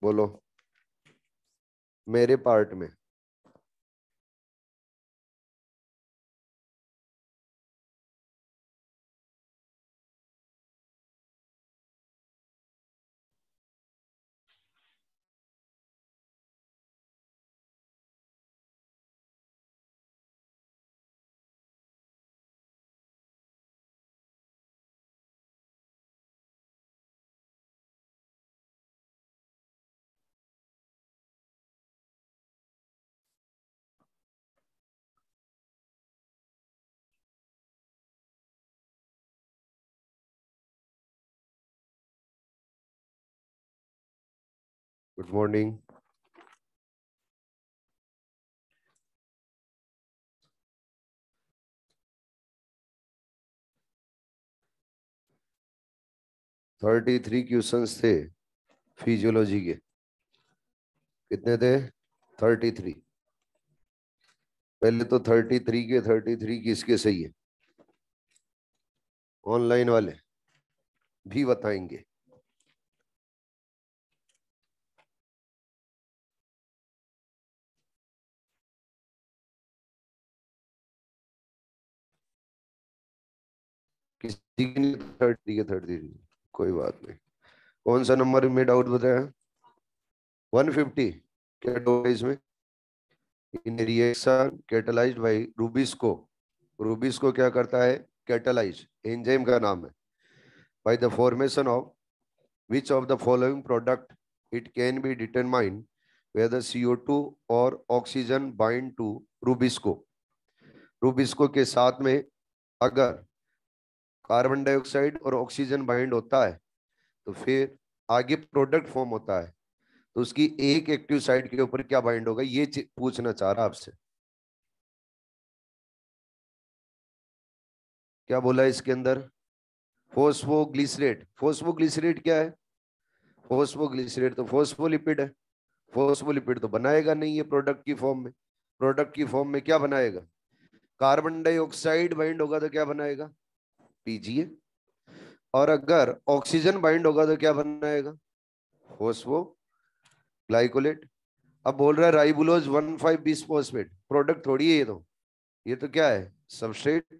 बोलो मेरे पार्ट में। Good morning. Thirty three questions थे फिजियोलॉजी के। कितने थे? 33। पहले तो 33 के 33 किसके सही है, ऑनलाइन वाले भी बताएंगे। किसी की 30 के 33, कोई बात नहीं। कौन सा नंबर में डाउट बताया? 150। क्या डाउट है इसमें? In reaction catalysed by rubisco. Rubisco क्या करता है? कैटलाइज, एंजाइम का नाम है। By the formation of which of the following product it can be determined whether CO2 और oxygen bind to rubisco. Rubisco के साथ में अगर कार्बन डाइऑक्साइड और ऑक्सीजन बाइंड होता है तो फिर आगे प्रोडक्ट फॉर्म होता है, तो उसकी एक एक्टिव साइड के ऊपर क्या बाइंड होगा, ये पूछना चाह रहा आपसे। क्या बोला इसके अंदर? फोस्फोग्लिसरेट। फोस्फोग्लिसरेट क्या है? फोस्फोग्लिसरेट तो फोस्फोलिपिड है। फोस्फोलिपिड तो बनाएगा नहीं है प्रोडक्ट की फॉर्म में। प्रोडक्ट की फॉर्म में क्या बनाएगा? कार्बन डाइऑक्साइड बाइंड होगा तो क्या बनाएगा? पीजीए। और अगर ऑक्सीजन बाइंड होगा तो क्या बनाएगा? Phospho glycolate. अब बोल रहा है राइबुलोज 1,5 बिस्फोस्फेट, प्रोडक्ट थोड़ी है ये तो क्या है? सबस्ट्रेट।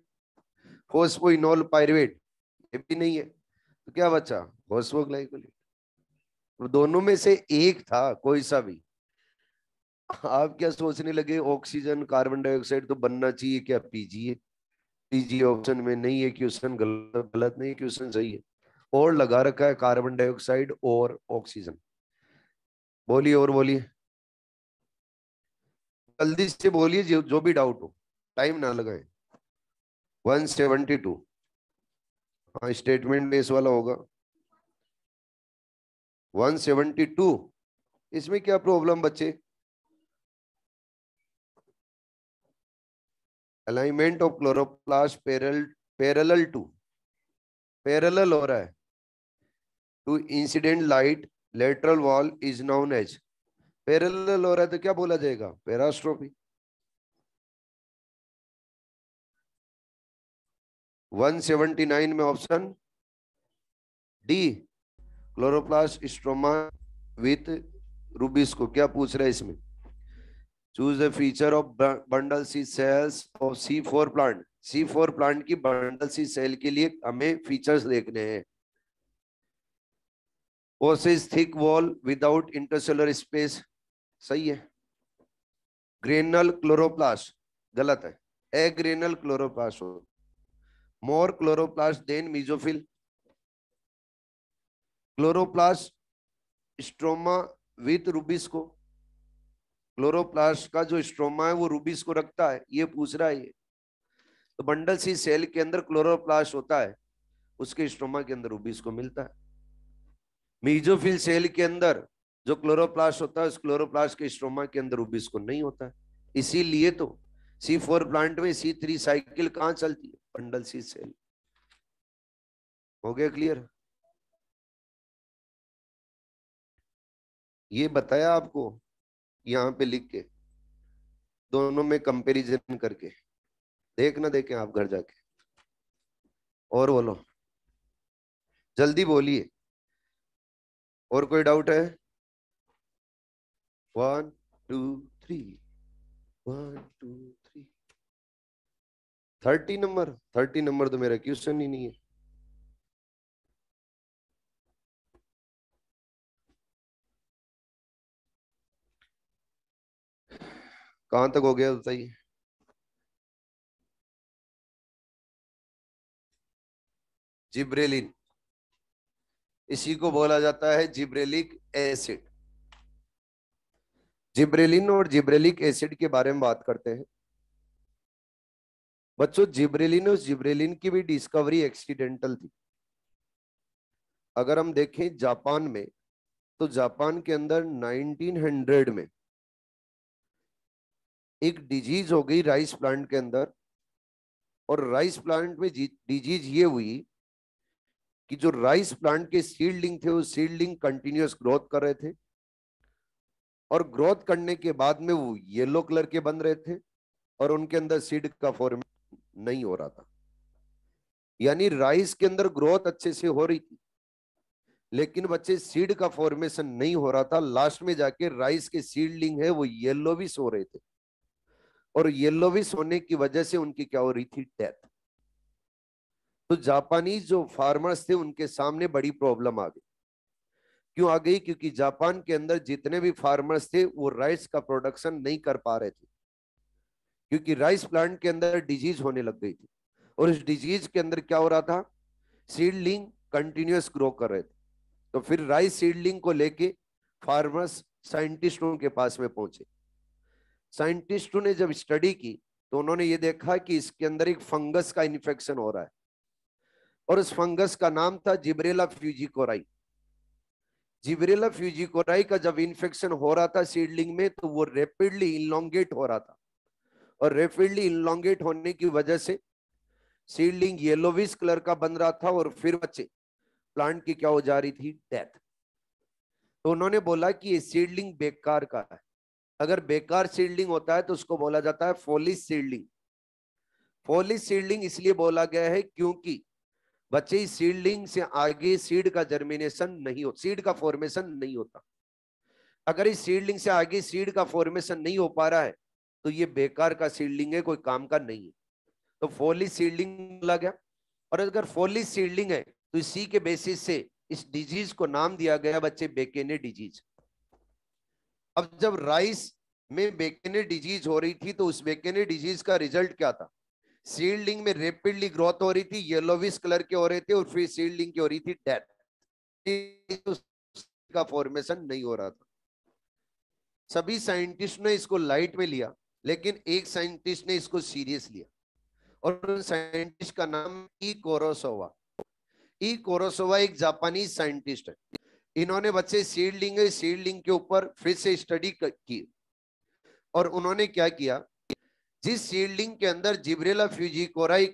फोस्फोइनोल पायरुवेट, ये भी नहीं है, तो क्या बचा? फोस्फोग्लाइकोलेट। तो दोनों में से एक था कोई सा भी। आप क्या सोचने लगे ऑक्सीजन कार्बन डाइऑक्साइड तो बनना चाहिए क्या पीजीए? पीजीए ऑप्शन में नहीं है, क्वेश्चन गलत गलत नहीं, क्वेश्चन सही है। और लगा रखा है कार्बन डाइऑक्साइड और ऑक्सीजन। बोलिए और बोलिए, जल्दी से बोलिए, जो भी डाउट हो, टाइम ना लगाए। 172। हाँ, स्टेटमेंट बेस वाला होगा। 172। इसमें क्या प्रॉब्लम बच्चे? Alignment of chloroplast parallel to, parallel हो रहा है to incident light lateral wall is known as. Parallel हो रहा है तो क्या बोला जाएगा? पैरास्ट्रोफी। 179 में option D, chloroplast stroma with rubisco. क्या पूछ रहा है इसमें? Choose the feature of bundle sheath cells of C4 plant. C4 plant की बंडल सी सेल के लिए हमें फीचर्स देखने हैं। Possess thick wall without intercellular space, सही है। ग्रेनल क्लोरोप्लास्ट, गलत है। एग्रेनल क्लोरोप्लास्ट हो। More chloroplast than mesophyll. Chloroplast stroma with rubisco. Chloroplast का जो स्ट्रोमा है वो रूबिस्को रखता है, ये पूछ रहा है ये। तो बंडल सी सेल के अंदर क्लोरोप्लास्ट होता है, उसके स्ट्रोमा के अंदर रूबिस्को मिलता है। मीजोफिल सेल के अंदर जो क्लोरोप्लास्ट होता है, उस क्लोरोप्लास्ट के स्ट्रोमा के अंदर रूबिस्को नहीं होता है। इसीलिए तो C4 प्लांट में C3 साइकिल कहां चलती है? Bundle sheath cell. हो गया क्लियर? ये बताया आपको यहां पे लिख के, दोनों में कंपैरिजन करके। देख ना देखें आप घर जाके। और बोलो, जल्दी बोलिए। और कोई डाउट है? 1 2 3 1 2 3 30 नंबर तो मेरा क्वेश्चन ही नहीं है। कहां तक हो गया बताइए। जिब्रेलिन, इसी को बोला जाता है जिब्रेलिक एसिड। जिब्रेलिन और जिब्रेलिक एसिड के बारे में बात करते हैं बच्चों। जिब्रेलिन और जिब्रेलिन की भी डिस्कवरी एक्सीडेंटल थी। अगर हम देखें जापान में, तो जापान के अंदर 1900 में एक डिजीज हो गई राइस प्लांट के अंदर। और राइस प्लांट में डिजीज ये हुई कि जो राइस प्लांट के सीडलिंग थे, वो सीडलिंग कंटिन्यूअस ग्रोथ कर रहे थे, और ग्रोथ करने के बाद में वो येलो कलर के बन रहे थे, और उनके अंदर सीड का फॉर्मेशन नहीं हो रहा था। यानी राइस के अंदर ग्रोथ अच्छे से हो रही थी, लेकिन बच्चे सीड का फॉर्मेशन नहीं हो रहा था। लास्ट में जाके राइस के सीडलिंग है वो येलोविश हो रहे थे, और येलोविश होने की वजह से उनकी क्या हो रही थी, डेथ। तो जापानीज जो फार्मर्स थे उनके सामने बड़ी प्रॉब्लम आ गई। क्यों आ गई? क्योंकि जापान के अंदर जितने भी फार्मर्स थे वो राइस का प्रोडक्शन नहीं कर पा रहे थे, क्योंकि राइस प्लांट के अंदर डिजीज होने लग गई थी। और इस डिजीज के अंदर क्या हो रहा था, सीडलिंग कंटिन्यूअस ग्रो कर रहे थे। तो फिर राइस सीडलिंग को लेके फार्मर्स साइंटिस्टों के पास में पहुंचे। साइंटिस्टों ने जब स्टडी की तो उन्होंने ये देखा कि इसके अंदर एक फंगस का इन्फेक्शन हो रहा है, और उस फंगस का नाम था जिब्रेला फ्यूजिकोराई। जिब्रेला फ्यूजिकोराई का जब इन्फेक्शन हो रहा था सीडलिंग में, तो वो रेपिडली इनलोंगेट हो रहा था, और रेपिडली इनलोंगेट होने की वजह से सीडलिंग येलोविश कलर का बन रहा था, और फिर बच्चे प्लांट की क्या हो जा रही थी, डेथ। तो उन्होंने बोला कि ये सीडलिंग बेकार का है। अगर बेकार सीडलिंग होता है तो उसको बोला जाता है फॉलिश सीडलिंग। फॉलिश सीडलिंग इसलिए बोला गया है क्योंकि बच्चे इस सीडलिंग से आगे सीड का जर्मिनेशन नहीं हो, सीड का फॉर्मेशन नहीं होता। अगर इस सीडलिंग से आगे सीड का फॉर्मेशन नहीं हो पा रहा है तो ये बेकार का सीडलिंग है, कोई काम का नहीं है। तो फॉलिश सीडलिंग बोला गया। और अगर फॉलिश सीडलिंग है तो इसी के बेसिस से इस डिजीज को नाम दिया गया बच्चे बेकेने डिजीज। अब जब राइस में बेकेने डिजीज हो रही थी तो उस बेकेने डिजीज का रिजल्ट क्या था, सीडलिंग में रेपिडली ग्रोथ हो रही थी, येलोविश कलर के हो रहे थे, और फिर सीडलिंग की हो रही थी डेथ। का फॉर्मेशन नहीं हो रहा था। सभी साइंटिस्ट ने इसको लाइट में लिया, लेकिन एक साइंटिस्ट ने इसको सीरियस लिया, और उन साइंटिस्ट का नाम ई कोरोसोवा। ई कोरोसोवा एक जापानीज साइंटिस्ट है। इन्होंने बच्चे सीडलिंग के ऊपर फिर से स्टडी की, और उन्होंने क्या किया, जिस सीडलिंग के अंदर जिब्रेला फ्यूजिकोराई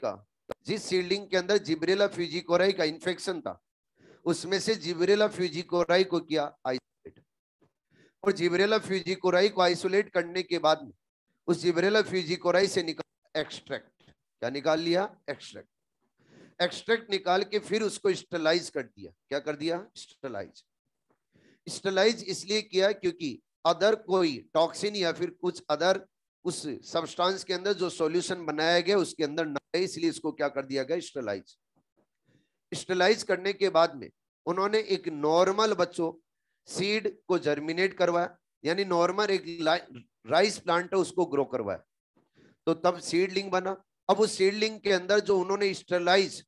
का इन्फेक्शन था, उसमें से जिब्रेला फ्यूजिकोराई को किया आइसोलेट। और जिब्रेला फ्यूजिकोराई को आइसोलेट करने के बाद में उस जिब्रेला फ्यूजिकोराई से निकाल एक्सट्रैक्ट। क्या निकाल लिया? एक्सट्रैक्ट। एक्सट्रैक्ट निकाल के फिर उसको स्टरलाइज कर दिया। क्या कर दिया? स्टरलाइज। स्टरलाइज इसलिए किया क्योंकि अदर कोई टॉक्सिन या फिर कुछ अदर उस सब्सटेंस के अंदर जो सॉल्यूशन बनाया गया उसके अंदर न है, इसलिए इसको क्या कर दिया गया? स्टरलाइज। स्टरलाइज करने के बाद में उन्होंने एक नॉर्मल बच्चों सीड को जर्मिनेट करवाया, यानी नॉर्मल एक राइस प्लांट है उसको ग्रो करवाया, तो तब सीडलिंग बना। अब उस सीडलिंग के अंदर जो उन्होंने स्टरलाइज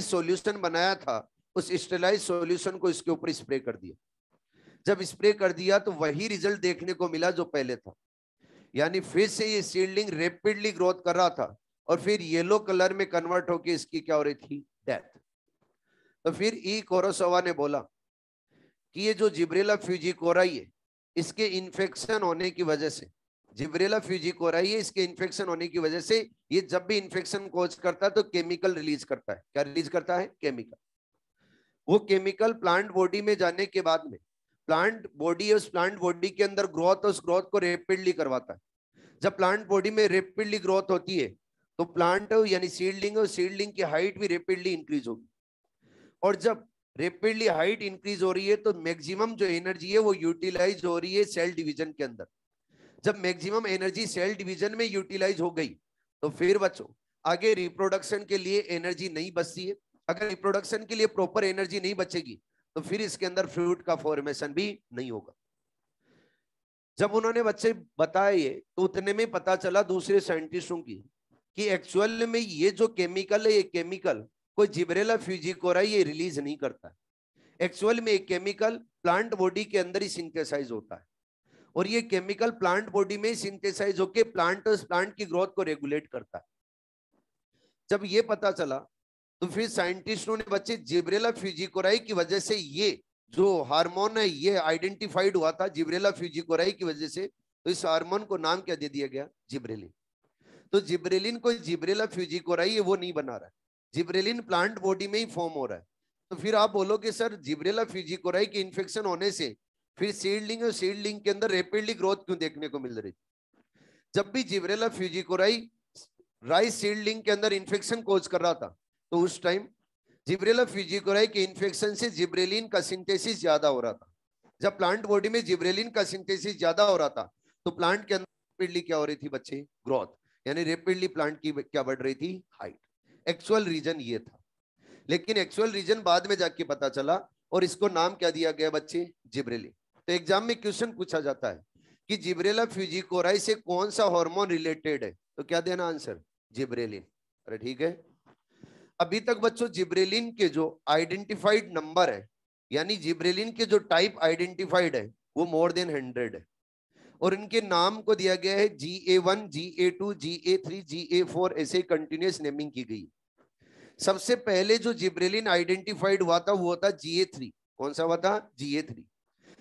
सॉल्यूशन बनाया था, उस स्टरलाइज सॉल्यूशन को इसके ऊपर स्प्रे कर दिया। जब स्प्रे कर दिया तो वही रिजल्ट देखने को मिला जो पहले था, यानी फिर से ये सीडलिंग रैपिडली ग्रोथ कर रहा था, और फिर येलो कलर में कन्वर्ट होकर इसकी क्या हो रही थी? डेथ। तो फिर ई कोरोसोवा ने बोला कि ये जो जिब्रेला फ्यूजिकोराई है, इसके इन्फेक्शन होने की वजह से, जिब्रेला फ्यूजिकोराई है, इसके इन्फेक्शन होने की वजह से ये जब भी इन्फेक्शन कोज करता है तो केमिकल रिलीज करता है। क्या रिलीज करता है? केमिकल। वो केमिकल प्लांट बॉडी में जाने के बाद में उस प्लांट बॉडी के अंदर उस ग्रोथ को रेपिडली करवाता है। जब प्लांट बॉडी में रेपिडली ग्रोथ होती है तो प्लांट यानी सीडलिंग की हाइट भी रेपिडली इंक्रीज होगी। और जब रेपिडली हाइट इंक्रीज हो रही है तो मैक्सिमम जो एनर्जी है वो यूटिलाइज हो रही है सेल डिवीजन के अंदर। जब मैक्सिमम एनर्जी सेल डिवीजन में यूटिलाइज हो गई तो फिर बच्चों आगे रिप्रोडक्शन के लिए एनर्जी नहीं बचती है। अगर रिप्रोडक्शन के लिए प्रॉपर एनर्जी नहीं बचेगी तो फिर इसके अंदर फ्रूट का फॉर्मेशन भी नहीं होगा। जब उन्होंने बच्चे बताए ये तो उतने में पता चला दूसरे साइंटिस्टों की कि एक्चुअल में ये जो केमिकल है ये केमिकल कोई जिब्रेला फ्यूजिकोराई ये रिलीज नहीं करता है। एक्चुअल में एक केमिकल प्लांट बॉडी के अंदर ही सिंथेसाइज होता है और ये केमिकल प्लांट बॉडी में सिंथेसाइज होकर प्लांट की ग्रोथ को रेगुलेट करता है। जब ये पता चला तो फिर साइंटिस्टों ने बच्चे जिब्रेला फ्यूजिकोराई की वजह से ये जो हार्मोन है ये आइडेंटिफाइड हुआ था जिब्रेला फ्यूजिकोराई की वजह से, तो इस हार्मोन को नाम क्या दे दिया गया? जिब्रेलिन। तो जिब्रेलिन को जिब्रेला फ्यूजिकोराई है वो नहीं बना रहा है, जिब्रेलिन प्लांट बॉडी में ही फॉर्म हो रहा है। तो फिर आप बोलोगे सर जिब्रेला फ्यूजिकोराई के इन्फेक्शन होने से फिर सीडलिंग और सीडलिंग के अंदर रैपिडली ग्रोथ क्यों देखने को मिल रही? जब भी जिब्रेला फ्यूजिकोराई राइस सीडलिंग के अंदर इन्फेक्शन कोज कर रहा था तो उस टाइम जिब्रेला फ्यूजिकोराई के इन्फेक्शन से जिब्रेलिन का सिंथेसिस ज्यादा हो रहा था। जब प्लांट बॉडी में जिब्रेलिन का सिंथेसिस ज्यादा हो रहा था तो प्लांट के अंदर रैपिडली क्या हो रही थी बच्चे? ग्रोथ, यानी रैपिडली प्लांट की क्या बढ़ रही थी? हाइट। एक्चुअल रीजन ये था, लेकिन एक्चुअल रीजन बाद में जाके पता चला और इसको नाम क्या दिया गया बच्चे? जिब्रेलिन। तो एग्जाम में क्वेश्चन पूछा जाता है कि जिब्रेला फ्यूजिकोराई से कौन सा हार्मोन रिलेटेड है, तो क्या देना आंसर? जिब्रेलिन। अरे ठीक है। अभी तक बच्चों जिब्रेलिन के जो आइडेंटिफाइड नंबर है यानी जिब्रेलिन के जो टाइप आइडेंटिफाइड है वो मोर देन 100 है और इनके नाम को दिया गया है GA1, GA2, GA3, GA4 ऐसे कंटिन्यूस नेमिंग की गई। सबसे पहले जो जिब्रेलिन आइडेंटिफाइड हुआ था वो था GA3। कौन सा हुआ था? GA3,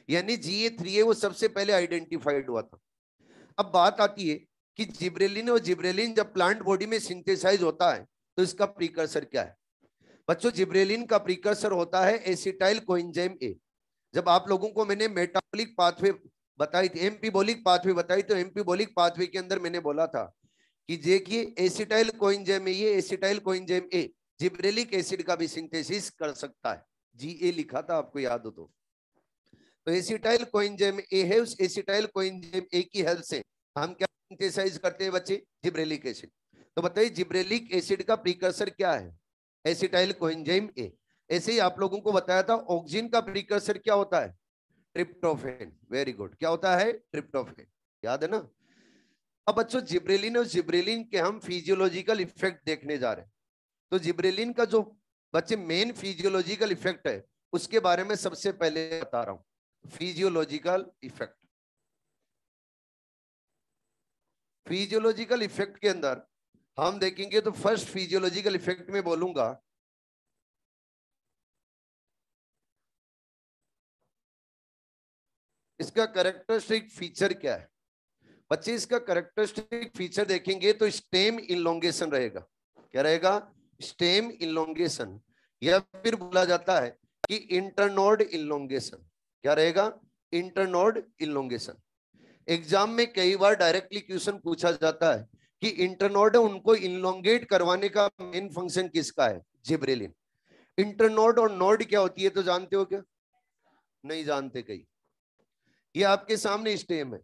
यानी GA3 है वो सबसे पहले आइडेंटिफाइड हुआ था। अब बात आती है कि जिब्रेलिन और जिब्रेलिन जब प्लांट बॉडी में सिंथेसाइज होता है तो इसका प्रीकर्सर क्या है? बच्चों जिब्रेलिन का प्रीकर्सर होता है एसिटाइल कोएंजाइम ए। जब आप लोगों को मैंने मेटाबॉलिक पाथवे बताई थी, एम्पीबॉलिक पाथवे बताई, तो एम्पीबॉलिक पाथवे के अंदर मैंने बोला था कि देखिए एसिटाइल कोएंजाइम ए, ये acetyl coenzyme A gibberellic acid का भी सिंथेसिस कर सकता है। GA लिखा था, आपको याद हो तो एसिटाइल कोएंजाइम ए है, उस एसिटाइल कोएंजाइम ए की हेल्प से हम क्या सिंथेसाइज करते हैं बच्चे? Gibberellic acid. तो बताइए जिब्रेलिक एसिड का प्रीकर्सर क्या है? Acetyl coenzyme A. ऐसे ही आप लोगों को बताया था ऑक्सीजन का प्रीकर्सर क्या होता है? ट्रिप्टोफैन। वेरी गुड, क्या होता है? ट्रिप्टोफैन। याद है ना? अब बच्चों जिब्रेलिन और जिब्रेलिन के हम फिजियोलॉजिकल इफेक्ट देखने जा रहे हैं। तो जिब्रेलिन का जो बच्चे मेन फिजियोलॉजिकल इफेक्ट है उसके बारे में सबसे पहले बता रहा हूं। फिजियोलॉजिकल इफेक्ट, फिजियोलॉजिकल इफेक्ट के अंदर हम देखेंगे तो फर्स्ट फिजियोलॉजिकल इफेक्ट में बोलूंगा इसका कैरेक्टरिस्टिक फीचर क्या है। बच्चे इसका कैरेक्टरिस्टिक फीचर देखेंगे तो स्टेम इलोंगेशन रहेगा। क्या रहेगा? स्टेम इलोंगेशन, या फिर बोला जाता है कि इंटरनोड इलोंगेशन। क्या रहेगा? Internode elongation. एग्जाम में कई बार डायरेक्टली क्वेश्चन पूछा जाता है कि इंटरनोड उनको इलोंगेट करवाने का मेन फंक्शन किसका है? जिब्रेलिन। इंटरनोड और नोड क्या होती है तो जानते हो क्या? नहीं जानते कई। ये आपके सामने स्टेम है,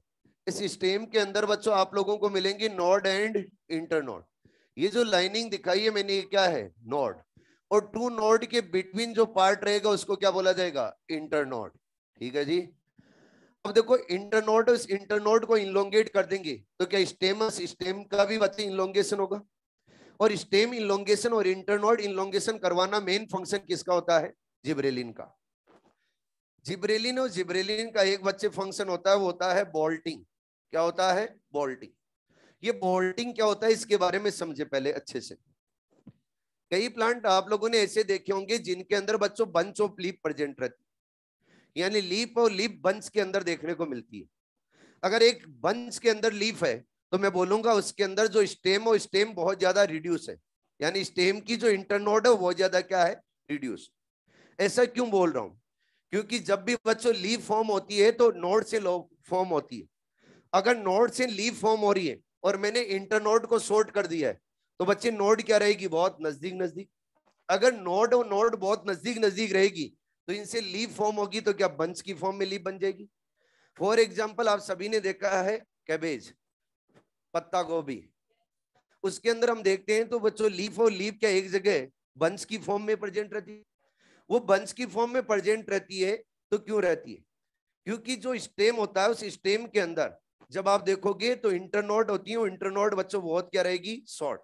इस स्टेम के अंदर बच्चों आप लोगों को मिलेंगे नोड एंड इंटरनोड। ये जो लाइनिंग दिखाई है मैंने, ये क्या है? नोड। और टू नोड के बिटवीन जो पार्ट रहेगा उसको क्या बोला जाएगा? इंटरनोड। ठीक है जी। अब देखो इंटरनोड, इस इंटरनोड को इलोंगेट कर देंगे तो क्या स्टेमस, स्टेम का भी बच्चे इलोंगेशन होगा। और स्टेम इलोंगेशन और इंटरनोड इलोंगेशन करवाना मेन फंक्शन किसका होता है? जिब्रेलिन का। जिब्रेलिन और जिब्रेलिन का एक बच्चे फंक्शन होता है, वो होता है बोल्टिंग। क्या होता है? बोल्टिंग। ये बोल्टिंग क्या होता है इसके बारे में समझे पहले अच्छे से। कई प्लांट आप लोगों ने ऐसे देखे होंगे जिनके अंदर बच्चों बंच ऑफ लीफ प्रेजेंट रहती है, यानी लीफ और लीफ बंच के अंदर देखने को मिलती है। अगर एक बंच के अंदर लीफ है तो मैं बोलूंगा उसके अंदर जो स्टेम और स्टेम बहुत ज्यादा रिड्यूस है, यानी स्टेम की जो इंटरनोड है वो ज्यादा क्या है? रिड्यूस। ऐसा क्यों बोल रहा हूं? क्योंकि जब भी बच्चों लीफ फॉर्म होती है तो नोड से लो फॉर्म होती है। अगर नोड से लीफ फॉर्म हो रही है और मैंने इंटरनोड को शॉर्ट कर दिया है तो बच्चे नोड क्या रहेगी? बहुत नजदीक नजदीक। अगर नोड और नोड बहुत नजदीक नजदीक रहेगी तो इनसे लीफ फॉर्म होगी तो क्या बंच की फॉर्म में लीफ बन जाएगी। फॉर एग्जाम्पल आप सभी ने देखा है कैबेज, पत्ता गोभी, उसके अंदर हम देखते हैं तो बच्चों लीफ और लीफ क्या एक जगह बंच की फॉर्म में प्रेजेंट रहती है। वो बंच की फॉर्म में प्रेजेंट रहती है तो क्यों रहती है, क्योंकि जो स्टेम होता है उस स्टेम के अंदर जब आप देखोगे तो इंटरनोड होती है, इंटरनोड बच्चों बहुत क्या रहेगी, शॉर्ट।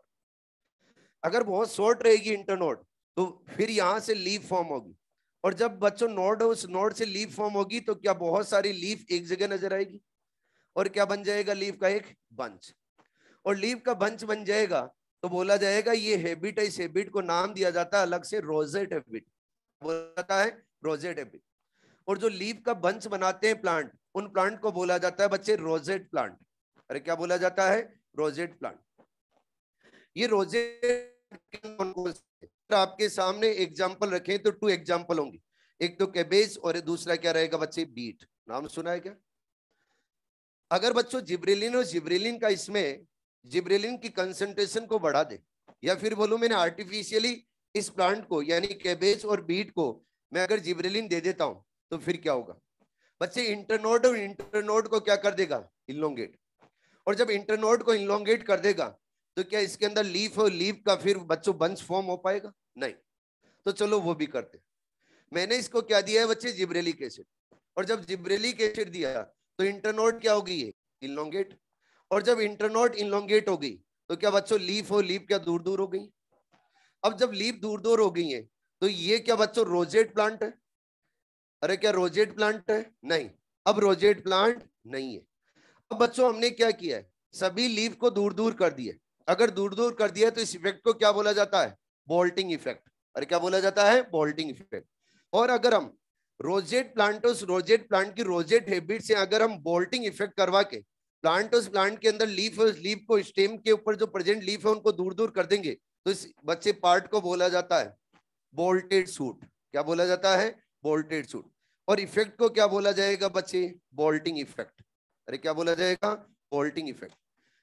अगर बहुत शॉर्ट रहेगी इंटरनोड तो फिर यहां से लीफ फॉर्म होगी, और जब बच्चों नोड उस नोड से लीफ फॉर्म होगी तो क्या बहुत सारी लीफ एक जगह नजर आएगी, और क्या बन जाएगा, लीफ का एक बंच। और लीफ का बंच बन जाएगा तो बोला जाएगा ये हैबिट है, इस हैबिट को नाम दिया जाता है अलग से रोजेट हैबिट, बोला जाता है रोजेट हैबिट। और जो लीफ का बंच बनाते हैं प्लांट, उन प्लांट को बोला जाता है बच्चे रोजेट प्लांट। अरे क्या बोला जाता है, रोजेट प्लांट। ये रोजेट आपके सामने एग्जाम्पल रखें तो 2 एग्जाम्पल होंगे, एक तो कैबेज और दूसरा क्या रहेगा बच्चे, बीट। नाम सुना है क्या। अगर बच्चों जिब्रेलिन और जिब्रेलिन का इसमें जिब्रेलिन की कंसंट्रेशन को बढ़ा दे, या फिर बोलूं मैंने आर्टिफिशियली इस प्लांट को यानी कैबेज और बीट को मैं अगर जिब्रेलिन दे देता हूं तो फिर क्या होगा बच्चे, इंटरनोड और इंटरनोड को क्या कर देगा, इलोंगेट। और जब इंटरनोड को इलोंगेट कर देगा तो क्या इसके अंदर लीफ और लीफ का फिर बच्चों बंच फॉर्म हो पाएगा, नहीं। तो चलो वो भी करते। मैंने इसको क्या दिया है बच्चे, जिब्रेलिक एसिड। और जब जिब्रेलिक एसिड दिया तो इंटरनोड क्या होगी, ये इलोंगेट। और जब इंटरनोड इलोंगेट हो गई तो क्या बच्चों लीफ और लीफ क्या दूर दूर हो गई। अब जब लीफ दूर दूर हो गई है तो ये क्या बच्चों रोजेट प्लांट है। अरे क्या रोजेट प्लांट है, नहीं। अब रोजेट प्लांट नहीं है। अब बच्चों हमने क्या किया है, सभी लीफ को दूर दूर कर दिया। अगर दूर दूर कर दिया तो इस इफेक्ट को क्या बोला जाता है, बोल्टिंग इफेक्ट। अरे क्या बोला जाता है, बोल्टिंग इफेक्ट। और अगर हम रोजेट प्लांट की रोजेट हैबिट से अगर हम बोल्टिंग इफेक्ट करवा के प्लांट के अंदर लीफ को स्टेम के ऊपर जो प्रेजेंट लीफ है उनको दूर दूर कर देंगे तो इस बच्चे पार्ट को बोला जाता है बोल्टेड सूट। क्या बोला जाता है, बोल्टेड सूट। और इफेक्ट को क्या बोला जाएगा बच्चे, बोल्टिंग इफेक्ट। अरे क्या बोला जाएगा, बोल्टिंग इफेक्ट।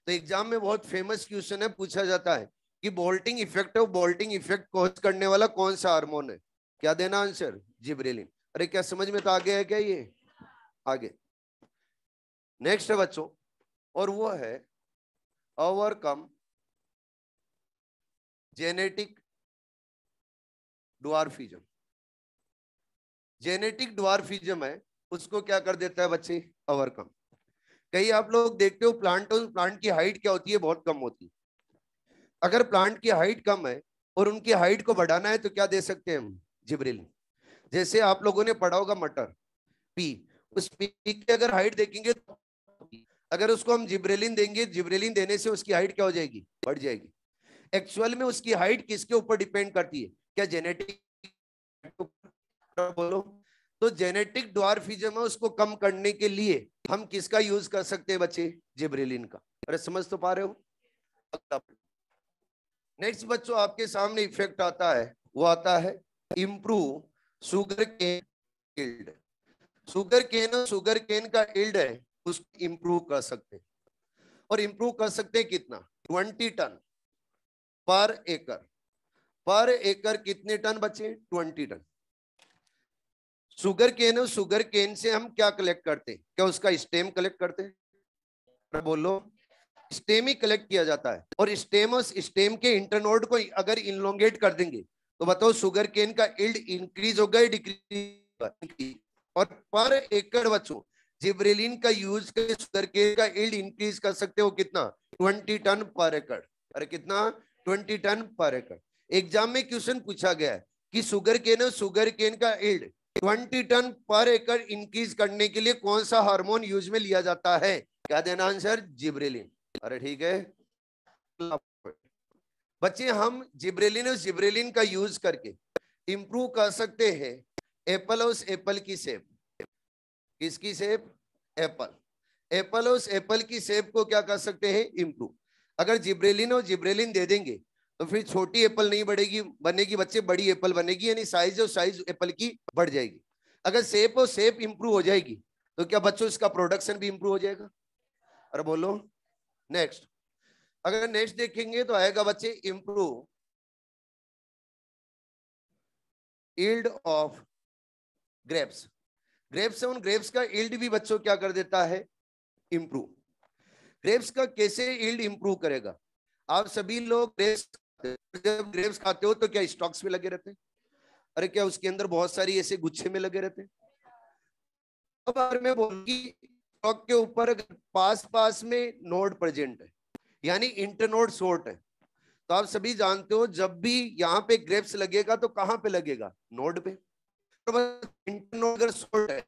तो एग्जाम में बहुत फेमस क्वेश्चन है, पूछा जाता है कि बोल्टिंग इफेक्ट है, बोल्टिंग इफेक्ट कॉज करने वाला कौन सा हार्मोन है, क्या देना आंसर, जिब्रेलिन। अरे क्या समझ में तो आ गया है क्या ये, आगे नेक्स्ट है बच्चों, और वो है overcome genetic dwarfism. Genetic dwarfism है, उसको क्या कर देता है बच्चे, ओवरकम। कई आप लोग देखते हो प्लांट की हाइट क्या होती है, बहुत कम होती है। अगर प्लांट की हाइट कम है और उनकी हाइट को बढ़ाना है तो क्या दे सकते हैं हम, जिब्रेलिन। जैसे आप लोगों ने पढ़ा होगा मटर, पी, उस पी की अगर हाइट देखेंगे तो अगर उसको हम जिब्रेलिन देंगे, जिब्रेलिन देने से उसकी हाइट क्या हो जाएगी, बढ़ जाएगी। एक्चुअल में उसकी हाइट किसके ऊपर डिपेंड करती है, क्या जेनेटिक, बोलो। तो जेनेटिक ड्वार्फिज्म है, उसको कम करने के लिए हम किसका यूज कर सकते हैं बच्चे, जिब्रेलिन का। अरे समझ तो पा रहे हो। नेक्स्ट बच्चों आपके सामने इफेक्ट आता है, वो आता है improve sugar cane yield. Sugar cane का इल्ड है, उसको इंप्रूव कर सकते हैं। और इंप्रूव कर सकते हैं कितना, 20 टन पर एकड़। पर एकड़ कितने टन बचे, 20 टन। शुगर केन है, शुगर केन से हम क्या कलेक्ट करते हैं, क्या उसका स्टेम कलेक्ट करते हैं, बोलो। स्टेम ही कलेक्ट किया जाता है। और स्टेम के इंटरनोड को अगर इनलोंगेट कर देंगे तो बताओ शुगर केन का इल्ड इंक्रीज होगा या डिक्रीज। और पर एकड़ बच्चों जिब्रेलिन का यूज करके शुगर केन का इल्ड इंक्रीज कर सकते हो कितना, 20 टन पर एकड़। अरे कितना, 20 टन पर एकड़। एग्जाम में क्वेश्चन पूछा गया है कि शुगर केन का इल्ड 20 टन पर एकड़ इंक्रीज करने के लिए कौन सा हार्मोन यूज में लिया जाता है, क्या देना आंसर, जिब्रेलिन। अरे ठीक है बच्चे, हम जिब्रेलिन का यूज करके इंप्रूव कर सकते हैं एप्पल की सेप। किसकी सेप, एप्पल की सेप को क्या कर सकते हैं, इंप्रूव। अगर जिब्रेलिन दे देंगे तो फिर छोटी एप्पल नहीं बढ़ेगी, बनेगी बच्चे बड़ी एप्पल बनेगी, यानी साइज एप्पल की बढ़ जाएगी। अगर सेप इंप्रूव हो जाएगी तो क्या बच्चों इसका प्रोडक्शन भी इंप्रूव हो जाएगा। अरे बोलो नेक्स्ट। अगर नेक्स्ट देखेंगे तो आएगा बच्चे improve yield of grapes. Grapes से उन ग्रेप्स का यील्ड भी बच्चों क्या कर देता है, इंप्रूव। ग्रेप्स का कैसे यील्ड इंप्रूव करेगा, आप सभी लोग ग्रेप्स, जब ग्रेप्स खाते हो तो क्या स्टॉक्स में लगे रहते हैं, अरे क्या उसके अंदर बहुत सारी ऐसे गुच्छे में लगे रहते हैं। अब अगर मैं बोलूंगी स्टॉक के ऊपर पास पास में नोड प्रेजेंट है, यानी इंटरनोड शॉर्ट है, तो आप सभी जानते हो जब भी यहाँ पे ग्रेप्स लगेगा तो कहां पे लगेगा, नोड पे। तो इंटरनोड अगर शॉर्ट है,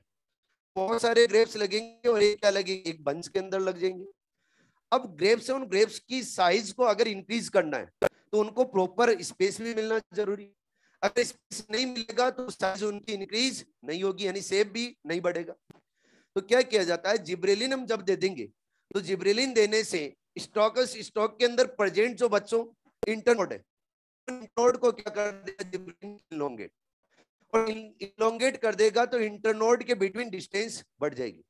बहुत सारे ग्रेप्स लगेंगे और एक क्या लगेगी, एक बंच के अंदर लग जाएंगे। अब ग्रेप्स है, उन ग्रेप्स की साइज को अगर इंक्रीज करना है तो उनको प्रॉपर स्पेस भी मिलना जरूरी। अगर स्पेस नहीं मिलेगा तो साइज उनकी इंक्रीज नहीं होगी, यानी शेप भी नहीं बढ़ेगा। तो क्या किया जाता है, जिब्रेलिन हम जब दे देंगे तो जिब्रेलिन देने से स्टॉक के अंदर प्रेजेंट जो बच्चों इंटरनोड है, नोड को क्या कर देगा, जिब्रेलिन इलोंगेट, और इलोंगेट कर देगा तो इंटरनोड के बिटवीन डिस्टेंस बढ़ जाएगी।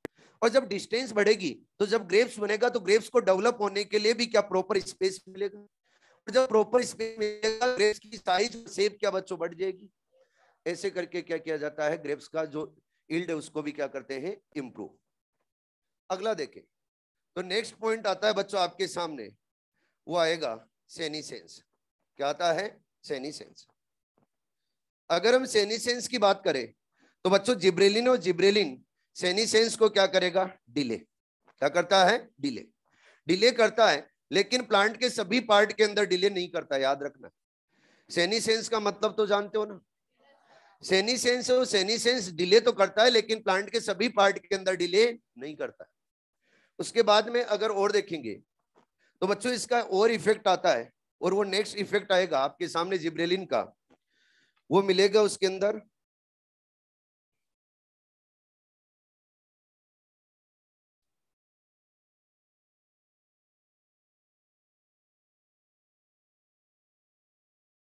और जब डिस्टेंस बढ़ेगी तो जब ग्रेप्स बनेगा तो ग्रेप्स को डेवलप होने के लिए भी क्या प्रॉपर स्पेस मिलेगा, और जब प्रॉपर स्पेस मिलेगा ग्रेप्स की साइज शेप क्या बच्चों बढ़ जाएगी। ऐसे करके क्या किया जाता है, ग्रेप्स का जो यील्ड है उसको भी क्या करते हैं, इंप्रूव। अगला देखें तो नेक्स्ट पॉइंट आता है बच्चों आपके सामने, वो आएगा सेनीसेंस। क्या आता है, सेनीसेंस। अगर हम सेनीसेंस की बात करें तो बच्चों जिब्रेलिन और जिब्रेलिन सेनीसेंस को क्या करेगा, डिले। क्या करता है, डिले। डिले करता है, लेकिन प्लांट के सभी पार्ट के अंदर डिले नहीं करता, याद रखना। सेनीसेंस का मतलब तो जानते हो ना, सेनीसेंस और सेनीसेंस डिले तो करता है लेकिन प्लांट के सभी पार्ट के अंदर डिले नहीं करता। उसके बाद में अगर और देखेंगे तो बच्चों इसका और इफेक्ट आता है, और वो नेक्स्ट इफेक्ट आएगा आपके सामने जिब्रेलिन का, वो मिलेगा उसके अंदर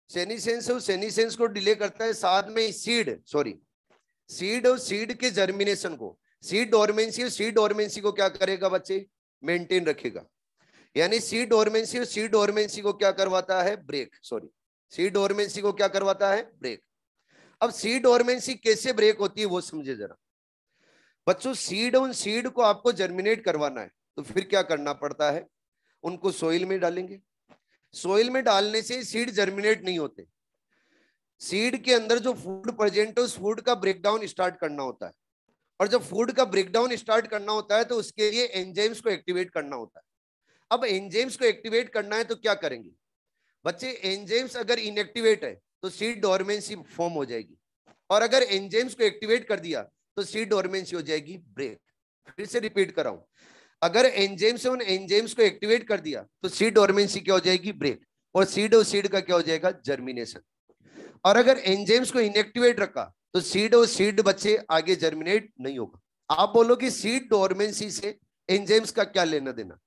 सेनीसेंस, और सेनीसेंस को डिले करता है, साथ में सीड और सीड के जर्मिनेशन को, सीड डोरमेंसी और सीड डोरमेंसी को क्या करेगा बच्चे, मेंटेन रखेगा। यानी सीड डोरमेंसी और सीड डोरमेंसी को क्या करवाता है, ब्रेक, सीड डोरमेंसी को क्या करवाता है, ब्रेक। अब सीड डोरमेंसी कैसे ब्रेक होती है वो समझे जरा बच्चों। सीड और सीड को आपको जर्मिनेट करवाना है तो फिर क्या करना पड़ता है, उनको सोइल में डालेंगे। सोइल में डालने से सीड जर्मिनेट नहीं होते, सीड के अंदर जो फूड प्रेजेंट है उस फूड का ब्रेकडाउन स्टार्ट करना होता है, और जब फूड का ब्रेकडाउन स्टार्ट करना होता है तो उसके लिए एंजाइम्स को एक्टिवेट करना होता है। अब एंजाइम्स को एक्टिवेट करना है तो क्या करेंगे बच्चे, एंजाइम्स अगर इनएक्टिवेट है तो सीड डोरमेंसी फॉर्म हो जाएगी, और अगर एंजाइम्स को एक्टिवेट कर दिया तो सीड डोरमेंसी हो जाएगी ब्रेक। फिर से रिपीट कर रहा हूं, अगर एंजाइम्स उन एंजाइम्स को एक्टिवेट कर दिया तो सीड डोरमेंसी क्या हो जाएगी, ब्रेक, और सीड का क्या हो जाएगा, जर्मिनेशन। और अगर एंजाइम्स को इनएक्टिवेट रखा तो सीड बच्चे आगे जर्मिनेट नहीं होगा। आप बोलो कि सीड डोरमेंसी से एंजाइम्स का क्या लेना देना।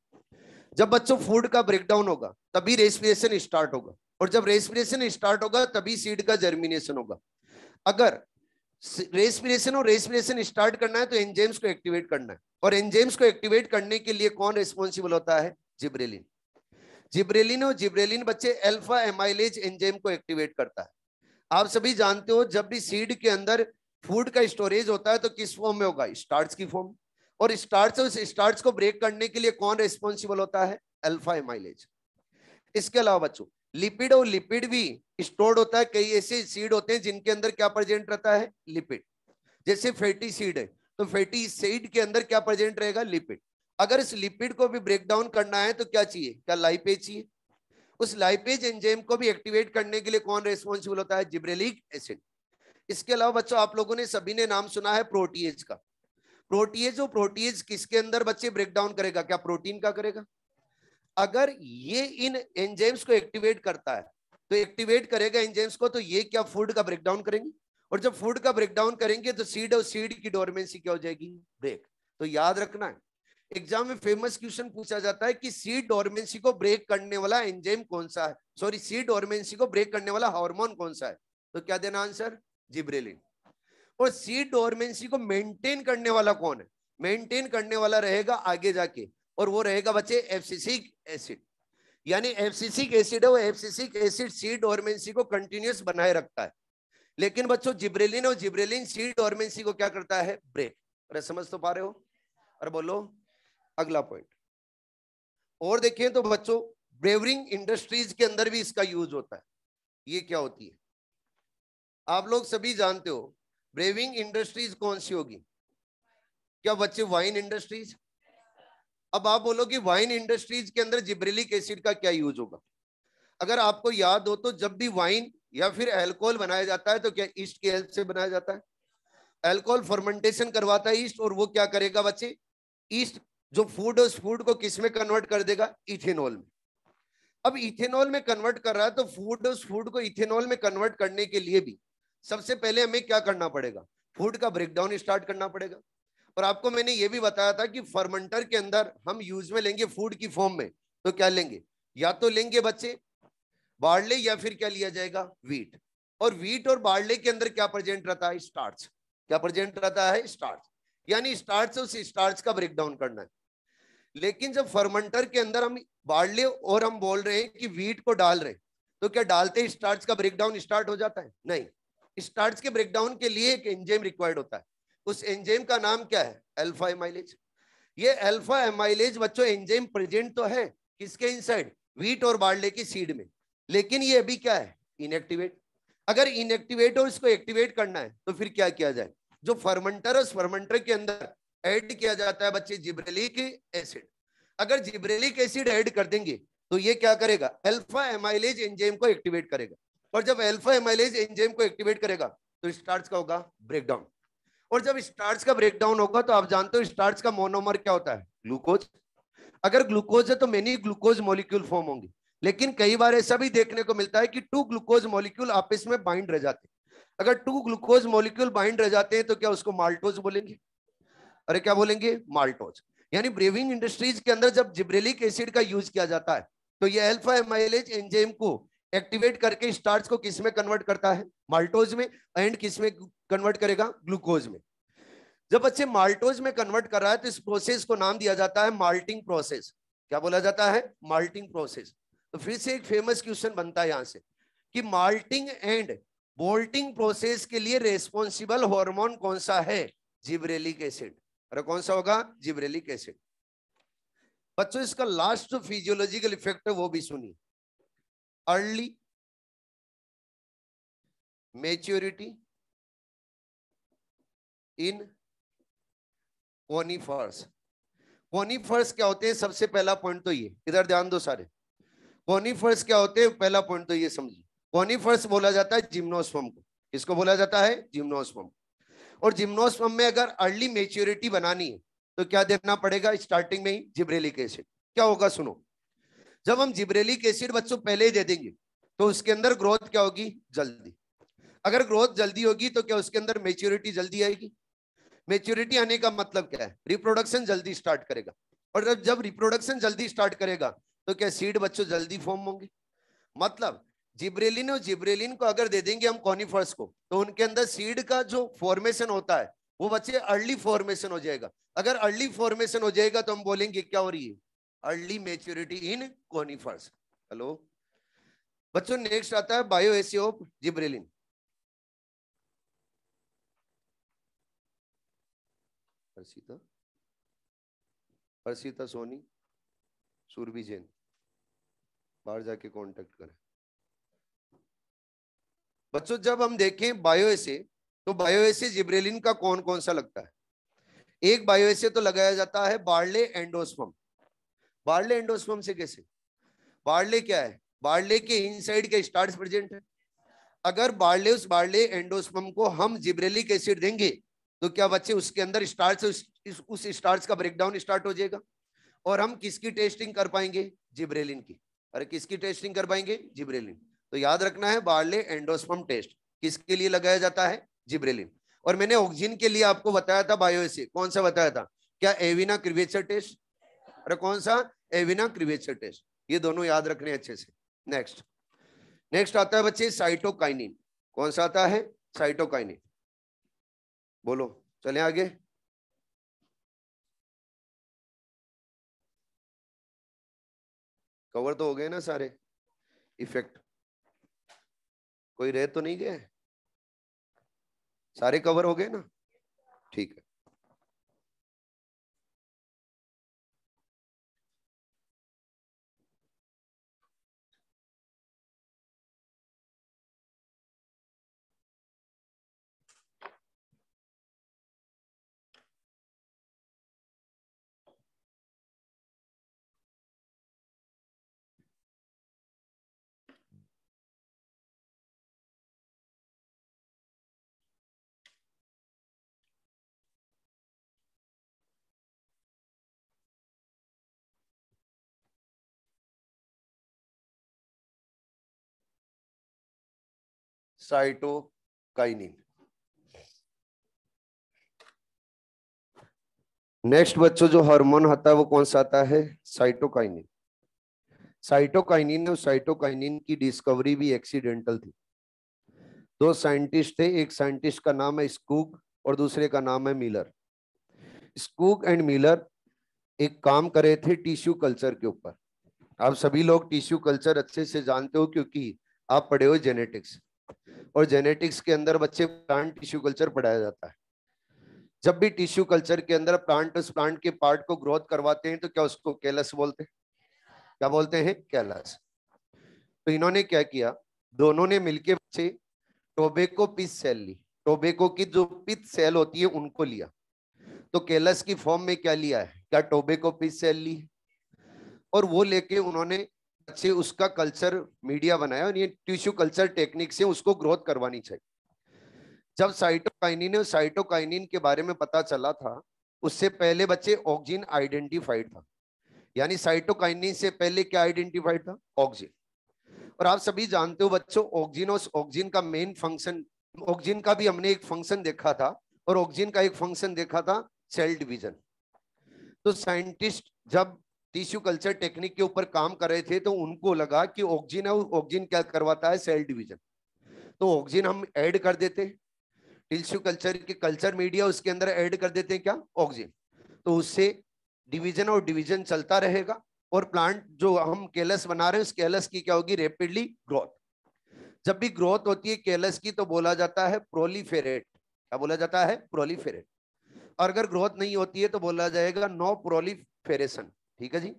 जब बच्चों फूड का ब्रेकडाउन होगा तभी रेस्पिरेशन स्टार्ट होगा, और जब रेस्पिरेशन स्टार्ट होगा तभी सीड का जर्मिनेशन होगा। अगर रेस्पिरेशन स्टार्ट करना है तो एंजाइम्स को एक्टिवेट करना है, और एंजाइम्स को एक्टिवेट करने के लिए कौन रिस्पॉन्सिबल होता है, जिब्रेलिन। जिब्रेलिन बच्चे अल्फा एमाइलेज एंजाइम को एक्टिवेट करता है। आप सभी जानते हो जब भी सीड के अंदर फूड का स्टोरेज होता है तो किस फॉर्म में होगा, स्टार्च की फॉर्म, और स्टार्च को ब्रेक करने के लिए कौन रिस्पॉन्सिबल होता है, अल्फा एमाइलेज। इसके अलावा बच्चों लिपिड, और लिपिड भी स्टोर्ड होता है। कई ऐसे सीड होते हैं जिनके अंदर क्या प्रेजेंट रहता है, लिपिड। जैसे फैटी सीड है तो फैटी सीड के अंदर क्या प्रेजेंट रहेगा, लिपिड। अगर इस लिपिड को भी ब्रेक डाउन करना है तो क्या चाहिए, क्या लाइपेज चाहिए। उस लाइपेज एंजाइम को भी एक्टिवेट करने के लिए कौन रेस्पॉन्सिबल होता है, जिब्रेलिक एसिड। इसके अलावा बच्चों आप लोगों ने सभी ने नाम सुना है प्रोटीएज का। प्रोटीएज किसके अंदर बच्चे ब्रेक डाउन करेगा, क्या प्रोटीन का करेगा। अगर ये इन एंजाइम्स को एक्टिवेट करता है तो एक्टिवेट करेगा एंजाइम्स को, तो ये क्या फूड का ब्रेकडाउन करेंगे, और जब फूड का ब्रेकडाउन करेंगे तो सीड और सीड की डोरमेंसी क्या हो जाएगी, ब्रेक। तो याद रखना है, एग्जाम में फेमस क्वेश्चन पूछा जाता है कि सीड डोरमेंसी को ब्रेक करने वाला एंजाइम कौन सा है, सीड डोरमेंसी को ब्रेक करने वाला हार्मोन कौन सा है, तो क्या देना आंसर, जिब्रेलिन। और सीड डोरमेंसी को मेंटेन करने वाला कौन है, मेंटेन करने वाला रहेगा आगे जाके, और वो रहेगा बच्चे एब्सिसिक एसिड। यानी एब्सिसिक एसिड है, वो एब्सिसिक एसिड सीड डोरमेंसी को कंटिन्यूअस बनाए रखता है। लेकिन बच्चों जिब्रेलिन और जिब्रेलिन सी डोरमेंसी को क्या करता है? ब्रेक। अरे समझ तो पा रहे हो? अरे बोलो अगला पॉइंट। और देखिए तो बच्चों ब्रेवरिंग इंडस्ट्रीज के अंदर भी इसका यूज होता है। ये क्या होती है? आप लोग सभी जानते हो ब्रेविंग इंडस्ट्रीज कौन सी होगी? क्या बच्चे? Wine industries. अब आप बोलोगे वाइन इंडस्ट्रीज के अंदर जिब्रेलिक एसिड का क्या यूज होगा? अगर आपको याद हो तो जब भी वाइन या फिर अल्कोहल बनाया जाता है तो क्या ईस्ट की हेल्प से बनाया जाता है? अल्कोहल फर्मेंटेशन करवाता है ईस्ट, और वो क्या करेगा बच्चे? ईस्ट जो फूड है उस फूड को किस में कन्वर्ट कर देगा? इथेनॉल में। अब इथेनॉल में कन्वर्ट कर रहा है तो फूड उस फूड को इथेनॉल में कन्वर्ट करने के लिए भी सबसे पहले हमें क्या करना पड़ेगा? फूड का ब्रेकडाउन स्टार्ट करना पड़ेगा। और आपको मैंने ये भी बताया था कि फर्मेंटर के अंदर हम यूज में लेंगे फूड की फॉर्म में, तो क्या लेंगे? या तो लेंगे बच्चे बार्ले, या फिर क्या लिया जाएगा? वीट। और वीट और बार्ले के अंदर क्या प्रेजेंट रहता है? स्टार्च। क्या प्रेजेंट रहता है? स्टार्च। यानी स्टार्च से उस स्टार्च का ब्रेकडाउन करना है। लेकिन जब फर्मेंटर के अंदर हम बार्ले और हम बोल रहे हैं कि वीट को डाल रहे हैं, तो क्या डालते ही स्टार्च का ब्रेकडाउन स्टार्ट हो जाता है? नहीं। स्टार्च के ब्रेकडाउन के लिए एक एंजाइम रिक्वायर्ड होता है। उस एंजाइम का नाम क्या है? Alpha amylase. ये अल्फा एमाइलेज बच्चों एंजाइम प्रेजेंट तो है किसके इनसाइड? वीट और बार्ले की सीड में। लेकिन ये अभी क्या है? इनएक्टिवेट। अगर इनएक्टिवेट हो इसको एक्टिवेट करना है तो फिर क्या किया जाए? जो फर्मेंटर है उस फर्मेंटर के अंदर ऐड किया जाता है बच्चे जिब्रेलिक एसिड। अगर जिब्रेलिक एसिड ऐड कर देंगे तो ये क्या करेगा? अल्फा एमाइलेज एंजाइम को एक्टिवेट करेगा। और जब अल्फा एमाइलेज एंजाइम को एक्टिवेट करेगा तो स्टार्च का होगा ब्रेकडाउन। और जब स्टार्च का ब्रेकडाउन होगा तो आप जानते हो स्टार्च का मोनोमर क्या होता है? ग्लूकोज। अगर ग्लूकोज है तो मेनी ग्लूकोज मॉलिक्यूल फॉर्म होंगे। लेकिन कई बार ऐसा भी देखने को मिलता है कि टू ग्लूकोज मॉलिक्यूल आपस में बाइंड रह जाते हैं। अगर टू ग्लूकोज मॉलिक्यूल बाइंड रह जाते हैं तो क्या उसको माल्टोज बोलेंगे? अरे क्या बोलेंगे? माल्टोज। यानी ब्रेविंग इंडस्ट्रीज के अंदर जब जिब्रेलिक एसिड का यूज किया जाता है तो ये अल्फा एमाइलेज एंजाइम को एक्टिवेट करके स्टार्च को किस में कन्वर्ट करता है? माल्टोज में। एंड किस में कन्वर्ट करेगा? ग्लूकोज में। जब बच्चे माल्टोज में कन्वर्ट कर रहा है तो इस प्रोसेस को नाम दिया जाता है माल्टिंग प्रोसेस। क्या बोला जाता है? Malting process. तो फिर से एक फेमस क्वेश्चन बनता है यहां से कि माल्टिंग एंड बोल्टिंग प्रोसेस के लिए रेस्पॉन्सिबल हार्मोन कौन सा है? Gibberellic acid. अरे कौन सा होगा? Gibberellic acid. बच्चों इसका लास्ट जो फिजियोलॉजिकल इफेक्ट है वो भी सुनिए। अर्ली मेच्योरिटी इन कोनिफर्स। कोनिफर्स क्या होते हैं? सबसे पहला पॉइंट तो ये, इधर ध्यान दो सारे। कोनिफर्स क्या होते हैं? पहला पॉइंट तो ये समझिए। कोनिफर्स बोला जाता है जिम्नोस्पर्म को। किसको बोला जाता है? जिम्नोस्पर्म। और जिम्नोस्पर्म में अगर अर्ली मेच्योरिटी बनानी है तो क्या देना पड़ेगा? स्टार्टिंग में ही जिब्रेलिक एसिड। क्या होगा सुनो, जब हम जिब्रेलिक एसिड बच्चों पहले ही दे देंगे तो उसके अंदर ग्रोथ क्या होगी? जल्दी। अगर ग्रोथ जल्दी होगी तो क्या उसके अंदर मेच्योरिटी जल्दी आएगी? मेच्योरिटी आने का मतलब क्या है? रिप्रोडक्शन जल्दी स्टार्ट करेगा। और जब रिप्रोडक्शन जल्दी स्टार्ट करेगा तो क्या सीड बच्चों जल्दी फॉर्म होंगे? मतलब जिब्रेलिन और जिब्रेलिन को अगर दे देंगे हम कॉनिफर्स को तो उनके अंदर सीड का जो फॉर्मेशन होता है वो बच्चे अर्ली फॉर्मेशन हो जाएगा। अगर अर्ली फॉर्मेशन हो जाएगा तो हम बोलेंगे क्या हो रही है? अर्ली मेच्योरिटी इन कॉनिफर्स। हेलो बच्चों, नेक्स्ट आता है बायोएसी ऑफ जिब्रेलिन। हर्षिता, हर्षिता सोनी, सुरभि जैन, बाहर जाके कांटेक्ट करें। बच्चों जब हम देखें बायोएसे तो बायोएसे जिब्रेलिन का कौन कौन सा लगता है? एक बायोएसे तो लगाया जाता है बार्ले एंडोस्पर्म। बार्ले एंडोस्पर्म से कैसे? बार्ले क्या है? बार्ले के इनसाइड के स्टार्च प्रेजेंट है। अगर बार्ले उस बार्ले एंडोस्पर्म को हम जिब्रेलिक एसिड देंगे तो क्या बच्चे उसके अंदर स्टार्च उस स्टार्च का ब्रेकडाउन स्टार्ट हो जाएगा। और हम किसकी टेस्टिंग कर पाएंगे? जिब्रेलिन की। अरे किसकी टेस्टिंग कर पाएंगे? जिब्रेलिन। तो याद रखना है बार्ले एंडोस्पर्म टेस्ट किसके लिए लगाया जाता है? जिब्रेलिन। और मैंने ऑक्सिजन के लिए आपको बताया था बायोएसे, कौन सा बताया था? क्या एविना क्रिवेचर टेस्ट? अरे कौन सा? Avena curvature test. ये दोनों याद रखने अच्छे से। नेक्स्ट, नेक्स्ट आता है बच्चे साइटोकाइनिन। कौन सा आता है? साइटोकाइनिन। बोलो चले आगे। कवर तो हो गए ना सारे इफेक्ट? कोई रह तो नहीं गए? सारे कवर हो गए ना? ठीक है। साइटोकाइनिन। नेक्स्ट बच्चों जो हार्मोन आता है वो कौन सा आता है? साइटोकाइनिन। साइटोकाइनिन और साइटोकाइनिन की डिस्कवरी भी एक्सीडेंटल थी। दो साइंटिस्ट थे, एक साइंटिस्ट का नाम है स्कूग और दूसरे का नाम है मिलर। स्कूग एंड मिलर एक काम करे थे टिश्यू कल्चर के ऊपर। आप सभी लोग टिश्यू कल्चर अच्छे से जानते हो क्योंकि आप पढ़े हो जेनेटिक्स, और जेनेटिक्स के अंदर बच्चे प्लांट टिश्यू कल्चर पढ़ाया जाता है। जब भी टिश्यू कल्चर के अंदर प्लांट उस प्लांट के पार्ट को ग्रोथ करवाते हैं तो क्या उसको कैलस बोलते हैं? क्या बोलते हैं? कैलस। तो इन्होंने क्या किया, दोनों ने मिलके बच्चे टोबैको पिथ सेल ली। टोबैको की जो पिथ सेल होती है उनको लिया। तो कैलस की फॉर्म में क्या लिया है? क्या टोबैको पिथ सेल ली? और वो लेके उन्होंने बच्चे उसका कल्चर मीडिया बनाया और ये टिश्यू कल्चर टेक्निक से उसको ग्रोथ करवानी चाहिए। जब साइटोकाइनिन के बारे में पता चला था, उससे पहले बच्चे ऑक्सिन आइडेंटिफाइड था। यानी साइटोकाइनिन से पहले क्या आइडेंटिफाइड था? ऑक्सिन। और आप सभी जानते हो बच्चों, ऑक्सिन और ऑक्सिन का मेन फंक्शन, ऑक्सिन का भी हमने एक फंक्शन देखा था और ऑक्सिन का एक फंक्शन देखा था सेल डिवीजन। तो साइंटिस्ट जब टिश्यू कल्चर टेक्निक के ऊपर काम कर रहे थे तो उनको लगा कि ऑक्सिन है, ऑक्सिन क्या करवाता है? Cell division. तो ऑक्सिन हम ऐड कर देते हैं टिश्यू कल्चर के कल्चर मीडिया, उसके अंदर ऐड कर देते हैं क्या? ऑक्सिन। तो उससे डिवीजन और डिवीजन चलता रहेगा और प्लांट जो हम कैलस बना रहे हैं उस कैलस की क्या होगी? Rapidly growth. जब भी ग्रोथ होती है कैलस की तो बोला जाता है प्रोलिफेरेट। क्या बोला जाता है? प्रोलिफेरेट। और अगर ग्रोथ नहीं होती है तो बोला जाएगा नो प्रोलिफेरेशन। ठीक है जी।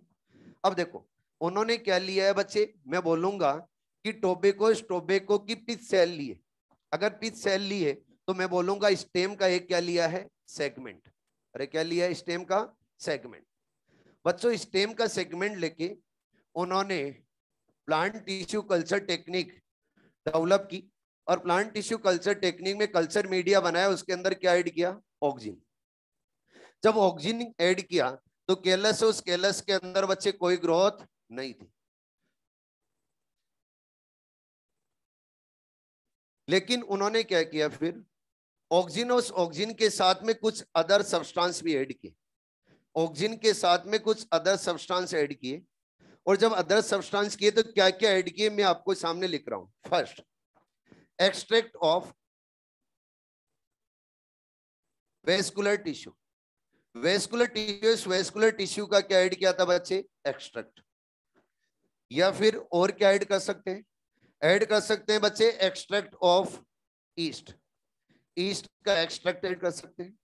अब देखो उन्होंने क्या लिया है बच्चे, मैं बोलूंगा कि टोबैको की पिथ सेल लिए। अगर पिथ सेल लिए तो मैं बोलूंगा स्टेम का एक क्या लिया है? सेगमेंट। अरे क्या लिया है? स्टेम का सेगमेंट। बच्चों स्टेम का सेगमेंट लेके उन्होंने plant tissue culture technique develop की और प्लांट टिश्यू कल्चर टेक्निक में कल्चर मीडिया बनाया, उसके अंदर क्या ऐड किया? ऑक्सिन। जब ऑक्सिन ऐड किया तो कैलस, उस कैलस के अंदर बच्चे कोई ग्रोथ नहीं थी। लेकिन उन्होंने क्या किया फिर? ऑक्सिन, उस ऑक्सिन के साथ में कुछ अदर सब्सटेंस भी ऐड किए। ऑक्सिन के साथ में कुछ अदर सब्सटेंस ऐड किए। और जब अदर सब्सटेंस किए तो क्या क्या ऐड किए मैं आपको सामने लिख रहा हूं। First, extract of vascular tissue. Vascular tissue का क्या ऐड किया था बच्चे? एक्सट्रैक्ट। या फिर और क्या ऐड कर सकते हैं? ऐड कर सकते हैं बच्चे एक्सट्रैक्ट ऑफ ईस्ट। ईस्ट का एक्सट्रैक्ट ऐड कर सकते हैं।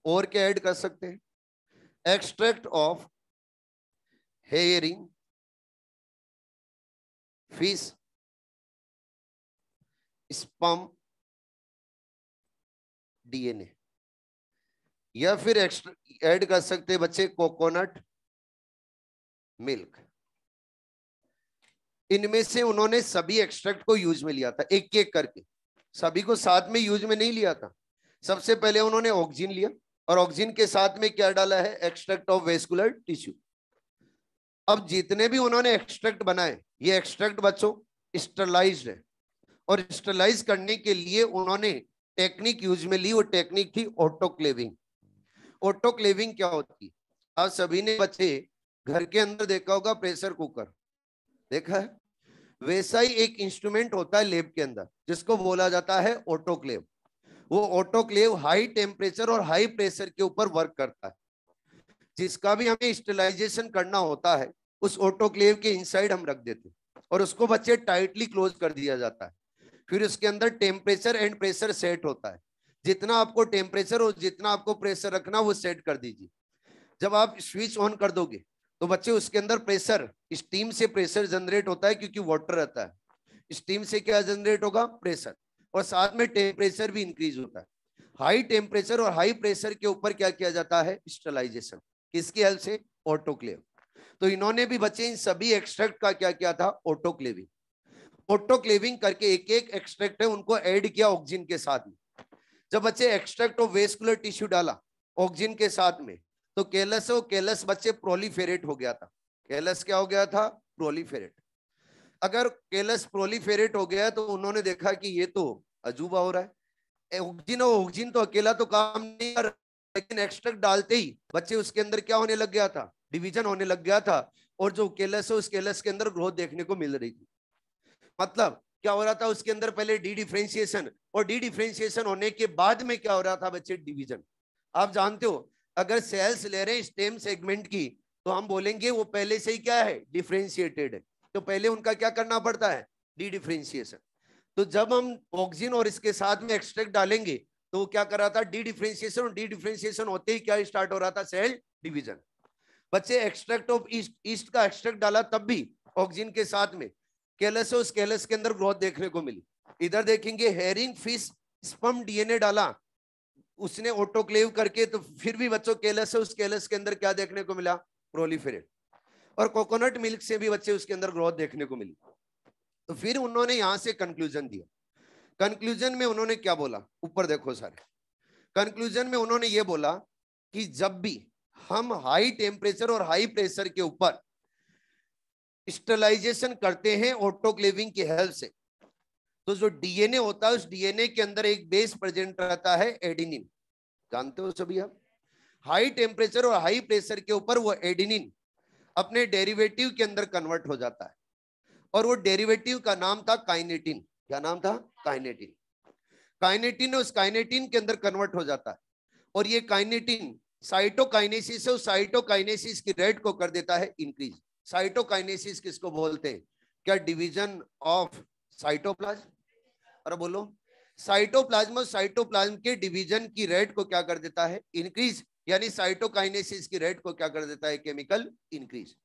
और क्या ऐड कर सकते हैं? Extract of hearing fish sperm DNA. या फिर ऐड कर सकते हैं बच्चे कोकोनट मिल्क। इनमें से उन्होंने सभी एक्सट्रैक्ट को यूज में लिया था, एक एक करके, सभी को साथ में यूज में नहीं लिया था। सबसे पहले उन्होंने ऑक्सिन लिया और ऑक्सिन के साथ में क्या डाला है? Extract of vascular tissue. अब जितने भी उन्होंने एक्सट्रैक्ट बनाए, ये एक्सट्रैक्ट बच्चों स्टरलाइज्ड है और स्टरलाइज करने के लिए उन्होंने टेक्निक यूज में ली। वो टेक्निक थी ऑटोक्लेविंग। ऑटोक्लेविंग क्या होती है? आप सभी ने बच्चे घर के अंदर देखा होगा प्रेशर कुकर, देखा है? वैसा ही एक इंस्ट्रूमेंट होता है लैब के अंदर जिसको बोला जाता है ऑटोक्लेव। वो ऑटोक्लेव हाई टेम्परेचर और हाई प्रेशर के ऊपर वर्क करता है। जिसका भी हमें स्टेरिलाइजेशन करना होता है उस ऑटोक्लेव के इनसाइड हम रख देते हैं और उसको बच्चे टाइटली क्लोज कर दिया जाता है। फिर उसके अंदर टेम्परेचर एंड प्रेशर सेट होता है। जितना आपको टेम्परेचर और जितना आपको प्रेशर रखना वो सेट कर दीजिए। जब आप स्विच ऑन कर दोगे तो बच्चे उसके अंदर प्रेशर, स्टीम से प्रेशर जनरेट होता है क्योंकि वाटर रहता है। स्टीम से क्या जनरेट होगा? प्रेशर, और साथ में टेम्परेचर भी इंक्रीज होता है। हाई टेम्परेचर और हाई प्रेशर के ऊपर क्या किया जाता है? स्टरलाइजेशन। किसकी हेल्प से? ऑटोक्लेव। तो इन्होंने भी बच्चे इन सभी एक्सट्रैक्ट का क्या किया था? ऑटोक्लेविंग। ऑटोक्लेविंग करके एक एक एक्सट्रैक्ट है उनको ऐड किया ऑक्सीजन के साथ में। जब बच्चे एक्सट्रैक्ट ऑफ वेस्कुलर टिश्यू डाला ऑक्सीजन के साथ में, तो केलस और केलस बच्चे प्रोलीफेरेट हो गया था। केलस क्या हो गया था? प्रोलीफेरेट। अगर केलस प्रोलीफेरेट हो गया तो उन्होंने देखा कि ये तो अजूबा हो रहा है, ऑक्सीजन और ऑक्सीजन तो अकेला तो काम नहीं कर, लेकिन एक्सट्रैक्ट डालते ही बच्चे उसके अंदर क्या होने लग गया था? डिवीजन होने लग गया था, और जो केलस है उस केलस के अंदर ग्रोथ देखने को मिल रही थी। मतलब क्या हो रहा था उसके अंदर? पहले डी डिफरेंशिएशन, और डी डिफरेंशिएशन होने के बाद में क्या हो रहा था बच्चे? डिवीजन। आप जानते हो अगर सेल्स ले रहे हैं स्टेम सेगमेंट की, तो हम बोलेंगे वो पहले से ही क्या है? डिफरेंशिएटेड है। तो पहले उनका क्या करना पड़ता है? D differentiation. तो जब हम ऑक्सीजन और इसके साथ में एक्सट्रैक्ट डालेंगे तो वो क्या कर रहा था? डी डिफरेंशिएशन, और डी डिफरेंशिएशन होते ही क्या स्टार्ट हो रहा था? Cell division. बच्चे एक्सट्रैक्ट ऑफ ईस्ट, ईस्ट का एक्सट्रैक्ट डाला तब भी ऑक्सीजन के साथ में केलस, उस केलस के अंदर ग्रोथ देखने को मिली। इधर देखेंगे हेरिंग फिश स्पर्म डीएनए डाला उसने ऑटोक्लेव करके, तो फिर भी बच्चों केलस है उस केलस के अंदर क्या देखने को मिला? प्रोलीफेरेट। और कोकोनट मिल्क से भी बच्चे उसके अंदर ग्रोथ देखने को मिली। तो फिर उन्होंने यहां से कंक्लूजन दिया। कंक्लूजन में उन्होंने क्या बोला? ऊपर देखो सारे। कंक्लूजन में उन्होंने ये बोला कि जब भी हम हाई टेम्परेचर और हाई प्रेशर के ऊपर स्टरलाइजेशन करते हैं ऑटोक्लेविंग की हेल्प से, तो जो डीएनए होता है उस डीएनए के अंदर एक बेस प्रेजेंट रहता है, एडेनिन। जानते हो सभी आप? हाई टेम्परेचर और हाई प्रेशर के ऊपर वो एडेनिन अपने डेरिवेटिव के अंदर कन्वर्ट हो जाता है, और वो डेरिवेटिव का नाम था काइनेटिन। क्या नाम था? काइनेटिन। काइनेटिन, उस काइनेटिन के अंदर कन्वर्ट हो जाता है, और ये काइनेटिन साइटोकाइनेसिस है, उस साइटोकाइनेसिस की रेट को कर देता है इंक्रीज। साइटोकाइनेसिस किसको बोलते हैं? क्या डिवीजन ऑफ साइटोप्लाज्म? अरे बोलो। साइटोप्लाज्म और साइटोप्लाज्म के डिवीजन की रेट को क्या कर देता है? इंक्रीज। यानी साइटोकाइनेसिस की रेट को क्या कर देता है? Chemical increase.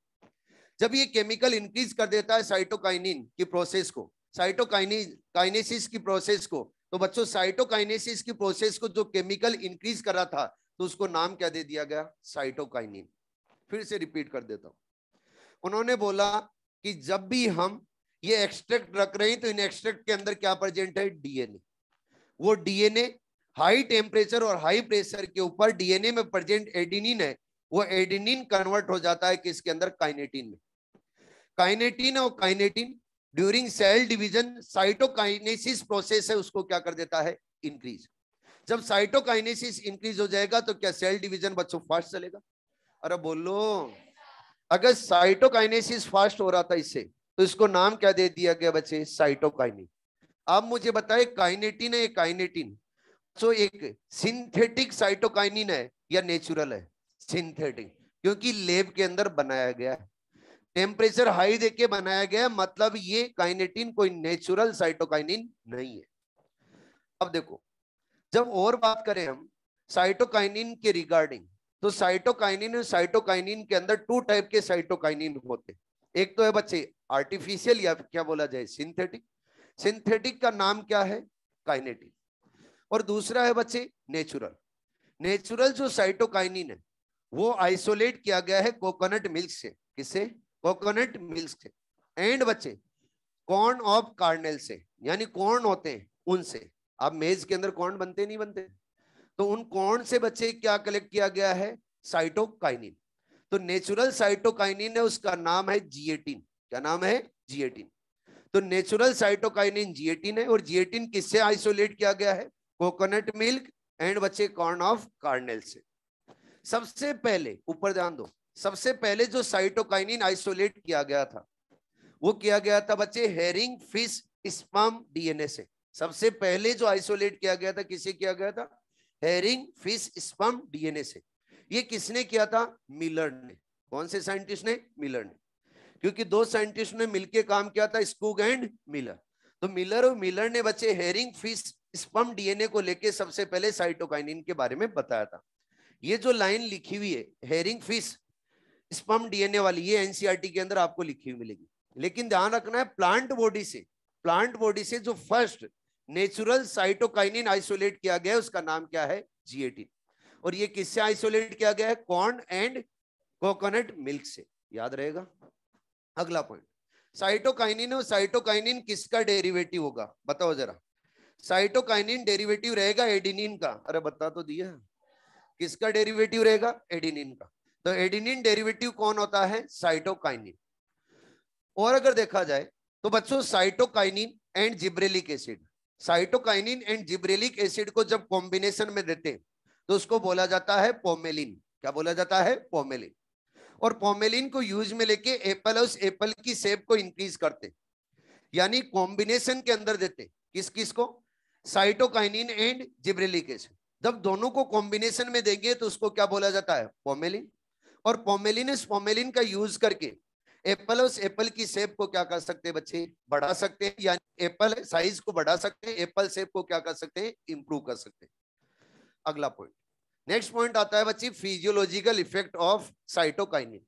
जब ये केमिकल इंक्रीज कर देता है साइटोकाइनिन की प्रोसेस को, साइटोकाइनेसिस की प्रोसेस को, तो बच्चों साइटोकाइनेसिस की प्रोसेस को जो केमिकल इंक्रीज कर रहा था, तो उसको नाम क्या दे दिया गया? साइटोकाइनिन। फिर से रिपीट कर देता हूं। उन्होंने बोला कि जब भी हम ये एक्सट्रैक्ट रख रहे हैं तो इन एक्सट्रैक्ट के अंदर क्या प्रेजेंट है? डीएनए। वो डीएनए हाई टेम्परेचर और हाई प्रेशर के ऊपर डीएनए में प्रेजेंट एडेनिन है, वो एडेनिन कन्वर्ट हो जाता है किसके अंदर? काइनेटिन में। काइनेटिन और kinetin during cell division cytokinesis process है उसको क्या कर देता है? इंक्रीज। जब साइटोकाइनेसिस इंक्रीज हो जाएगा तो क्या सेल डिवीजन बच्चों फास्ट चलेगा? अरे बोलो। अगर साइटोकाइनेसिस फास्ट हो रहा था इससे, तो इसको नाम क्या दे दिया गया बच्चे? साइटोकाइनिन। आप मुझे बताए काइनेटिन है, काइनेटिन तो एक सिंथेटिक साइटोकाइनिन है या नेचुरल है? सिंथेटिक, क्योंकि लैब के अंदर बनाया गया है, टेम्परेचर हाई देके बनाया गया, मतलब ये काइनेटिन कोई नेचुरल साइटोकाइनिन नहीं है। अब देखो, जब और बात करें हम साइटोकाइनिन के रिगार्डिंग, तो साइटोकाइनिन और साइटोकाइनिन के अंदर टू टाइप के साइटोकाइनिन होते हैं। एक तो है बच्चे आर्टिफिशियल, या क्या बोला जाए? सिंथेटिक। सिंथेटिक का नाम क्या है? काइनेटिन। और दूसरा है बच्चे नेचुरल। नेचुरल जो साइटोकाइनिन है वो आइसोलेट किया गया है कोकोनट मिल्क से। किससे? कोकोनट मिल्क से। एंड बच्चे कॉर्न ऑफ कार्नेल से, यानी कॉर्न होते हैं उनसे। अब मेज के अंदर कॉर्न बनते नहीं बनते, तो उन कॉर्न से बच्चे क्या कलेक्ट किया गया है? साइटोकाइनिन। तो नेचुरल साइटोकाइनिन है, उसका नाम है जिएटिन। क्या नाम है? जिएटिन। तो नेचुरल साइटोकाइनिन जिएटिन है, और जिएटिन किससे आइसोलेट किया गया है? कोकोनट मिल्क एंड बच्चे कॉर्न ऑफ कार्नेल से। सबसे पहले ऊपर ध्यान दो, सबसे पहले जो साइटोकाइनिन आइसोलेट किया गया था वो किया गया था बच्चे हेरिंग फिश स्पर्म डीएनए से। सबसे पहले जो आइसोलेट किया गया था किसे किया गया था? हेरिंग फिश स्पर्म डीएनए से। ये किसने किया था? मिलर ने। कौन से साइंटिस्ट ने? मिलर ने। क्योंकि दो साइंटिस्ट ने मिलकर काम किया था, स्कूग एंड मिलर। तो मिलर ने बच्चे हेरिंग फिश स्पर्म डीएनए को लेके सबसे पहले साइटोकाइनिन के बारे में बताया था। ये जो लाइन लिखी हुई है हेरिंग फिश स्पर्म डीएनए वाली, ये एनसीईआरटी के अंदर आपको लिखी हुई मिलेगी। लेकिन ध्यान रखना है प्लांट बॉडी से जो फर्स्ट नेचुरल साइटोकाइनिन आइसोलेट किया गया है उसका नाम क्या है? G18। और ये किससे आइसोलेट किया गया है? कॉर्न एंड कोकोनट मिल्क से। याद रहेगा। अगला पॉइंट, साइटोकाइनिन और साइटोकाइनिन किसका डेरिवेटिव होगा? बताओ जरा। साइटोकाइनिन डेरिवेटिव रहेगा एडिनिन का। अरे बता तो दिया, किसका डेरिवेटिव रहेगा? एडिनिन का। तो एडिनिन डेरिवेटिव कौन होता है? साइटोकाइनिन। और अगर देखा जाए तो बच्चों cytokinin and gibberellic acid, cytokinin and gibberellic acid को जब कॉम्बिनेशन में देते हैं तो उसको बोला जाता है पोमेलिन। क्या बोला जाता है? पोमेलिन। और पोमेलिन को यूज में लेके एप्पल उस एप्पल की शेप को इंक्रीज करते, यानी कॉम्बिनेशन के अंदर देते किस किस को? Cytokinin and gibberellic acid. जब दोनों को कॉम्बिनेशन में देंगे तो उसको क्या बोला जाता है? पोमेलिन। और पोमेलिन का यूज करके एप्पल उस एप्पल की शेप को क्या कर सकते हैं बच्चे? बढ़ा सकते हैं, यानी एप्पल साइज को बढ़ा सकते हैं, एप्पल शेप को क्या कर सकते हैं? इंप्रूव कर सकते हैं। अगला पॉइंट, नेक्स्ट पॉइंट आता है बच्चे physiological effect of cytokinin.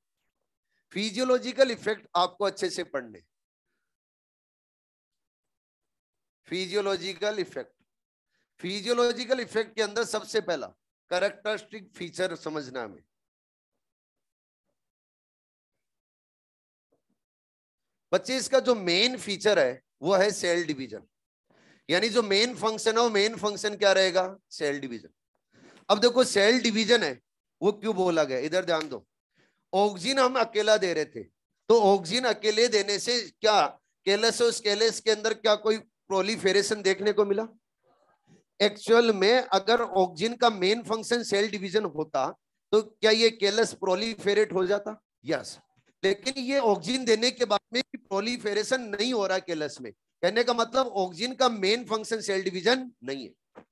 Physiological effect आपको अच्छे से पढ़ने। फिजियोलॉजिकल इफेक्ट के अंदर सबसे पहला कैरेक्टरिस्टिक फीचर समझना हमें। बच्चे इसका जो मेन फीचर है वो है सेल डिवीजन, यानी जो मेन फंक्शन है वो मेन फंक्शन क्या रहेगा? Cell division. अब देखो सेल डिवीजन है वो क्यों बोला गया, इधर ध्यान दो। ऑक्सीजन हम अकेला दे रहे थे, तो ऑक्सीजन अकेले देने से क्या केलस और स्केलेस के अंदर क्या कोई प्रोलिफेरेशन देखने को मिला? एक्चुअल में अगर ऑक्सीजन का मेन फंक्शन सेल डिवीजन होता तो क्या ये केलस प्रोलिफेरेट हो जाता? यस। लेकिन ये ऑक्सीजन देने के बाद में प्रोलिफेरेशन नहीं हो रहा केलस में। कहने का मतलब ऑक्सीजन का मेन फंक्शन सेल डिवीजन नहीं है।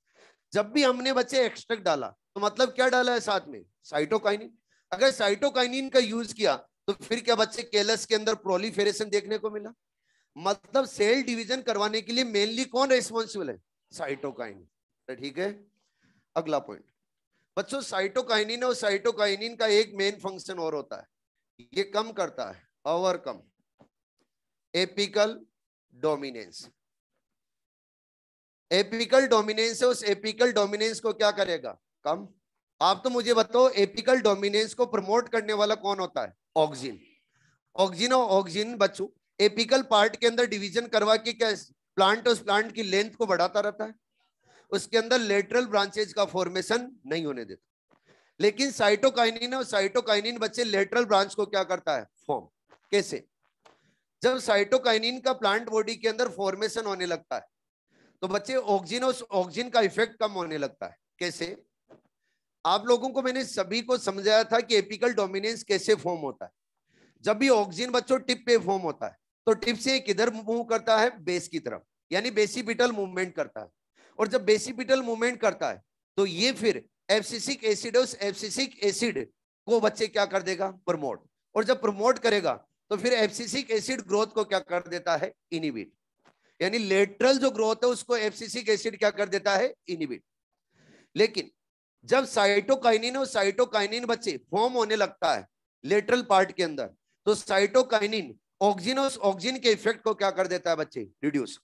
जब भी हमने बच्चे एक्सट्रैक्ट डाला तो मतलब क्या डाला है साथ में? साइटोकाइनिन। अगर साइटोकाइनिन का यूज किया तो फिर क्या बच्चे केलस के अंदर प्रोलिफेरेशन देखने को मिला? मतलब सेल डिवीजन करवाने के लिए मेनली कौन रेस्पॉन्सिबल है? साइटोकाइनिन। ठीक है। अगला पॉइंट बच्चों, साइटोकाइनिन और साइटोकाइनिन का एक मेन फंक्शन और होता है, ये कम करता है, overcome apical dominance. Apical dominance है, उस एपिकल डोमिनेंस को क्या करेगा? कम। आप तो मुझे बताओ एपिकल डोमिनेंस को प्रमोट करने वाला कौन होता है? ऑक्सीजन। ऑक्सीजन और ऑक्सीजन बच्चों एपिकल पार्ट के अंदर डिवीजन करवा के क्या प्लांट उस प्लांट की लेंथ को बढ़ाता रहता है, उसके अंदर लेटरल ब्रांचेज का फॉर्मेशन नहीं होने देता। लेकिन साइटोकाइनिन और साइटोकाइनिन बच्चे लेटरल ब्रांच को क्या करता है? फॉर्म। कैसे? जब साइटोकाइनिन का प्लांट बॉडी के अंदर फॉर्मेशन होने लगता है तो बच्चे ऑक्सीजन का इफेक्ट कम होने लगता है। कैसे? आप लोगों को मैंने सभी को समझाया था कि एपिकल डोमिनेंस कैसे फॉर्म होता है। जब भी ऑक्सीजन बच्चों टिप पे फॉर्म होता है तो टिप से किधर मूव करता है? बेस की तरफ, यानी बेसिपिटल मूवमेंट करता है। और जब बेसिपिटल मूवमेंट करता है तो ये फिर एब्सिसिक एसिड को बच्चे क्या कर देगा? प्रमोट। और जब प्रमोट करेगा तो फिर एब्सिसिक एसिड ग्रोथ को क्या कर देता है? इनिबिट। यानी लेटरल जो ग्रोथ है उसको एब्सिसिक एसिड क्या कर देता है? इनिबिट। लेकिन जब साइटोकाइनिन और साइटोकाइनिन बच्चे फॉर्म होने लगता है लेटरल पार्ट के अंदर तो साइटोकाइनिन ऑक्सीजन के इफेक्ट को क्या कर देता है बच्चे? रिड्यूस।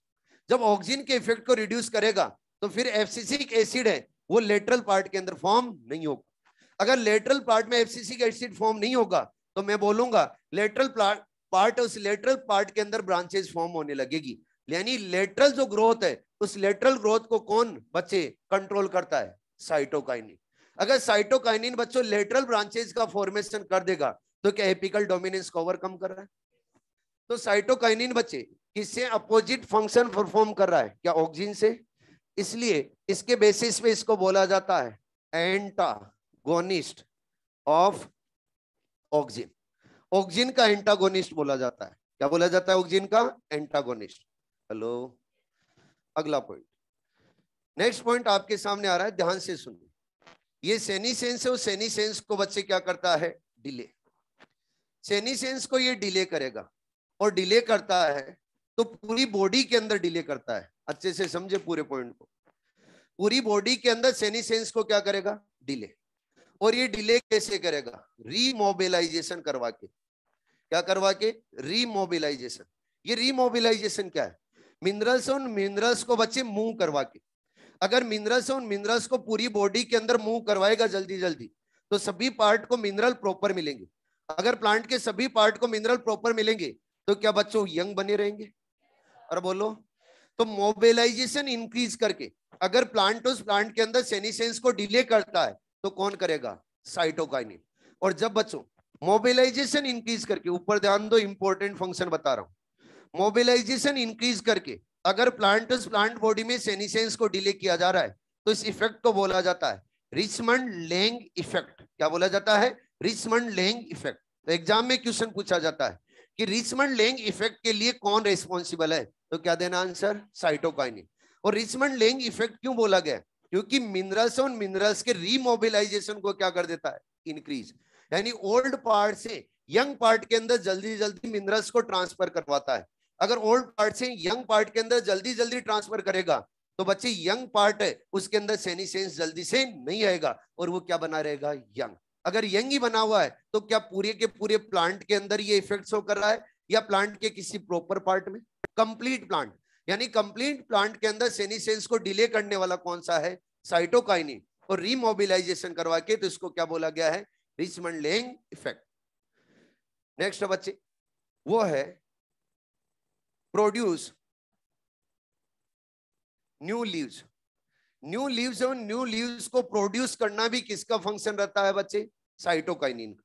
जब ऑक्सीजन के इफेक्ट को रिड्यूस करेगा तो फिर एब्सिसिक एसिड है वो लेटरल पार्ट के अंदर फॉर्म नहीं होगा। अगर लेटरल पार्ट में एब्सिसिक एसिड फॉर्म नहीं होगा तो मैं बोलूंगा लेटरल पार्ट उस लेटरल पार्ट के अंदर ब्रांचेस फॉर्म होने लगेगी। यानी लेटरल जो ग्रोथ है उस लेटरल ग्रोथ को कौन बच्चे कंट्रोल करता है? साइटोकाइनिन। अगर साइटोकाइनिन बच्चों लेटरल ब्रांचेस का फॉर्मेशन कर देगा तो क्या एपिकल डोमिनेंस को ओवरकम कर रहा है? तो साइटोकाइनिन बच्चे किससे अपोजिट फंक्शन परफॉर्म कर रहा है? क्या ऑक्सीजन से। इसलिए इसके बेसिस पे इसको बोला जाता है एंटागोनिस्ट ऑफ ऑक्सीजन। ऑक्सीजन का एंटागोनिस्ट बोला जाता है। क्या बोला जाता है? ऑक्सीजन का एंटागोनिस्ट। हेलो। अगला पॉइंट, नेक्स्ट पॉइंट आपके सामने आ रहा है, ध्यान से सुनिए। ये सेनीसेंस है, उस सेनीसेंस को बच्चे क्या करता है? डिले। सेनीसेंस को ये डिले करेगा और डिले करता है तो पूरी बॉडी के अंदर डिले करता है। अच्छे से समझे पूरे पॉइंट को। पूरी बॉडी के अंदर सेनिसेंस को क्या करेगा? डिले। और ये डिले कैसे करेगा? रीमोबिलाइजेशन करवा के। क्या करवा के? रीमोबिलाइजेशन। ये रीमोबिलाइजेशन क्या है? मिनरल्स और मिनरल्स को बच्चे मूव करवा के। अगर मिनरल्स और मिनरल्स को पूरी बॉडी के अंदर मूव करवाएगा जल्दी जल्दी, तो सभी पार्ट को मिनरल प्रॉपर मिलेंगे। अगर प्लांट के सभी पार्ट को मिनरल प्रॉपर मिलेंगे तो क्या बच्चों यंग बने रहेंगे? और बोलो। तो मोबिलाइजेशन इंक्रीज करके अगर प्लांट उस प्लांट के अंदर सेनिसेंस को डिले करता है तो कौन करेगा? साइटोकाइनिन। और जब बच्चों मोबिलाइजेशन इंक्रीज करके, ऊपर ध्यान दो, इंपॉर्टेंट फंक्शन बता रहा हूं, मोबिलाइजेशन इंक्रीज करके अगर प्लांट बॉडी में सेनिसेंस को डिले किया जा रहा है तो इस इफेक्ट को बोला जाता है रिचमंड लेंग इफेक्ट। क्या बोला जाता है? Richmond Lang effect. तो एग्जाम में क्वेश्चन पूछा जाता है कि रिचमंड लेंग इफेक्ट के लिए कौन रेस्पॉन्सिबल है, तो क्या देना आंसर? साइटोकाइनिन। और रिचमंड लेंग इफेक्ट क्यों बोला गया? क्योंकि मिनरल्स और मिनरल्स के रीमोबिलाइजेशन को क्या कर देता है? इंक्रीज। यानी ओल्ड पार्ट से यंग पार्ट के अंदर जल्दी जल्दी मिनरल्स को ट्रांसफर करवाता है। अगर ओल्ड पार्ट से यंग पार्ट के अंदर जल्दी जल्दी ट्रांसफर करेगा तो बच्चे यंग पार्ट है उसके अंदर सेनिसेंस जल्दी से नहीं आएगा और वो क्या बना रहेगा? यंग। अगर यंग ही बना हुआ है तो क्या पूरे के पूरे प्लांट के अंदर ये इफेक्ट शो कर रहा है या प्लांट के किसी प्रॉपर पार्ट में? Complete plant. यानी कंप्लीट प्लांट के अंदर सेनिसेंस को डिले करने वाला कौन सा है? साइटोकाइनिन। और रीमोबिलाइजेशन करवा के तो इसको क्या बोला गया है? Richmond Lang effect. नेक्स्ट बच्चे वो है produce new leaves. New leaves और न्यू लीव्स को प्रोड्यूस करना भी किसका फंक्शन रहता है बच्चे? साइटोकाइनिन का।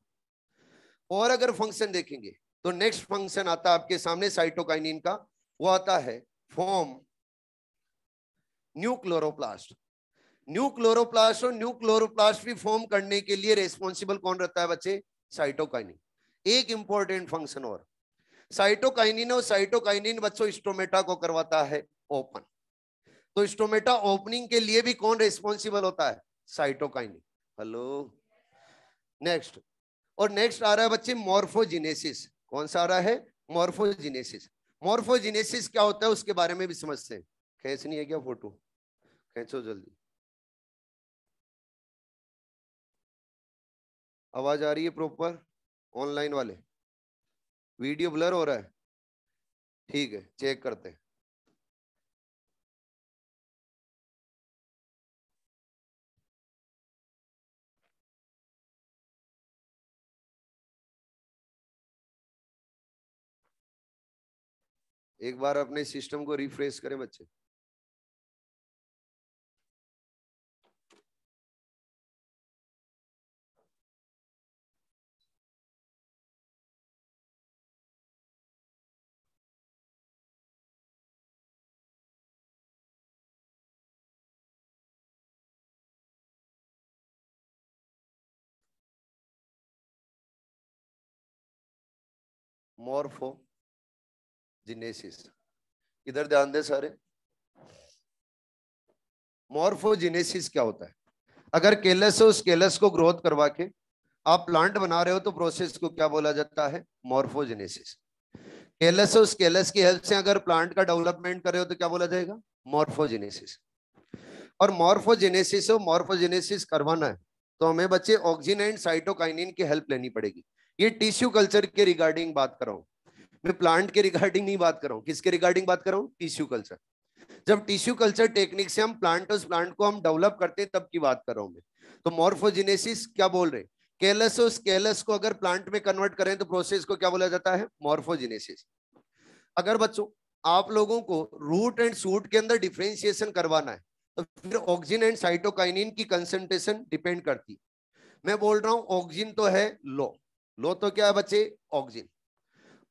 और अगर फंक्शन देखेंगे तो नेक्स्ट फंक्शन आता है आपके सामने साइटोकाइनिन का, वो आता है form new chloroplast. New chloroplast और न्यू क्लोरोप्लास्ट भी फॉर्म करने के लिए रेस्पॉन्सिबल कौन रहता है बच्चे? साइटोकाइनिन। एक इंपॉर्टेंट फंक्शन और, साइटोकाइनिन और साइटोकाइनिन बच्चों स्टोमेटा को करवाता है ओपन। तो स्टोमेटा ओपनिंग के लिए भी कौन रेस्पॉन्सिबल होता है? साइटोकाइनिन। हेलो। नेक्स्ट। और नेक्स्ट आ रहा है बच्चे मॉर्फोजिनेसिस। कौन सा आ रहा है? मॉर्फोजिनेसिस। मॉर्फोजिनेसिस क्या होता है उसके बारे में भी समझते हैं। खींचनी है क्या फोटो? खींचो जल्दी। आवाज आ रही है प्रॉपर? ऑनलाइन वाले वीडियो ब्लर हो रहा है? ठीक है, चेक करते हैं। एक बार अपने सिस्टम को रिफ्रेश करें बच्चे। मॉर्फोजिनेसिस, इधर ध्यान दे सारे। मॉर्फोजिनेसिस क्या होता है? अगर केलस हो, उस केलस को ग्रोथ करवा के आप प्लांट बना रहे हो तो प्रोसेस को क्या बोला जाता है? मॉर्फोजेनेसिस। केलस हो, उस केलस की हेल्प से अगर प्लांट का डेवलपमेंट कर रहे हो तो क्या बोला जाएगा? मॉर्फोजेनेसिस। और मॉर्फोजेनेसिस हो, मॉर्फोजेनेसिस करवाना है तो हमें बच्चे ऑक्सिन एंड साइटोकाइनिन की हेल्प लेनी पड़ेगी। ये टिश्यू कल्चर के रिगार्डिंग बात कर रहा हूं मैं, प्लांट के रिगार्डिंग नहीं बात कर रहा हूं। किसके रिगार्डिंग बात कर रहा हूं? Tissue culture. जब टिश्यू कल्चर टेक्निक से हम प्लांट को हम डेवलप करते हैं तब की बात कर रहा हूं मैं। तो मॉर्फोजेनेसिस क्या बोल रहे हैं? केलस उस केलस को अगर प्लांट में कन्वर्ट करें तो प्रोसेस को क्या बोला जाता है? मॉर्फोजेनेसिस। अगर बच्चों आप लोगों को रूट एंड शूट के अंदर डिफरेंशिएशन करवाना है तो फिर ऑक्सिन एंड साइटोकाइनिन की कंसंट्रेशन डिपेंड करती है। मैं बोल रहा हूं ऑक्सिन तो है लो, लो तो क्या है बच्चे? ऑक्सिन।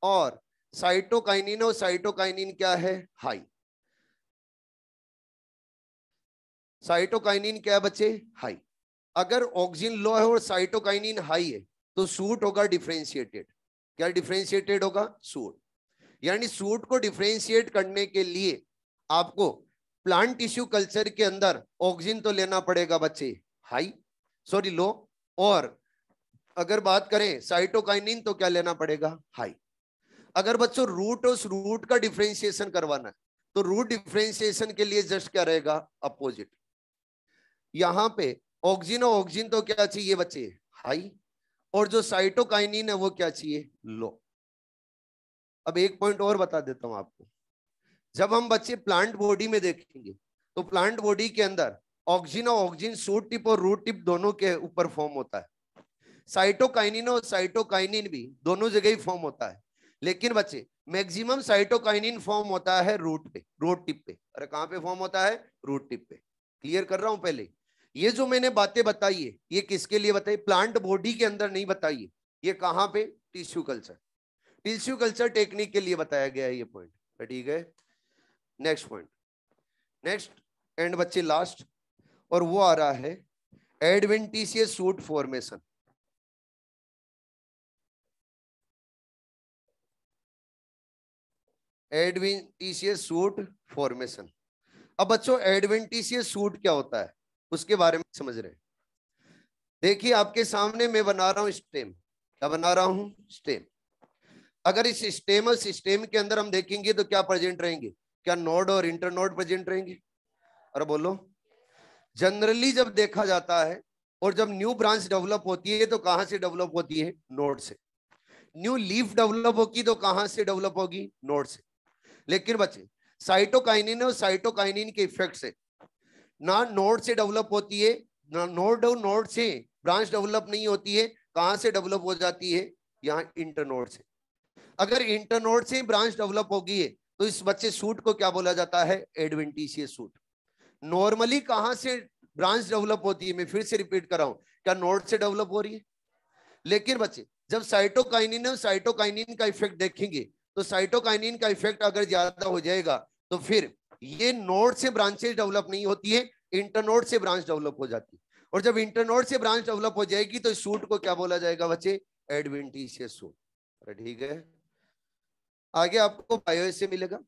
और साइटोकाइनिन और साइटोकाइनिन क्या है? हाई। साइटोकाइनिन क्या है बच्चे? हाई। अगर ऑक्सिन लो है और साइटोकाइनिन हाई है तो सूट होगा डिफरेंशिएटेड। क्या डिफरेंशिएटेड होगा? सूट। यानी सूट को डिफरेंशिएट करने के लिए आपको प्लांट टिश्यू कल्चर के अंदर ऑक्सिन तो लेना पड़ेगा बच्चे हाई, सॉरी लो। और अगर बात करें साइटोकाइनिन तो क्या लेना पड़ेगा? हाई। अगर बच्चों रूट और उस रूट का डिफरेंशिएशन करवाना है तो रूट डिफरेंशिएशन के लिए जस्ट क्या रहेगा, अपोजिट। यहाँ पे ऑक्सिन और ऑक्सिन तो क्या चाहिए बच्चे, हाई, और जो साइटोकाइनिन है वो क्या चाहिए, लो। अब एक पॉइंट और बता देता हूं आपको, जब हम बच्चे प्लांट बॉडी में देखेंगे तो प्लांट बॉडी के अंदर ऑक्सिन और ऑक्सिन शूट टिप और रूट टिप दोनों के ऊपर फॉर्म होता है, साइटोकाइनिन और साइटोकाइनिन भी दोनों जगह ही फॉर्म होता है, लेकिन बच्चे मैक्सिमम साइटोकाइनिन फॉर्म होता है रूट पे, रूट टिप पे। अरे कहां पे फॉर्म होता है, रूट टिप पे। क्लियर कर रहा हूं पहले, ये जो मैंने बातें बताई है ये किसके लिए बताई, प्लांट बॉडी के अंदर नहीं बताई है, ये कहां पे, tissue culture, tissue culture technique के लिए बताया गया है ये पॉइंट, ठीक है। नेक्स्ट पॉइंट, नेक्स्ट एंड बच्चे लास्ट, और वो आ रहा है adventitious shoot formation. Adventitious shoot formation. अब बच्चों एडवेंटिशियस शूट क्या होता है उसके बारे में समझ रहे हैं। देखिए आपके सामने मैं बना रहा हूं स्टेम, क्या बना रहा हूं, स्टेम। अगर इस स्टेम और सिस्टम के अंदर हम देखेंगे तो क्या प्रेजेंट रहेंगे, क्या नोड और इंटरनोड प्रेजेंट रहेंगे, अरे बोलो। जनरली जब देखा जाता है और जब न्यू ब्रांच डेवलप होती है तो कहां से डेवलप होती है, नोड से। न्यू लीफ डेवलप होगी तो कहां से डेवलप होगी, नोड से। लेकिन बच्चे साइटोकाइनिन और साइटोकाइनिन के इफेक्ट से ना नोड से डेवलप होती है, ना नोड और नोड से ब्रांच डेवलप नहीं होती है, कहां से डेवलप हो जाती है, यहाँ इंटरनोड से। अगर इंटरनोड से ब्रांच डेवलप होगी है तो इस बच्चे सूट को क्या बोला जाता है, एडवेंटिशियस सूट। नॉर्मली कहां से ब्रांच डेवलप होती है, मैं फिर से रिपीट कर रहा हूं, क्या नोड से डेवलप हो रही है। लेकिन बच्चे जब साइटोकाइनिन और साइटोकाइनिन का इफेक्ट देखेंगे तो साइटोकाइनिन का इफेक्ट अगर ज्यादा हो जाएगा तो फिर ये नोड से ब्रांचेस डेवलप नहीं होती है, इंटरनोड से ब्रांच डेवलप हो जाती है। और जब इंटरनोड से ब्रांच डेवलप हो जाएगी तो सूट को क्या बोला जाएगा बच्चे, एडवेंटिशियस सूट, ठीक है। आगे आपको बायोएसे मिलेगा,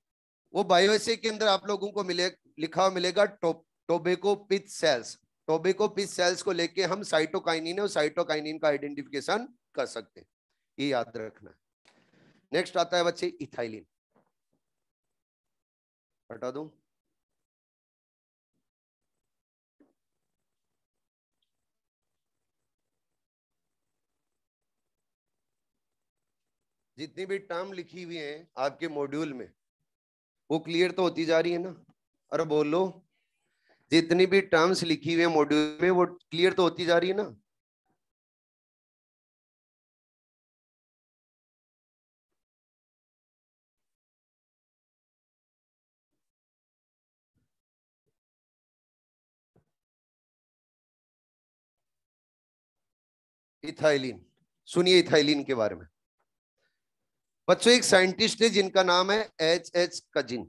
वो बायोएसे के अंदर आप लोगों को मिले लिखा हुआ मिलेगा टोबैको पिथ सेल्स। टोबैको पिथ सेल्स को लेके हम साइटोकाइनिन और साइटोकाइनिन का आइडेंटिफिकेशन कर सकते हैं, ये याद रखना है। नेक्स्ट आता है बच्चे इथाइलिन, हटा दूं, जितनी भी टर्म लिखी हुई है आपके मॉड्यूल में वो क्लियर तो होती जा रही है ना, अरे बोलो। जितनी भी टर्म्स लिखी हुई है मॉड्यूल में वो क्लियर तो होती जा रही है ना। इथाइलिन, सुनिए इथाइलिन के बारे में बच्चों। एक साइंटिस्ट है जिनका नाम है H.H. कजिन।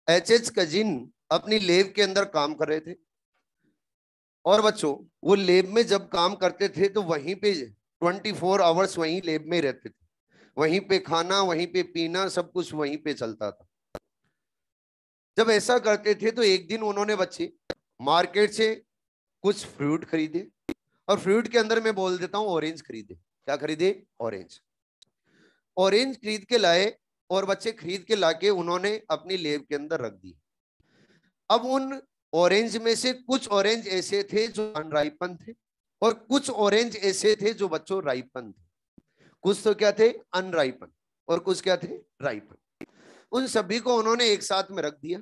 H.H. कजिन अपनी लैब के अंदर काम कर रहे थे, और बच्चों वो लैब में जब काम करते थे तो वहीं पे 24 आवर्स वहीं लैब में रहते थे, वहीं पे खाना, वहीं पे पीना, सब कुछ वहीं पे चलता था। जब ऐसा करते थे तो एक दिन उन्होंने बच्चे मार्केट से कुछ फ्रूट खरीदे, और फ्रूट के अंदर मैं बोल देता हूं ऑरेंज खरीदे। क्या खरीदे, ऑरेंज। ऑरेंज खरीद के लाए, और बच्चे खरीद के लाके उन्होंने अपनी लेब के अंदर रख दी। अब उन ऑरेंज में से कुछ ऑरेंज ऐसे थे जो अनराइपन थे, और कुछ ऑरेंज ऐसे थे जो बच्चों राइपन थे। कुछ तो क्या थे, अनराइपन, और कुछ क्या थे, राइपन। उन सभी को उन्होंने एक साथ में रख दिया,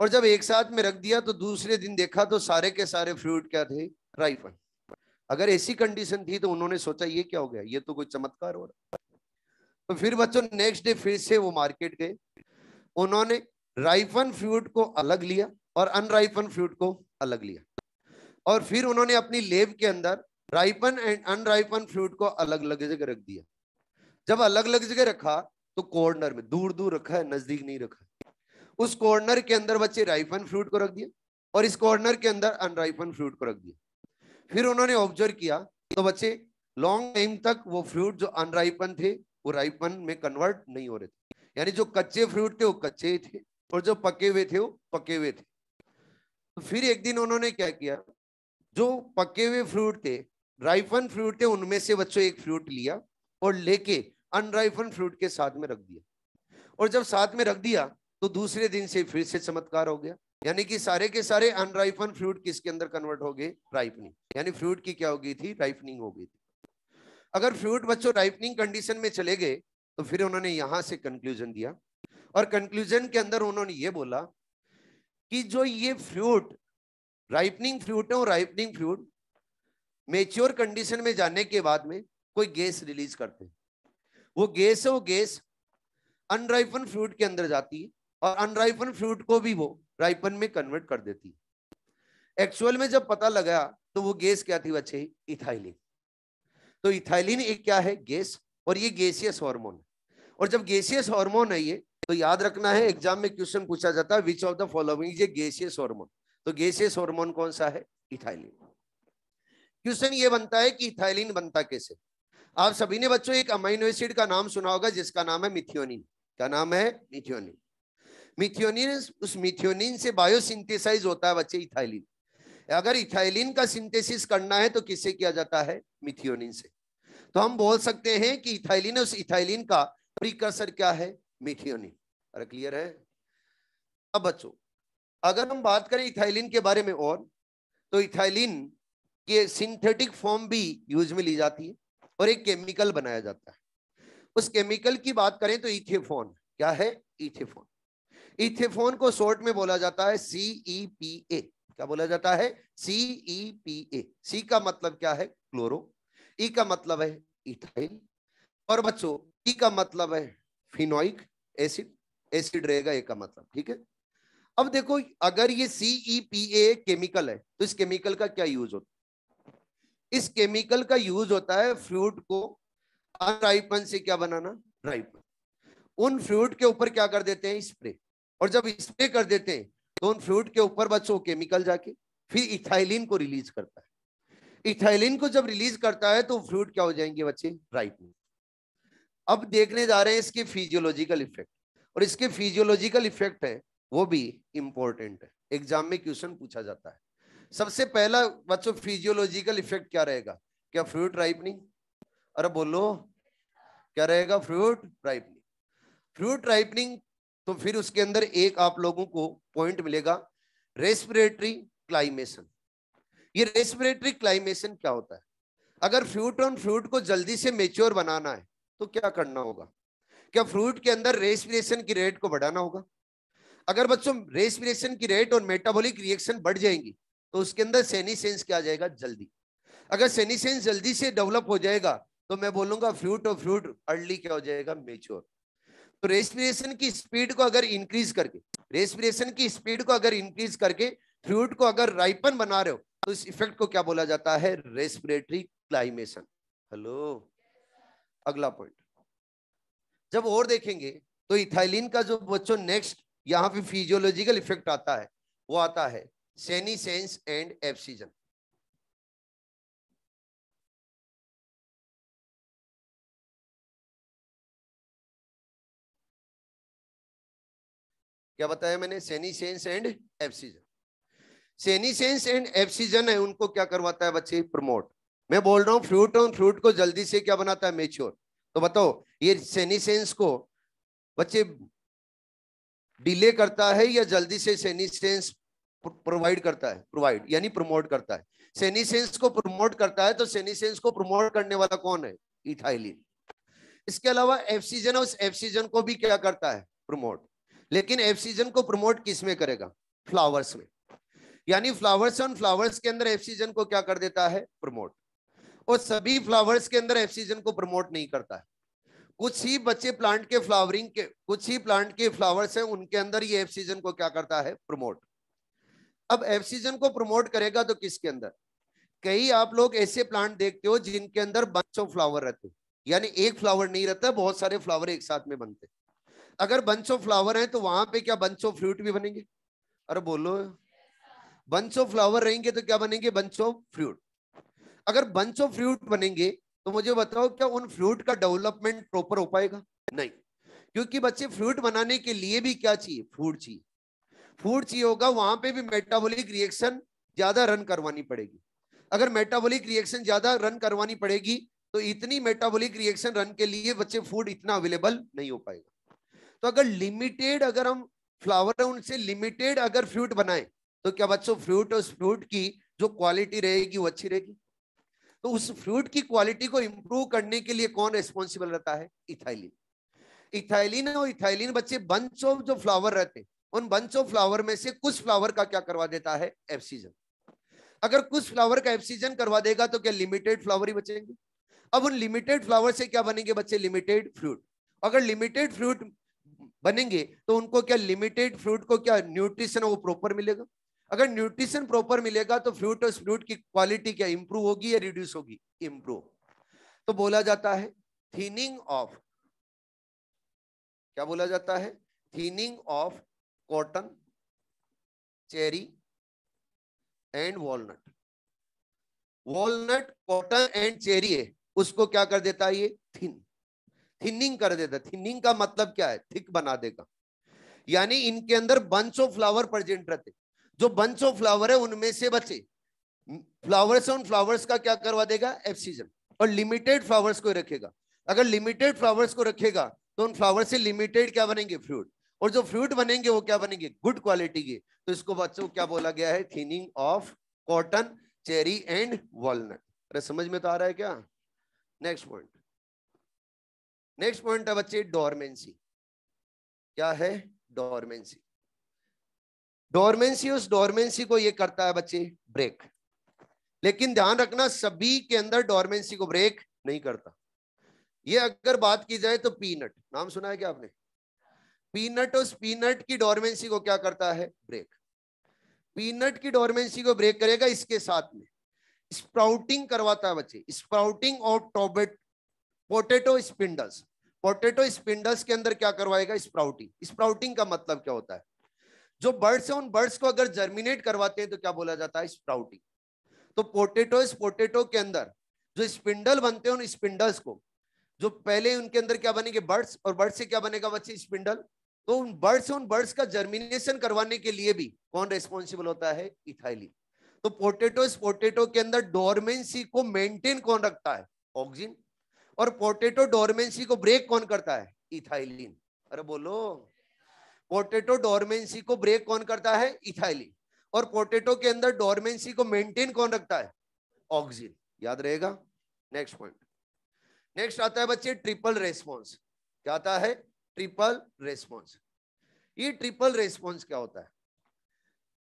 और जब एक साथ में रख दिया तो दूसरे दिन देखा तो सारे के सारे फ्रूट क्या थे, राइपन। अगर ऐसी कंडीशन थी तो उन्होंने सोचा ये क्या हो गया, ये तो कोई चमत्कार हो रहा। तो फिर बच्चों नेक्स्ट डे फिर से वो मार्केट गए, उन्होंने राइपन फ्रूट को अलग लिया और अनराइपन फ्रूट को अलग लिया, और फिर उन्होंने अपनी लेब के अंदर राइपन एंड अनराइपन फ्रूट को अलग अलग जगह रख दिया। जब अलग अलग जगह रखा तो कॉर्नर में, दूर दूर रखा है, नजदीक नहीं रखा। उस कॉर्नर के अंदर बच्चे राइपन फ्रूट को रख दिया, और इस कॉर्नर के अंदर अनराइपन फ्रूट को रख दिया। फिर उन्होंने ऑब्जर्व किया तो बच्चे लॉन्ग टाइम तक वो फ्रूट जो अनराइपन थे वो राइपन में कन्वर्ट नहीं हो रहे थे, यानी जो कच्चे फ्रूट थे वो कच्चे थे, और जो पके हुए थे वो पके हुए थे। तो फिर एक दिन उन्होंने क्या किया, जो पके हुए फ्रूट थे, राइपन फ्रूट थे, उनमें से बच्चों एक फ्रूट लिया और लेके अनराइपन फ्रूट के साथ में रख दिया, और जब साथ में रख दिया तो दूसरे दिन से फिर से चमत्कार हो गया, यानी कि सारे के सारे अनराइपन फ्रूट किसके अंदर कन्वर्ट हो गए? राइपनिंग, यानी फ्रूट की क्या हो गई थी? राइपनिंग हो गई थी। अगर फ्रूट बच्चों राइपनिंग कंडीशन में चले गए तो फिर उन्होंने यहां से कंक्लूजन दिया, और कंक्लूजन के अंदर उन्होंने ये बोला कि जो ये फ्रूट राइपनिंग फ्रूट है, राइपनिंग फ्रूट मेच्योर कंडीशन में जाने के बाद में कोई गैस रिलीज करते हैं, वो गैस है, वो गैस अनराइपन फ्रूट के अंदर जाती है और अनराइपन फ्रूट को भी वो राइपन में कन्वर्ट कर देती है। एक्चुअल में जब पता लगा तो वो गैस क्या थी बच्चे? इथाइलिन। तो इथाइलिन एक क्या है? गैस, और ये गैसियस हार्मोन है। और जब गैसियस हार्मोन है ये, तो याद रखना है एग्जाम में क्वेश्चन पूछा जाता है which of the following is a gaseous hormone. तो गैसियस हार्मोन कौन सा है? इथाइलिन। क्वेश्चन ये बनता है कि इथाइलिन बनता कैसे? आप सभी ने बच्चों एक अमीनो एसिड का नाम सुना होगा जिसका नाम है मिथियोनिन। क्या नाम है? मिथियोनिन। मिथियोनिन, उस मिथियोनिन से बायोसिंथेसाइज होता है बच्चे इथाइलिन। अगर इथाइलिन का सिंथेसिस करना है तो किससे किया जाता है? मिथियोनिन से। तो हम बोल सकते हैं कि इथाइलिन, उस इथाइलिन का प्रीकर्सर क्या है? मिथियोनिन। अरे क्लियर है? अब बच्चों अगर हम बात करें इथाइलिन के बारे में और, तो इथाइलिन के सिंथेटिक फॉर्म भी यूज में ली जाती है और एक केमिकल बनाया जाता है। उस केमिकल की बात करें तो इथेफॉन। क्या है? इथेफॉन। इथेफॉन को शॉर्ट में बोला जाता है CEPA। क्या बोला जाता है? CEPA। सी का मतलब क्या है? क्लोरो। ई का मतलब है इथाइल, और बच्चों ई का मतलब है फिनोइक एसिड। एसिड रहेगा ए का मतलब, ठीक है। अब देखो अगर ये CEPA केमिकल है तो इस केमिकल का क्या यूज होता है? इस केमिकल का यूज होता है फ्रूट को अनराइपन से क्या बनाना? राइपन। उन फ्रूट के ऊपर क्या कर देते हैं? स्प्रे। और जब स्प्रे कर देते हैं तो उन फ्रूट के ऊपर बच्चों केमिकल जाके फिर इथाइलिन को रिलीज करता है। इथाइलिन को जब रिलीज करता है तो फ्रूट क्या हो जाएंगे बच्चे? राइपनिंग। अब देखने जा रहे हैं इसके फिजियोलॉजिकल इफेक्ट, और इसके फिजियोलॉजिकल इफेक्ट है वो भी इंपॉर्टेंट है, एग्जाम में क्वेश्चन पूछा जाता है। सबसे पहला बच्चों फिजियोलॉजिकल इफेक्ट क्या रहेगा? क्या फ्रूट राइपनिंग? अरे बोलो क्या रहेगा? Fruit ripening. फ्रूट राइपनिंग, तो फिर उसके अंदर एक आप लोगों को पॉइंट मिलेगा, रेस्पिरेटरी क्लाइमेशन। ये रेस्पिरेटरी क्लाइमेशन क्या होता है? अगर फ्रूट ऑन फ्रूट को जल्दी से मेच्योर बनाना है तो क्या करना होगा? क्या फ्रूट के अंदर रेस्पिरेशन की रेट को बढ़ाना होगा? अगर बच्चों रेस्पिरेशन की रेट और मेटाबॉलिक रिएक्शन बढ़ जाएंगी तो उसके अंदर सेनिसेंस क्या आ जाएगा? जल्दी। अगर सेनिसेंस जल्दी से डेवलप हो जाएगा तो मैं बोलूंगा फ्रूट और फ्रूट अर्ली क्या हो जाएगा? मेच्योर। तो रेस्पिरेशन की स्पीड को अगर इंक्रीज करके, रेस्पिरेशन की स्पीड को अगर इंक्रीज करके फ्रूट को अगर राइपन बना रहे हो तो इस इफेक्ट को क्या बोला जाता है? रेस्पिरेटरी क्लाइमेशन। हेलो, अगला पॉइंट जब और देखेंगे तो इथाइलिन का जो बच्चों नेक्स्ट यहां पे फिजियोलॉजिकल इफेक्ट आता है वो आता है सेनिसेंस एंड एब्सिजन। क्या बताया मैंने? Senescence and abscission. Senescence and abscission है उनको क्या करवाता है बच्चे? प्रमोट। मैं बोल रहा हूं फ्रूट ऑन फ्रूट को जल्दी से क्या बनाता है? मेच्योर। तो बताओ ये सेनिसेंस को बच्चे डिले करता है या जल्दी से सेनिसेंस प्रोवाइड करता है? प्रोवाइड यानी प्रमोट करता है। सेनिसेंस को प्रमोट करता है, तो सेनिसेंस को प्रमोट करने वाला कौन है? इथाइलिन। इसके अलावा एब्सिजन, उस एब्सिजन को भी क्या करता है? प्रमोट। लेकिन एब्सिजन को प्रमोट किस में करेगा? फ्लावर्स में। यानी फ्लावर्स ऑन फ्लावर्स के अंदर एब्सिजन को क्या कर देता है? प्रमोट। और सभी फ्लावर्स के अंदर एब्सिजन को प्रमोट नहीं करता है। कुछ ही बच्चे प्लांट के फ्लावरिंग के, कुछ ही प्लांट के फ्लावर्स हैं उनके अंदर ये एब्सिजन को क्या करता है? प्रमोट। अब एब्सिजन को प्रमोट करेगा तो किसके अंदर? कई आप लोग ऐसे प्लांट देखते हो जिनके अंदर बंच ऑफ फ्लावर रहते हैं, यानी एक फ्लावर नहीं रहता, बहुत सारे फ्लावर एक साथ में बनते हैं। अगर बंच ऑफ फ्लावर है तो वहां पे क्या बंच ऑफ फ्रूट भी बनेंगे? अरे बोलो, बंच ऑफ फ्लावर रहेंगे तो क्या बनेंगे? Bunch of fruit. अगर बंच ऑफ फ्रूट बनेंगे तो मुझे बताओ क्या उन फ्रूट का डेवलपमेंट प्रॉपर हो पाएगा? नहीं, क्योंकि बच्चे फ्रूट बनाने के लिए भी क्या चाहिए? फूड चाहिए। फूड चाहिए होगा, वहां पे भी मेटाबॉलिक रिएक्शन ज्यादा रन करवानी पड़ेगी। अगर मेटाबॉलिक रिएक्शन ज्यादा रन करवानी पड़ेगी तो इतनी मेटाबॉलिक रिएक्शन रन के लिए बच्चे फूड इतना अवेलेबल नहीं हो पाएगा। तो अगर लिमिटेड, अगर हम फ्लावर है उनसे लिमिटेड अगर फ्रूट बनाए तो क्या बच्चों फ्रूट, उस फ्रूट की जो क्वालिटी रहेगी वो अच्छी रहेगी। तो उस फ्रूट की क्वालिटी को इंप्रूव करने के लिए कौन रिस्पॉन्सिबल रहता है? इथाइलिन। इथाइलिन और इथाइलिन बच्चे बंच ऑफ जो फ्लावर रहते हैं उन बंच ऑफ फ्लावर में से कुछ फ्लावर का क्या करवा देता है? एक्सीजन। अगर कुछ फ्लावर का एक्सीजन करवा देगा तो क्या लिमिटेड फ्लावर ही बचेंगे। अब उन लिमिटेड फ्लावर से क्या बनेंगे बच्चे? Limited fruit. अगर लिमिटेड फ्रूट बनेंगे तो उनको क्या लिमिटेड फ्रूट को क्या न्यूट्रिशन वो प्रॉपर मिलेगा। अगर न्यूट्रिशन प्रॉपर मिलेगा तो फ्रूट और फ्रूट की क्वालिटी क्या इंप्रूव होगी या रिड्यूस होगी? इंप्रूव। तो बोला जाता है थिनिंग ऑफ, क्या बोला जाता है? Thinning of cotton, cherry and walnut. Walnut, cotton and cherry है उसको क्या कर देता है? ये थिनिंग कर देता है। थिनिंग का मतलब क्या है? थिक बना देगा। यानी इनके अंदर बंच ऑफ फ्लावर प्रेजेंट रहते, जो बंच ऑफ फ्लावर है उनमें से बचे फ्लावर्स, उन फ्लावर्स का क्या करवा देगा? एक्सीजन। और लिमिटेड फ्लावर्स को रखेगा। अगर लिमिटेड फ्लावर्स को रखेगा तो उन फ्लावर से लिमिटेड क्या बनेंगे? फ्रूट। और जो फ्रूट बनेंगे वो क्या बनेंगे? गुड क्वालिटी के। तो इसको बच्चों क्या बोला गया है? Thinning of cotton, cherry and walnut. अरे समझ में तो आ रहा है क्या? नेक्स्ट पॉइंट, नेक्स्ट पॉइंट है बच्चे डोरमेंसी। क्या है? डोरमेंसी। डोरमेंसी, उस डोरमेंसी को ये करता है बच्चे ब्रेक। लेकिन ध्यान रखना सभी के अंदर डोरमेंसी को ब्रेक नहीं करता। ये अगर बात की जाए तो पीनट, नाम सुना है क्या आपने? पीनट, उस पीनट की डोरमेंसी को क्या करता है? ब्रेक। पीनट की डोरमेंसी को ब्रेक करेगा। इसके साथ में स्प्राउटिंग करवाता है बच्चे, sprouting of potato spindles. Potato spindles के अंदर क्या करवाएगा? स्प्राउटिंग। स्प्राउटिंग का मतलब क्या होता है? जो बर्ड्स है उन बर्ड्स को अगर जर्मिनेट करवाते हैं तो क्या बोला जाता है? स्प्राउटिंग। तो पोटैटो के अंदर जो स्पिंडल बनते हैं उन स्पिंडल्स को, जो पहले उनके अंदर क्या बनेंगे? बर्ड्स, और बर्ड से क्या बनेगा बच्चे? स्पिंडल। तो उन बर्ड्स का जर्मिनेशन करवाने के लिए भी कौन रेस्पॉन्सिबल होता है? इथाइलिन। तो पोटैटो के अंदर डोरमेंसी को मेंटेन कौन रखता है? ऑक्सिन। और पोटैटो डोरमेंसी को ब्रेक कौन करता है? इथाइलिन। अरे बोलो, पोटैटो डोरमेंसी को ब्रेक कौन करता है? इथाइलिन। और पोटैटो के अंदर डोरमेंसी को मेंटेन कौन रखता है? ऑक्सिन। याद रहेगा। नेक्स्ट पॉइंट, नेक्स्ट आता है बच्चे ट्रिपल रेस्पॉन्स। क्या आता है? Triple response. ये ट्रिपल रेस्पॉन्स क्या होता है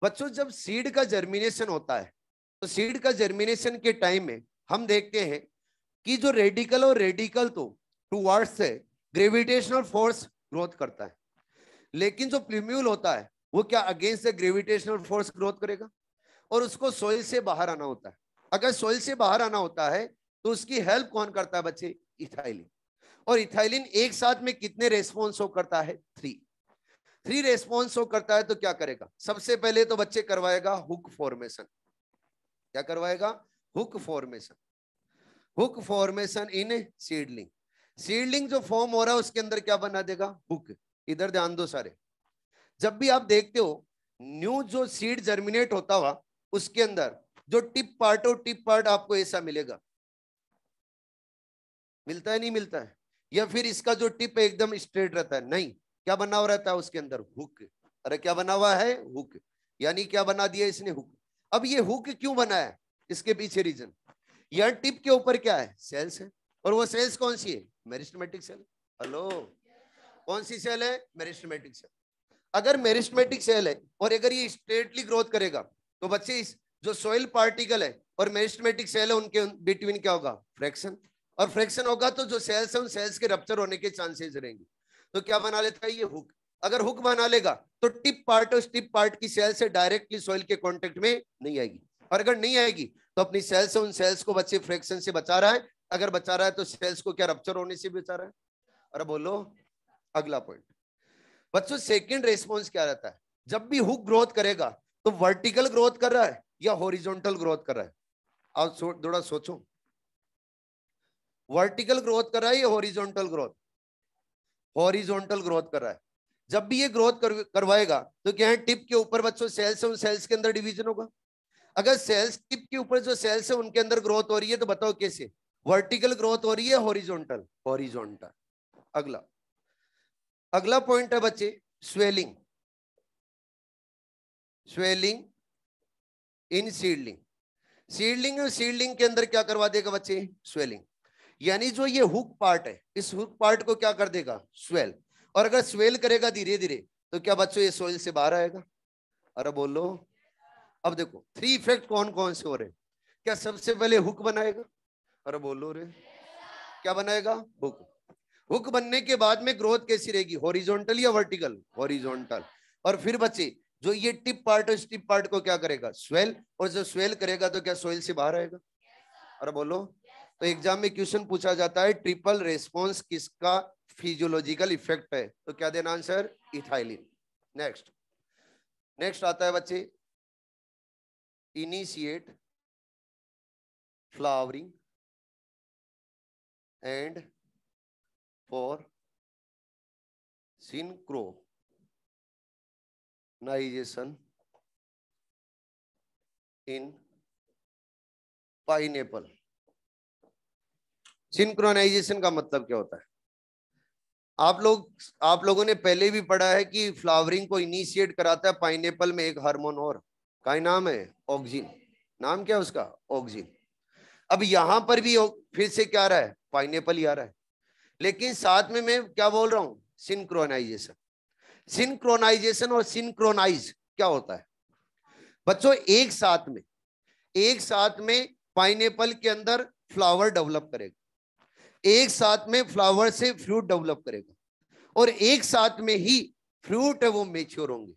बच्चों? जब सीड का जर्मिनेशन होता है तो सीड का जर्मिनेशन के टाइम में हम देखते हैं कि जो रेडिकल और रेडिकल तो टुवर्ड्स से ग्रेविटेशनल फोर्स ग्रोथ करता है, लेकिन जो प्लूम्यूल होता है वो क्या against the gravitational force growth करेगा। और उसको सोइल से बाहर आना होता है। अगर सोइल से बाहर आना होता है तो उसकी हेल्प कौन करता है बच्चे? इथाइलिन। और इथाइलिन एक साथ में कितने रेस्पॉन्स शो करता है? 3 रेस्पॉन्स शो करता है। तो क्या करेगा? सबसे पहले तो बच्चे करवाएगा हुक फॉर्मेशन। क्या करवाएगा? Hook formation. हुक फॉर्मेशन इन सीडलिंग। सीडलिंग जो फॉर्म हो रहा है उसके अंदर क्या बना देगा? हुक। इधर ध्यान दो सारे, जब भी आप देखते हो न्यू जो सीड जर्मिनेट होता हुआ उसके अंदर जो टिप पार्ट हो, टिप पार्ट आपको ऐसा मिलेगा, मिलता है नहीं मिलता है? या फिर इसका जो टिप है एकदम स्ट्रेट रहता है? नहीं, क्या बना हुआ रहता है उसके अंदर? हुक। अरे क्या बना हुआ है? हुक। यानी क्या बना दिया इसने? हुक। अब ये हुक क्यों बनाया है? इसके पीछे रीजन, यह टिप के ऊपर क्या है? सेल्स है। और वो सेल्स कौन सी है? Meristematic cell. हेलो, कौन सी सेल है? Meristematic cell. अगर मेरिस्टेमेटिक सेल है और अगर ये स्ट्रेटली ग्रोथ करेगा तो बच्चे इस जो सॉइल पार्टिकल है और मेरिस्टेमेटिक सेल है उनके बिटवीन क्या होगा? फ्रैक्शन। और फ्रैक्शन होगा तो जो सेल्स है उन सेल्स के रप्चर होने के चांसेस रहेंगे। तो क्या बना लेता है? ये हुक। अगर हुक बना लेगा तो टिप पार्ट और टिप पार्ट की सेल से डायरेक्टली सॉइल के कांटेक्ट में नहीं आएगी। और अगर नहीं आएगी तो अपनी सेल्स से उन सेल्स को बच्चे फ्रैक्शन से बचा रहा है। अगर बचा रहा है तो सेल्स को क्या रप्चर होने से बचा रहा है? अरे बोलो। अगला पॉइंट बच्चों, सेकंड रेस्पॉन्स क्या रहता है? जब भी हुक ग्रोथ करेगा तो वर्टिकल ग्रोथ कर रहा है या हॉरिजॉन्टल ग्रोथ कर रहा है? आप थोड़ा सोचो, वर्टिकल ग्रोथ कर रहा है या हॉरिजॉन्टल ग्रोथ? हॉरिजॉन्टल ग्रोथ कर रहा है। जब भी ये ग्रोथ करवाएगा तो क्या है? टिप के ऊपर बच्चों सेल्स है, उन सेल्स के अंदर डिवीजन होगा। अगर सेल्स टिप के ऊपर जो सेल्स है उनके अंदर ग्रोथ हो रही है तो बताओ कैसे? वर्टिकल ग्रोथ हो रही है हॉरिजॉन्टल? हॉरिजॉन्टल। अगला अगला पॉइंट है बच्चे swelling. Swelling in seedling. Seedling और सीडलिंग के अंदर क्या करवा देगा बच्चे? स्वेलिंग। यानी जो ये हुक पार्ट है, इस हुक पार्ट को क्या कर देगा? स्वेल। और अगर स्वेल करेगा धीरे धीरे तो क्या बच्चों ये सोइल से बाहर आएगा? अरे बोलो। अब देखो 3 इफेक्ट कौन कौन से हो रहे हैं। क्या सबसे पहले हुक बनाएगा? अरे बोलो रे। क्या बनाएगा? हुक। हुक बनने के बाद में ग्रोथ कैसी रहेगी? हॉरिजॉन्टल या वर्टिकल? हॉरिजॉन्टल। और फिर बच्चे जो ये टिप पार्ट है, इस टिप पार्ट को क्या करेगा? स्वेल। और जो स्वेल करेगा तो क्या सोइल से बाहर आएगा? अरे बोलो। तो एग्जाम में क्वेश्चन पूछा जाता है ट्रिपल रेस्पॉन्स किसका फिजियोलॉजिकल इफेक्ट है? तो क्या देना आंसर? इथाइलिन। नेक्स्ट नेक्स्ट आता है बच्चे initiate flowering and for synchronization in pineapple. Synchronization का मतलब क्या होता है? आप लोगों ने पहले भी पढ़ा है कि फ्लावरिंग को इनिशिएट कराता है पाइनएप्पल में एक हार्मोन और, का नाम है ऑक्सिन। नाम क्या है उसका? ऑक्सिन। अब यहां पर भी फिर से क्या आ रहा है? पाइनएप्पल ही आ रहा है, लेकिन साथ में मैं क्या बोल रहा हूं? सिंक्रोनाइजेशन। सिंक्रोनाइजेशन और सिंक्रोनाइज क्या होता है बच्चों? एक साथ में पाइनएप्पल के अंदर फ्लावर डेवलप करेगा, एक साथ में फ्लावर से फ्रूट डेवलप करेगा, और एक साथ में ही फ्रूट है वो मेच्योर होंगे।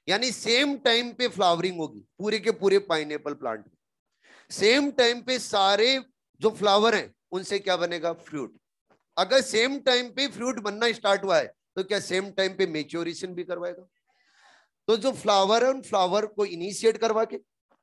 यानी सेम टाइम पे फ्लावरिंग होगी पूरे के पूरे पाइनएप्पल प्लांट में। सेम टाइम पे सारे जो फ्लावर हैं उनसे क्या बनेगा? फ्रूट। अगर सेम टाइम पे फ्रूट बनना स्टार्ट हुआ है तो क्या सेम टाइम पे मेच्योरेशन भी करवाएगा? तो जो फ्लावर है उन फ्लावर को इनिशिएट करवा के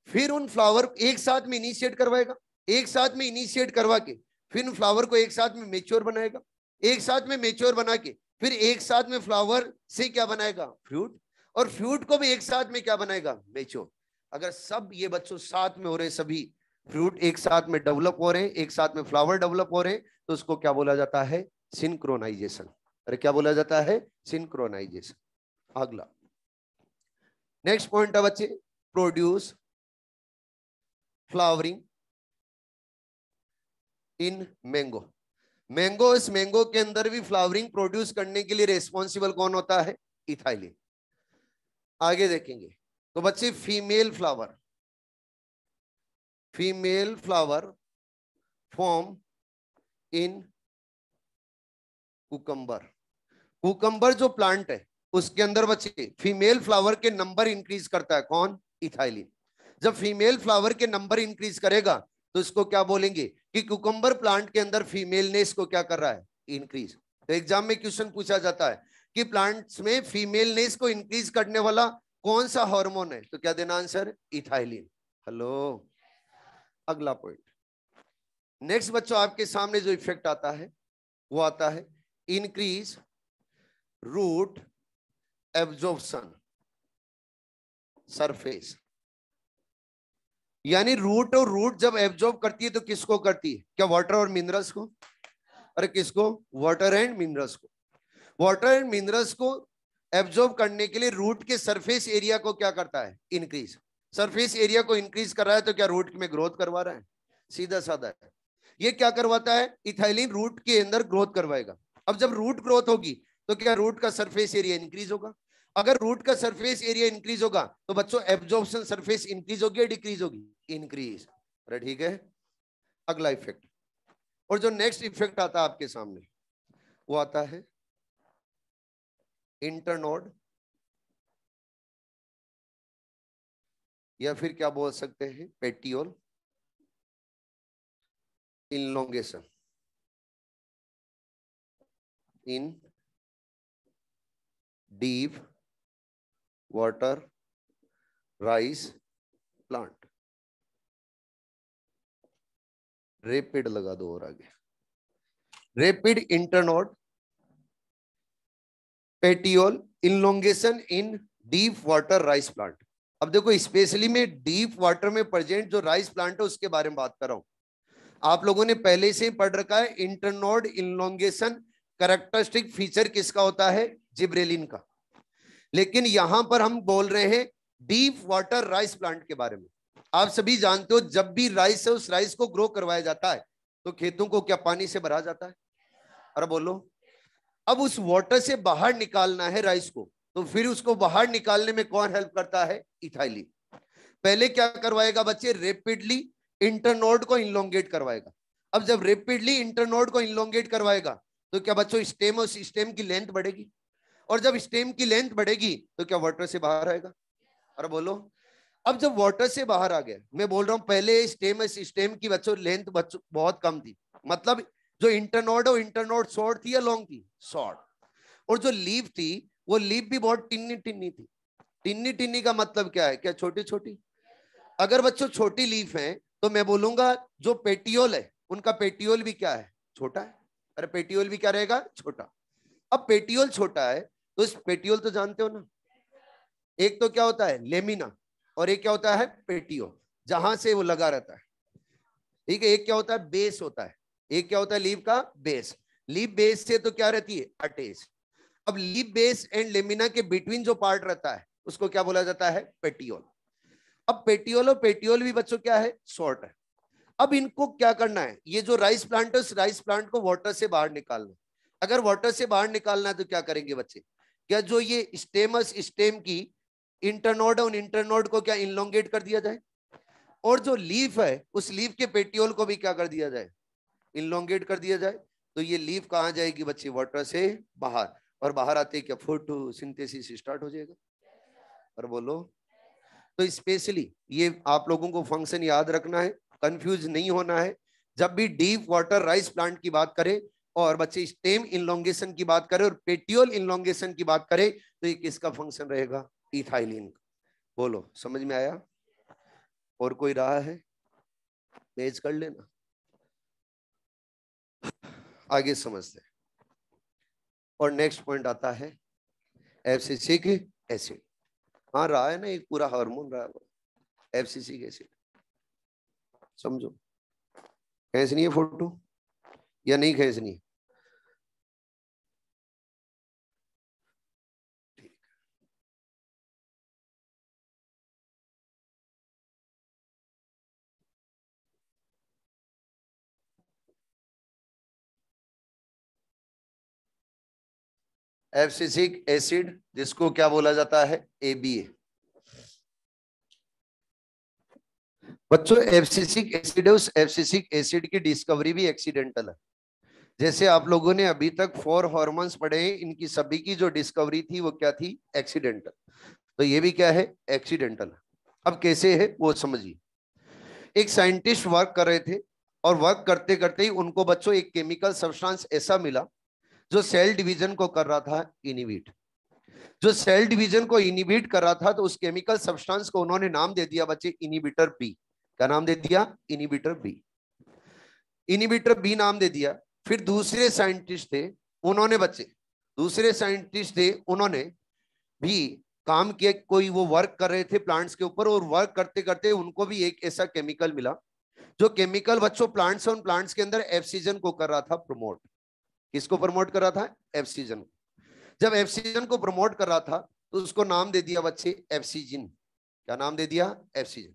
फिर उन फ्लावर एक साथ में इनिशिएट करवाएगा, एक साथ में इनिशिएट करवा के फिर उन फ्लावर को एक साथ में मेच्योर बनाएगा, एक साथ में मेच्योर बना के फिर एक साथ में फ्लावर से क्या बनाएगा? फ्रूट। और फ्रूट को भी एक साथ में क्या बनाएगा? मेच्योर। अगर सब ये बच्चों साथ में हो रहे, सभी फ्रूट एक साथ में डेवलप हो रहे हैं, एक साथ में फ्लावर डेवलप हो रहे हैं, तो उसको क्या बोला जाता है? सिंक्रोनाइजेशन। अरे क्या बोला जाता है? सिंक्रोनाइजेशन। अगला नेक्स्ट पॉइंट है बच्चे produce flowering in mango. Mango, इस मैंगो के अंदर भी फ्लावरिंग प्रोड्यूस करने के लिए रेस्पॉन्सिबल कौन होता है? इथाइलिन। आगे देखेंगे तो बच्चे female flower form in cucumber. Cucumber जो प्लांट है उसके अंदर बच्चे फीमेल फ्लावर के नंबर इंक्रीज करता है कौन? इथाइलिन। जब फीमेल फ्लावर के नंबर इंक्रीज करेगा तो इसको क्या बोलेंगे कि कुकम्बर प्लांट के अंदर फीमेलनेस को क्या कर रहा है? इंक्रीज। तो एग्जाम में क्वेश्चन पूछा जाता है कि प्लांट्स में फीमेलनेस को इंक्रीज करने वाला कौन सा हार्मोन है? तो क्या देना आंसर? इथाइलिन। हेलो। अगला पॉइंट नेक्स्ट बच्चों आपके सामने जो इफेक्ट आता है वो आता है इंक्रीज रूट एब्जॉर्प्शन सरफेस। यानी रूट, और रूट जब एब्जॉर्ब करती है तो किसको करती है? क्या वाटर और मिनरल्स को? अरे किसको? वाटर एंड मिनरल्स को। वाटर एंड मिनरल्स को एब्जॉर्ब करने के लिए रूट के सरफेस एरिया को क्या करता है? इंक्रीज। सरफेस एरिया को इंक्रीज कर रहा है तो क्या रूट में ग्रोथ करवा रहा है? सीधा साधा है। ये क्या करवाता है? इथाइलिन रूट के अंदर ग्रोथ करवाएगा। अब जब रूट ग्रोथ होगी तो क्या रूट का सरफेस एरिया इंक्रीज होगा? अगर रूट का सरफेस एरिया इंक्रीज होगा तो बच्चों एब्जॉर्प्शन सरफेस इंक्रीज होगी या डिक्रीज होगी? इंक्रीज। अरे ठीक है। अगला इफेक्ट, और जो नेक्स्ट इफेक्ट आता है आपके सामने वो आता है इंटरनोड, या फिर क्या बोल सकते हैं petiole elongation in deep water rice plant. Rapid लगा दो और आगे। Rapid internode petiole elongation in deep water rice plant. अब देखो स्पेशली मैं डीप वाटर में प्रेजेंट जो राइस प्लांट है उसके बारे में बात कर रहा हूं। आप लोगों ने पहले से पढ़ रखा है इंटरनोड इनलोंगेशन कैरेक्टरिस्टिक फीचर किसका होता है, जिब्रेलिन का। लेकिन यहां पर हम बोल रहे हैं डीप वाटर राइस प्लांट के बारे में। आप सभी जानते हो जब भी राइस है उस राइस को ग्रो करवाया जाता है तो खेतों को क्या पानी से भरा जाता है, अरे बोलो। अब उस वाटर से बाहर निकालना है राइस को, तो फिर उसको बाहर निकालने में कौन हेल्प करता है, इथाइलिन। पहले क्या करवाएगा बच्चे, रेपिडली इंटरनोड को इनलोंगेट करवाएगा। अब जब रेपिडली इंटरनोड को इनलोंगेट करवाएगा तो क्या बच्चों स्टेम और स्टेम की लेंथ बढ़ेगी, और जब स्टेम की लेंथ बढ़ेगी तो क्या वाटर से बाहर आएगा, अरे बोलो। अब जब वाटर से बाहर आ गया, मैं बोल रहा हूं पहले स्टेम की बच्चों लेंथ बच्चों बहुत कम थी, मतलब जो इंटरनोड है इंटरनोड शॉर्ट थी या लॉन्ग थी, शॉर्ट। और जो लीफ थी वो लीफ भी बहुत टिन्नी टिन्नी थी। टिन्नी टिन्नी का मतलब क्या है, क्या छोटी छोटी। अगर बच्चों छोटी लीफ है तो मैं बोलूंगा जो पेटियोल है उनका पेटियोल भी क्या है, छोटा है। अरे पेटियोल भी क्या रहेगा, छोटा। अब पेटियोल छोटा है तो इस पेटियोल तो जानते हो ना, एक तो क्या होता है लेमिना और एक क्या होता है पेटियोल, जहां से वो लगा रहता है, ठीक है। एक क्या होता है बेस होता है, एक क्या होता है लीफ का बेस। लीफ बेस से तो क्या रहती है अटैच। अब लीफ बेस एंड लेमिना के बिटवीन जो पार्ट रहता है उसको क्या बोला जाता है, पेटियोल। अब पेटियोल और पेटियोल भी बच्चों क्या है, शॉर्ट है। अब इनको क्या करना है, ये जो राइस प्लांट है उस राइस प्लांट को वाटर से बाहर निकालना। अगर वाटर से बाहर निकालना है तो क्या करेंगे बच्चे, क्या जो ये स्टेमस स्टेम की इंटरनोड है उन इंटरनोड को क्या इनलोंगेट कर दिया जाए, और जो लीफ है उस लीफ के पेटियोल को भी क्या कर दिया जाए, इनलोंगेट कर दिया जाए। तो ये लीफ कहां जाएगी बच्चे, वाटर से बाहर, और बाहर आते क्या फोटोसिंथेसिस स्टार्ट हो जाएगा, और बोलो। तो स्पेशली ये आप लोगों को फंक्शन याद रखना है, कंफ्यूज नहीं होना है। जब भी डीप वाटर राइस प्लांट की बात करें और बच्चे स्टेम इनलोंगेशन की बात करें और पेटियोल इनलोंगेशन की बात करें तो ये किसका फंक्शन रहेगा, इथाइलिन का। बोलो समझ में आया, और कोई रहा है पेज कर लेना, आगे समझते हैं। और नेक्स्ट पॉइंट आता है एब्सिसिक एसिड। हाँ रहा है ना, एक पूरा हार्मोन रहा है एब्सिसिक एसिड, समझो। खींचनी है फोटो या नहीं खींचनी है, एब्सिसिक एसिड जिसको क्या बोला जाता है, एबीए। बच्चों एब्सिसिक एसिड है, उस एब्सिसिक एसिड की डिस्कवरी भी एक्सीडेंटल है। जैसे आप लोगों ने अभी तक 4 हॉर्मोन्स पढ़े हैं, इनकी सभी की जो डिस्कवरी थी वो क्या थी, एक्सीडेंटल। तो ये भी क्या है, एक्सीडेंटल। अब कैसे है वो समझिए। एक साइंटिस्ट वर्क कर रहे थे और वर्क करते करते ही उनको बच्चों एक केमिकल सब्सटेंस ऐसा मिला जो सेल डिवीजन को कर रहा था इनिबिट। जो सेल डिवीजन को इनिबिट कर रहा था तो उस केमिकल सब्सटेंस को उन्होंने नाम दे दिया बच्चे इनिबिटर बी। क्या नाम दे दिया, इनिबिटर बी। इनिबिटर बी नाम दे दिया। फिर दूसरे साइंटिस्ट थे, उन्होंने बच्चे दूसरे साइंटिस्ट थे उन्होंने भी काम किया, कोई वो वर्क कर रहे थे प्लांट्स के ऊपर, और वर्क करते करते उनको भी एक ऐसा केमिकल मिला जो केमिकल बच्चों प्लांट्स और प्लांट्स के अंदर ऑक्सीजन को कर रहा था प्रमोट। किसको प्रमोट कर रहा था, ऑक्सीजन। जब ऑक्सीजन को प्रमोट कर रहा था तो उसको नाम दे दिया बच्चे ऑक्सीजन। क्या नाम दे दिया, ऑक्सीजन।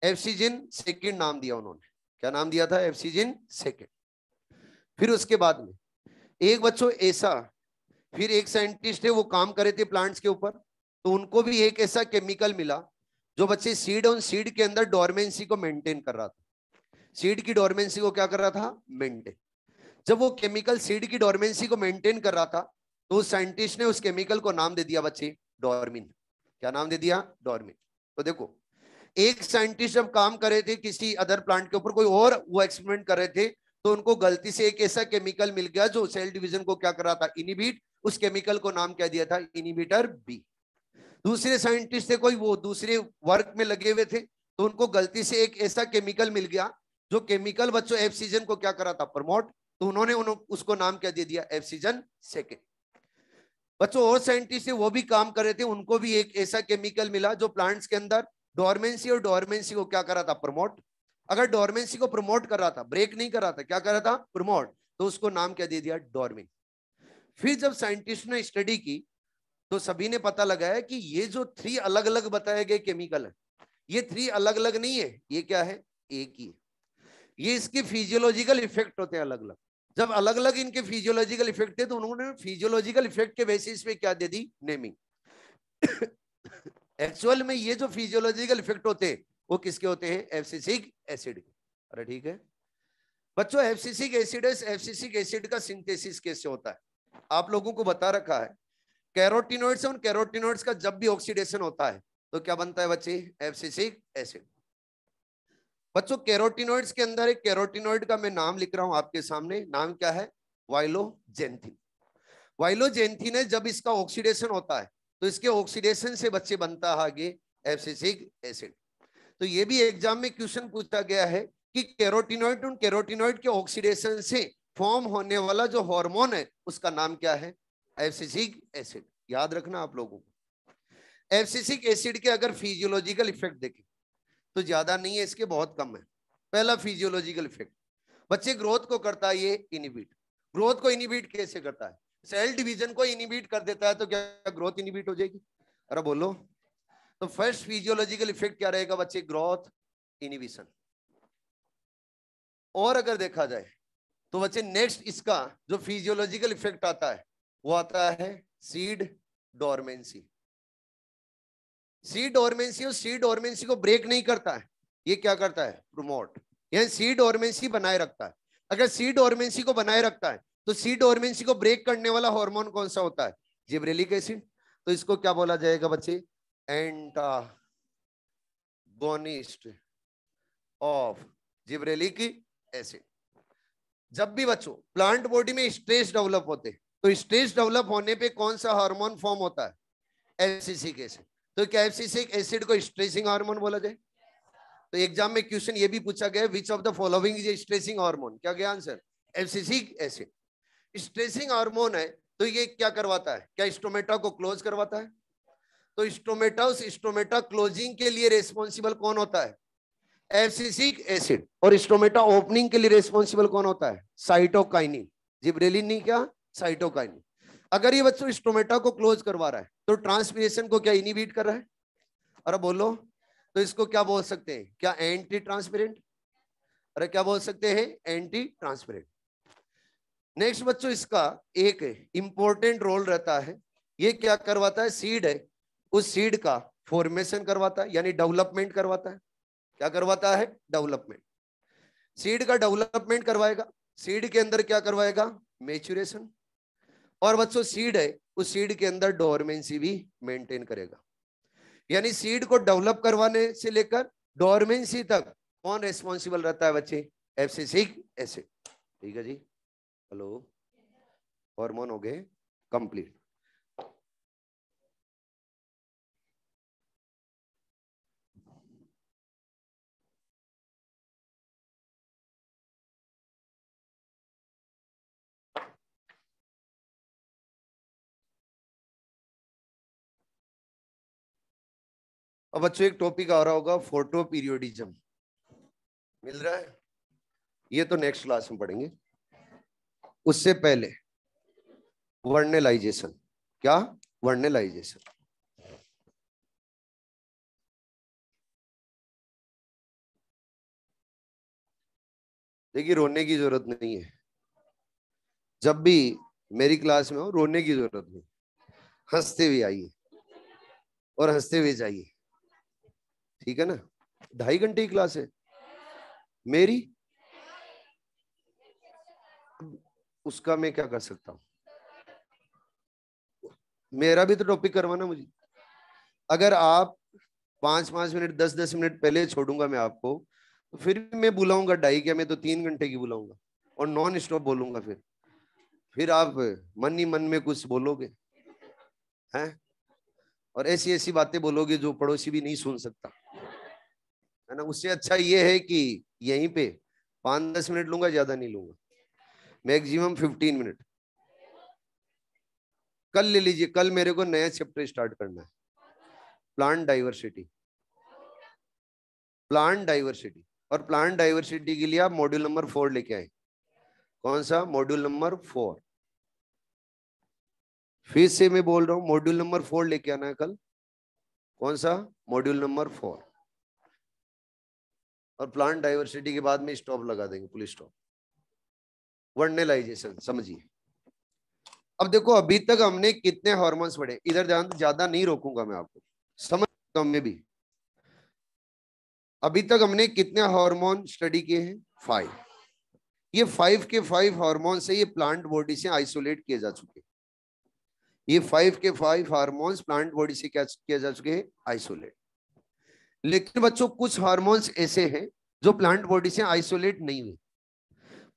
ऑक्सीजन सेकंड नाम दिया उन्होंने। क्या नाम दिया था, ऑक्सीजन सेकंड। फिर उसके बाद में एक बच्चों ऐसा, फिर एक साइंटिस्ट है वो काम करे थे प्लांट्स के ऊपर, तो उनको भी एक ऐसा केमिकल मिला जो बच्चे सीड ऑन सीड के अंदर डोरमेंसी को मेंटेन कर रहा था। सीड की डोरमेंसी को क्या कर रहा था, मेंटेन। जब वो केमिकल सीड की डोरमेंसी को मेंटेन कर रहा था तो उस साइंटिस्ट ने उस केमिकल को नाम दे दिया बच्चे डोरमिन। क्या नाम दे दिया, डोरमिन। तो देखो एक साइंटिस्ट जब काम कर रहे थे किसी अदर प्लांट के ऊपर, कोई और वो एक्सपेरिमेंट कर रहे थे, तो उनको गलती से एक ऐसा केमिकल मिल गया जो सेल डिवीजन को क्या कर रहा था, इनिबिट। उस केमिकल को नाम क्या दिया था, इनिबिटर बी। दूसरे साइंटिस्ट थे कोई, वो दूसरे वर्क में लगे हुए थे, तो उनको गलती से एक ऐसा केमिकल मिल गया जो केमिकल बच्चों ऑक्सीजन को क्या कर रहा था, प्रमोट। तो उन्होंने उसको नाम क्या दे दिया, ऑक्सीजन सेकेंड। बच्चों और साइंटिस्ट वो भी काम कर रहे थे, उनको भी एक ऐसा केमिकल मिला जो प्लांट्स के अंदर डोरमेंसी और डोरमेंसी को क्या कर रहा था, प्रमोट। अगर डोरमेंसी को प्रमोट कर रहा था, ब्रेक नहीं कर रहा था, क्या कर रहा था, प्रमोट, तो उसको नाम क्या दे दिया, डोर्मिंग। फिर जब साइंटिस्ट ने स्टडी की तो सभी ने पता लगाया कि ये जो 3 अलग अलग बताए गए केमिकल है, ये 3 अलग अलग नहीं है, ये क्या है, एक ही है। ये इसके फिजियोलॉजिकल इफेक्ट होते हैं अलग अलग। जब अलग अलग इनके फिजियोलॉजिकल इफेक्ट थे तो उन्होंने फिजियोलॉजिकल इफेक्ट के बेसिस पे क्या दे दी, नेमिंग। एक्चुअल में ये जो फिजियोलॉजिकल इफेक्ट होते हैं वो किसके होते हैं, एब्सिसिक एसिड के। अरे ठीक है बच्चों, एब्सिसिक एसिड, एब्सिसिक एसिड का सिंथेसिस कैसे होता है आप लोगों को बता रखा है। कैरोटिनॉइड्स, उन कैरोटिनॉइड्स का जब भी ऑक्सीडेशन होता है तो क्या बनता है बच्चे, एब्सिसिक एसिड। बच्चों कैरोटिनॉइड्स के अंदर एक कैरोटिनॉइड का मैं नाम लिख रहा हूं आपके सामने, नाम क्या है, वाइलोजेंथिन। वाइलोजेंथिन है, जब इसका ऑक्सीडेशन होता है तो इसके ऑक्सीडेशन से बच्चे बनता है आगे एब्सिसिक एसिड। तो ये भी एग्जाम में क्वेश्चन पूछा गया है कि कैरोटिनॉइड, उन कैरोटिनॉइड के ऑक्सीडेशन से फॉर्म होने वाला जो हार्मोन है उसका नाम क्या है, एब्सिसिक एसिड। याद रखना आप लोगों को। एब्सिसिक एसिड के अगर फिजियोलॉजिकल इफेक्ट देखें तो ज्यादा नहीं है, इसके बहुत कम है। पहला फिजियोलॉजिकल इफेक्ट, बच्चे ग्रोथ को करता है ये इनिबिट। ग्रोथ को इनिबिट कैसे करता है, सेल डिवीजन को इनिबिट कर देता है, तो क्या ग्रोथ इनिबिट हो जाएगी, अरे बोलो। तो फर्स्ट फिजियोलॉजिकल इफेक्ट क्या रहेगा बच्चे, ग्रोथ इनिबिशन। और अगर देखा जाए तो बच्चे नेक्स्ट इसका जो फिजियोलॉजिकल इफेक्ट आता है वो आता है सीड डोरमेंसी। सीड डोरमेंसी, और सीड डोरमेंसी को ब्रेक नहीं करता है, ये क्या करता है, प्रोमोट, यानी सीड डोरमेंसी बनाए रखता है। अगर सीड डोरमेंसी को बनाए रखता है तो सीड डोरमेंसी को ब्रेक करने वाला हार्मोन कौन सा होता है, जिब्रेलिक एसिड। तो इसको क्या बोला जाएगा बच्चे, एंटागोनिस्ट ऑफ जिब्रेलिक एसिड। जब भी बच्चों प्लांट बॉडी में स्ट्रेस डेवलप होते तो स्ट्रेस डेवलप होने पे कौन सा हार्मोन फॉर्म होता है, एब्सिसिक एसिड। तो क्या एब्सिसिक एसिड को स्ट्रेसिंग हार्मोन बोला जाए। तो एग्जाम में क्वेश्चन ये भी पूछा गया, which of the following is stressing hormone, क्या गया answer, abscisic acid. Stressing hormone है तो ये क्या करवाता है, क्या स्टोमेटा को क्लोज करवाता है। तो स्टोमेटा, उस स्टोमेटा क्लोजिंग के लिए रेस्पॉन्सिबल कौन होता है, एब्सिसिक एसिड। और स्टोमेटा ओपनिंग के लिए रेस्पॉन्सिबल कौन होता है, साइटोकाइनिन। जिब्रेलिन नहीं, क्या, साइटोकाइनिन। अगर ये बच्चों स्टोमेटा को क्लोज करवा रहा है तो ट्रांसपीरेशन को क्या इनिबिट कर रहा है, अरे बोलो। तो इसको क्या बोल सकते हैं, क्या एंटी ट्रांसपेरेंट, अरे क्या बोल सकते हैं, एंटी ट्रांसपेरेंट। नेक्स्ट बच्चों इसका एक इंपॉर्टेंट रोल रहता है, ये क्या करवाता है, सीड है, उस सीड का फॉर्मेशन करवाता है, यानी डेवलपमेंट करवाता है। क्या करवाता है, डेवलपमेंट। सीड का डेवलपमेंट करवाएगा, सीड के अंदर क्या करवाएगा, मैच्योरेशन। और बच्चों सीड है, उस सीड के अंदर डोरमेंसी भी मेंटेन करेगा। यानी सीड को डेवलप करवाने से लेकर डोरमेंसी तक कौन रेस्पॉन्सिबल रहता है बच्चे, एब्सिसिक एसिड। ठीक है जी, हेलो, हार्मोन हो गए कंप्लीट। अब बच्चों एक टॉपिक आ रहा होगा, फोटो पीरियोडिज्म, मिल रहा है, ये तो नेक्स्ट क्लास में पढ़ेंगे। उससे पहले वर्नेलाइजेशन, क्या, वर्नेलाइजेशन। देखिए रोने की जरूरत नहीं है, जब भी मेरी क्लास में हो रोने की जरूरत नहीं, हंसते हुए आइए और हंसते हुए जाइए, ठीक है ना। 2.5 घंटे की क्लास है मेरी, उसका मैं क्या कर सकता हूँ, मेरा भी तो टॉपिक करवाना मुझे। अगर आप 5-5 मिनट 10-10 मिनट पहले छोड़ूंगा मैं आपको, तो फिर मैं बुलाऊंगा 2.5, क्या मैं तो 3 घंटे की बुलाऊंगा और नॉन स्टॉप बोलूंगा। फिर आप मन ही मन में कुछ बोलोगे हैं, और ऐसी ऐसी बातें बोलोगे जो पड़ोसी भी नहीं सुन सकता, है ना। उससे अच्छा ये है कि यहीं पे 5-10 मिनट लूंगा, ज्यादा नहीं लूंगा, मैक्सिमम 15 मिनट। कल ले लीजिए, कल मेरे को नया चैप्टर स्टार्ट करना है, प्लांट डाइवर्सिटी, प्लांट डाइवर्सिटी। और प्लांट डाइवर्सिटी के लिए आप मॉड्यूल नंबर 4 लेके आए। कौन सा? Module number 4। फिर से मैं बोल रहा हूं, मॉड्यूल नंबर 4 लेके आना है कल। कौन सा? Module number 4। और प्लांट डाइवर्सिटी के बाद में स्टॉप लगा देंगे, पुलिस स्टॉप। वर्नलाइजेशन समझिए। अब देखो अभी तक हमने कितने हार्मोन्स पढ़े, इधर ध्यान, ज्यादा नहीं रोकूंगा मैं आपको, समझ में भी। अभी तक हमने कितने हार्मोन स्टडी किए हैं? 5। ये 5 के 5 हार्मोन से ये प्लांट बॉडी से आइसोलेट किए जा चुके हैं। ये 5 के 5 हार्मोन्स प्लांट बॉडी से क्या किया जा चुके हैं? आइसोलेट। लेकिन बच्चों कुछ हार्मोन्स ऐसे हैं जो प्लांट बॉडी से आइसोलेट नहीं हुए।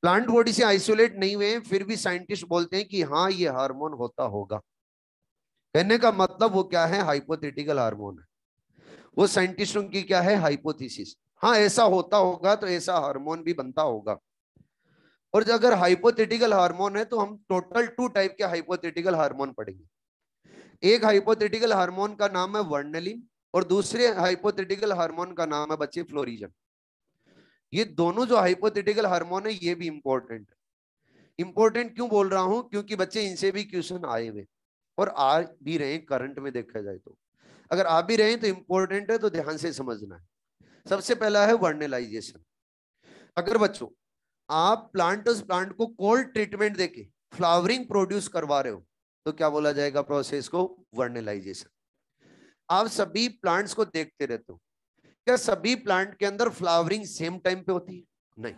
प्लांट बॉडी से आइसोलेट नहीं हुए, फिर भी साइंटिस्ट बोलते हैं कि हाँ ये हार्मोन होता होगा। कहने का मतलब वो क्या है? हाइपोथेटिकल हार्मोन है। वो साइंटिस्टों की क्या है? हाइपोथेसिस। हाँ ऐसा होता होगा तो ऐसा हार्मोन भी बनता होगा। और अगर हाइपोथेटिकल हार्मोन है तो हम टोटल 2 टाइप के हाइपोथेटिकल हार्मोन पढ़ेंगे। एक हाइपोथेटिकल हार्मोन का नाम है वर्नलिन और दूसरे हाइपोथेटिकल हार्मोन का नाम है बच्चे फ्लोरिजन। ये दोनों जो हाइपोथेटिकल हार्मोन है ये भी इंपॉर्टेंट है। इंपॉर्टेंट क्यों बोल रहा हूं? क्योंकि बच्चे इनसे भी क्वेश्चन आए हुए और आ भी रहे करंट में देखा जाए तो। अगर आ भी रहे तो इंपॉर्टेंट है, तो ध्यान से समझना है। सबसे पहला है वर्नलाइजेशन। अगर बच्चों आप प्लांट को कोल्ड ट्रीटमेंट देके फ्लावरिंग प्रोड्यूस करवा रहे हो तो क्या बोला जाएगा? प्रोसेस को वर्नलाइजेशन। आप सभी प्लांट्स को देखते रहते हो, क्या सभी प्लांट के अंदर फ्लावरिंग सेम टाइम पे होती है? नहीं,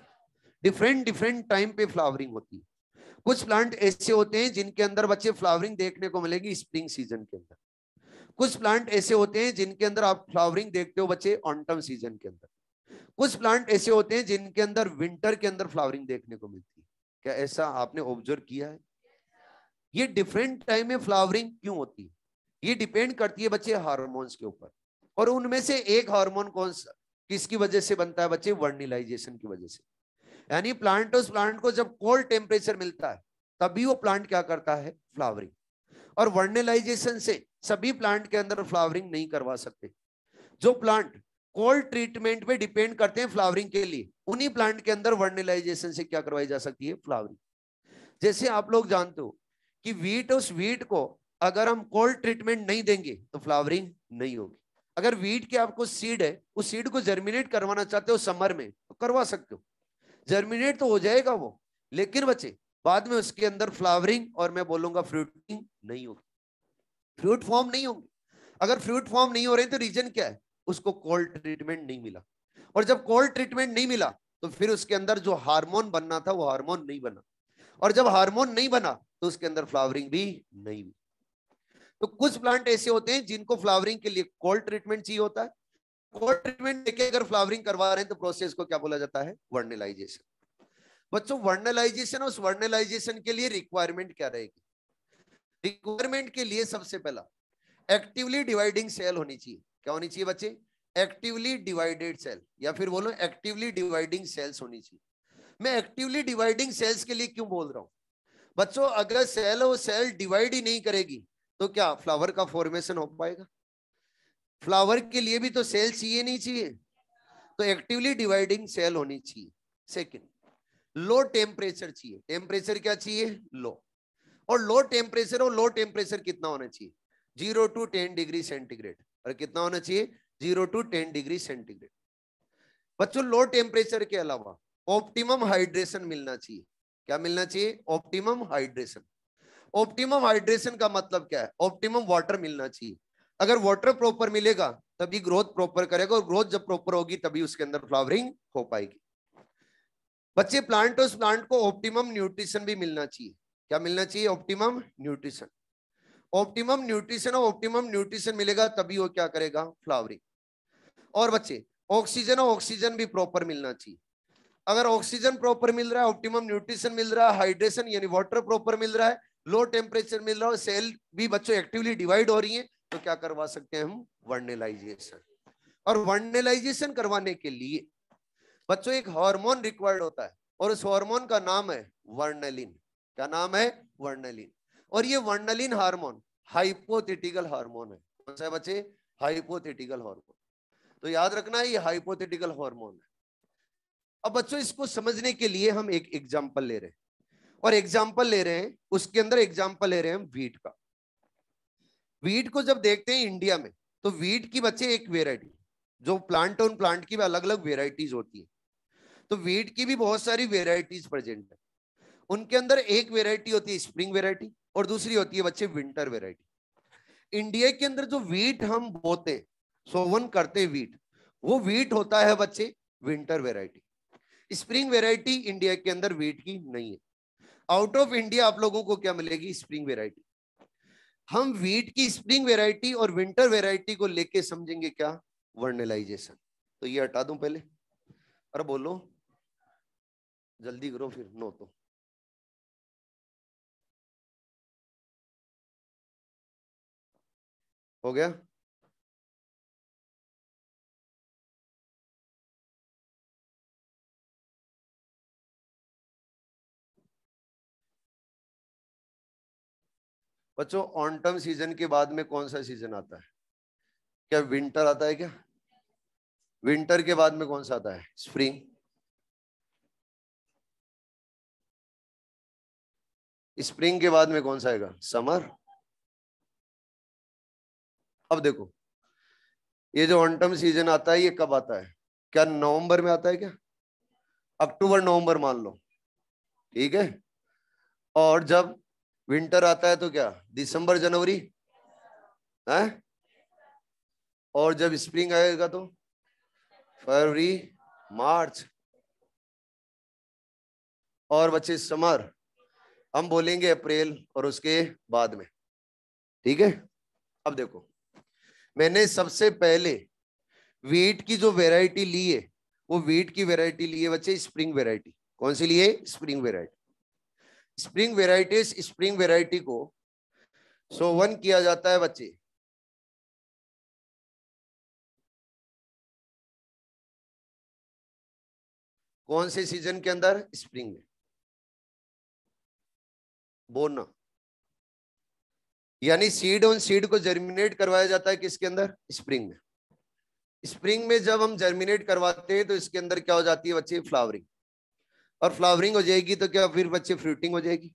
डिफरेंट डिफरेंट टाइम पे फ्लावरिंग होती है। कुछ प्लांट ऐसे होते हैं जिनके अंदर बच्चे फ्लावरिंग देखने को मिलेगी स्प्रिंग सीजन के अंदर। कुछ प्लांट ऐसे होते हैं जिनके अंदर आप फ्लावरिंग देखते हो बच्चे ऑटम सीजन के अंदर। कुछ प्लांट ऐसे होते हैं जिनके अंदर विंटर के अंदर फ्लावरिंग देखने को मिलती है। क्या ऐसा आपने ऑब्जर्व किया है? ये डिफरेंट टाइम में फ्लावरिंग क्यों होती है? ये डिपेंड करती है बच्चे हार्मोन्स के ऊपर। और उनमें से एक हार्मोन कौन सा, किसकी वजह से बनता है बच्चे? वर्निलाइजेशन की वजह से। यानी उस प्लांट को जब कोल्ड टेम्परेचर मिलता है तभी वो प्लांट क्या करता है? फ्लावरिंग। और वर्निलाइजेशन से सभी प्लांट के अंदर फ्लावरिंग नहीं करवा सकते। जो प्लांट कोल्ड ट्रीटमेंट पे डिपेंड करते हैं फ्लावरिंग के लिए, उन्हीं प्लांट के अंदर वर्निलाइजेशन से क्या करवाई जा सकती है? फ्लावरिंग। जैसे आप लोग जानते हो कि उस वीट को अगर हम कोल्ड ट्रीटमेंट नहीं देंगे तो फ्लावरिंग नहीं होगी। अगर वीट के आपको सीड है, उस सीड को जर्मिनेट करवाना चाहते हो समर में तो करवा सकते हो, जर्मिनेट तो हो जाएगा वो। लेकिन बच्चे बाद में उसके अंदर फ्लावरिंग और मैं बोलूंगा फ्रूटिंग नहीं होगी, फ्रूट फॉर्म नहीं होंगे। अगर फ्रूट फॉर्म नहीं हो रहे तो रीजन क्या है? उसको कोल्ड ट्रीटमेंट नहीं मिला। और जब कोल्ड ट्रीटमेंट नहीं मिला तो फिर उसके अंदर जो हार्मोन बनना था वो हार्मोन नहीं बना। और जब हार्मोन नहीं बना तो उसके अंदर फ्लावरिंग भी नहीं हुई। तो कुछ प्लांट ऐसे होते हैं जिनको फ्लावरिंग के लिए कोल्ड ट्रीटमेंट चाहिए होता है। कोल्ड ट्रीटमेंट लेके अगर फ्लावरिंग करवा रहे हैं तो प्रोसेस को क्या बोला जाता है? वर्नलाइजेशन। बच्चों वर्नलाइजेशन, उस वर्नलाइजेशन के लिए रिक्वायरमेंट क्या रहेगी? रिक्वायरमेंट के लिए सबसे पहला एक्टिवली डिवाइडिंग सेल होनी चाहिए। क्या होनी चाहिए बच्चे? एक्टिवली डिवाइडेड सेल, या फिर बोलो एक्टिवली डिवाइडिंग सेल्स होनी चाहिए। मैं एक्टिवली डिवाइडिंग सेल्स के लिए क्यों बोल रहा हूं? बच्चों अगर सेल वो सेल डिवाइड ही नहीं करेगी तो क्या फ्लावर का फॉर्मेशन हो पाएगा? फ्लावर के लिए भी तो सेल चाहिए नहीं चाहिए? तो एक्टिवली डिवाइडिंग सेल होनी चाहिए। सेकंड, लो टेम्परेचर चाहिए। टेम्परेचर क्या चाहिए? लो। और लो टेम्परेचर, और लो टेम्परेचर कितना होना चाहिए? 0 to 10 डिग्री सेंटीग्रेड। और कितना होना चाहिए? 0 to 10 डिग्री सेंटीग्रेड। बच्चों लो टेम्परेचर के अलावा ऑप्टिमम हाइड्रेशन मिलना चाहिए। क्या मिलना चाहिए? Optimum hydration. ऑप्टिमम हाइड्रेशन का मतलब क्या है? ऑप्टिमम वाटर मिलना चाहिए। अगर वाटर प्रॉपर मिलेगा तभी ग्रोथ प्रॉपर करेगा, और ग्रोथ जब प्रॉपर होगी तभी उसके अंदर फ्लावरिंग हो पाएगी। बच्चे उस प्लांट को ऑप्टिमम न्यूट्रिशन भी मिलना चाहिए। क्या मिलना चाहिए? Optimum nutrition. ऑप्टिमम न्यूट्रिशन, और ऑप्टिमम न्यूट्रिशन मिलेगा तभी वो क्या करेगा? फ्लावरिंग। और बच्चे ऑक्सीजन, और ऑक्सीजन भी प्रॉपर मिलना चाहिए। अगर ऑक्सीजन प्रॉपर मिल रहा है, ऑप्टिमम न्यूट्रिशन मिल रहा है, हाइड्रेशन यानी वाटर प्रॉपर मिल रहा है, लो टेम्परेचर मिल रहा है, सेल भी बच्चों एक्टिवली डिवाइड हो रही है, तो क्या करवा सकते हैं हम? वर्नलाइजेशन। और वर्नलाइजेशन करवाने के लिए बच्चों एक हार्मोन रिक्वायर्ड होता है, और उस हार्मोन का नाम है वर्नलिन। क्या नाम है? वर्नलिन। और ये वर्नलिन हार्मोन हाइपोथेटिकल हार्मोन है। कौन सा है बच्चे? Hypothetical hormone. तो याद रखना ये हाइपोथेटिकल हार्मोन है। अब बच्चों इसको समझने के लिए हम एक एग्जाम्पल ले रहे हैं, और एग्जाम्पल ले रहे हैं, उसके अंदर एग्जाम्पल ले रहे हैं हम वीट का। वीट को जब देखते हैं इंडिया में, तो वीट की बच्चे एक वेराइटी, जो प्लांट ऑन प्लांट की भी अलग अलग वेराइटीज होती है, तो वीट की भी बहुत सारी वेराइटीज प्रेजेंट है। उनके अंदर एक वेराइटी होती है स्प्रिंग वेराइटी, और दूसरी होती है बच्चे विंटर वेराइटी। इंडिया के अंदर जो वीट हम बोते, सोवन करते वीट, वो वीट होता है बच्चे winter variety. Spring variety India के अंदर वीट की नहीं है। आउट ऑफ इंडिया आप लोगों को क्या मिलेगी? Spring variety. हम वीट की स्प्रिंग वेराइटी और विंटर वेराइटी को लेके समझेंगे क्या? वर्नलाइजेशन। तो ये हटा दूं पहले? अरे बोलो, जल्दी करो फिर, नो तो हो गया। बच्चों ऑटम सीजन के बाद में कौन सा सीजन आता है? क्या विंटर आता है क्या? विंटर के बाद में कौन सा आता है? स्प्रिंग। स्प्रिंग के बाद में कौन सा आएगा? समर। अब देखो, ये जो ऑटम सीजन आता है ये कब आता है? क्या नवंबर में आता है क्या? अक्टूबर नवंबर मान लो, ठीक है। और जब विंटर आता है तो क्या दिसंबर जनवरी है? और जब स्प्रिंग आएगा तो फरवरी मार्च। और बच्चे समर हम बोलेंगे अप्रैल और उसके बाद में, ठीक है। अब देखो, मैंने सबसे पहले वीट की जो वैरायटी ली है, वो वीट की वैरायटी ली है बच्चे स्प्रिंग वैरायटी। कौन सी ली है? Spring variety. स्प्रिंग वैरायटी को सोवन किया जाता है बच्चे कौन से सीजन के अंदर? स्प्रिंग में। बोना, यानी सीड ऑन सीड को जर्मिनेट करवाया जाता है किसके अंदर? स्प्रिंग में। स्प्रिंग में जब हम जर्मिनेट करवाते हैं तो इसके अंदर क्या हो जाती है बच्चे? फ्लावरिंग। और फ्लावरिंग हो जाएगी तो क्या फिर बच्चे फ्रूटिंग हो जाएगी।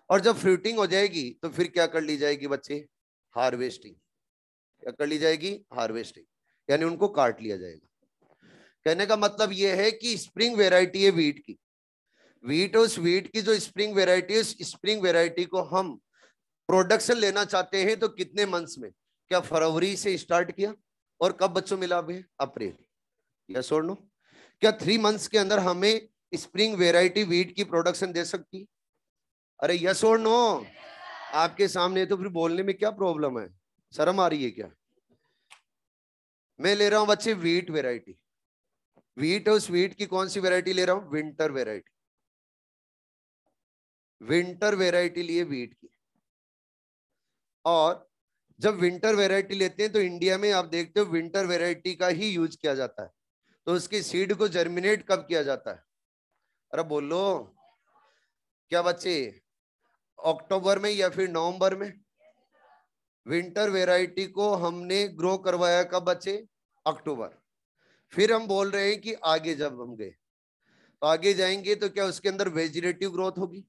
और जब फ्रूटिंग हो जाएगी तो फिर क्या कर ली जाएगी बच्चे? हार्वेस्टिंग। क्या कर ली जाएगी? हार्वेस्टिंग, यानी उनको काट लिया जाएगा। कहने का मतलब यह है कि स्प्रिंग वेराइटी है वीट की। उस वीट की जो स्प्रिंग वेराइटी है, स्प्रिंग वेराइटी को हम प्रोडक्शन लेना चाहते हैं तो कितने मंथ्स में? क्या फरवरी से स्टार्ट किया और कब बच्चों मिला? अभी अप्रैल। यस और नो? क्या 3 मंथ्स के अंदर हमें स्प्रिंग वेराइटी वीट की प्रोडक्शन दे सकती? अरे यस और नो? आपके सामने तो फिर बोलने में क्या प्रॉब्लम है? शर्म आ रही है क्या? मैं ले रहा हूं बच्चे वीट वेराइटी। उस वीट की कौन सी वेराइटी ले रहा हूं? Winter variety. विंटर वेराइटी लिए वीट की। और जब विंटर वेराइटी लेते हैं तो इंडिया में आप देखते हो विंटर वेराइटी का ही यूज किया जाता है। तो उसकी सीड को जर्मिनेट कब किया जाता है? अरे बोलो, क्या बच्चे अक्टूबर में या फिर नवंबर में? विंटर वेराइटी को हमने ग्रो करवाया कब बच्चे? अक्टूबर। फिर हम बोल रहे हैं कि आगे जब हम गए तो आगे जाएंगे तो क्या उसके अंदर वेजिटेटिव ग्रोथ होगी?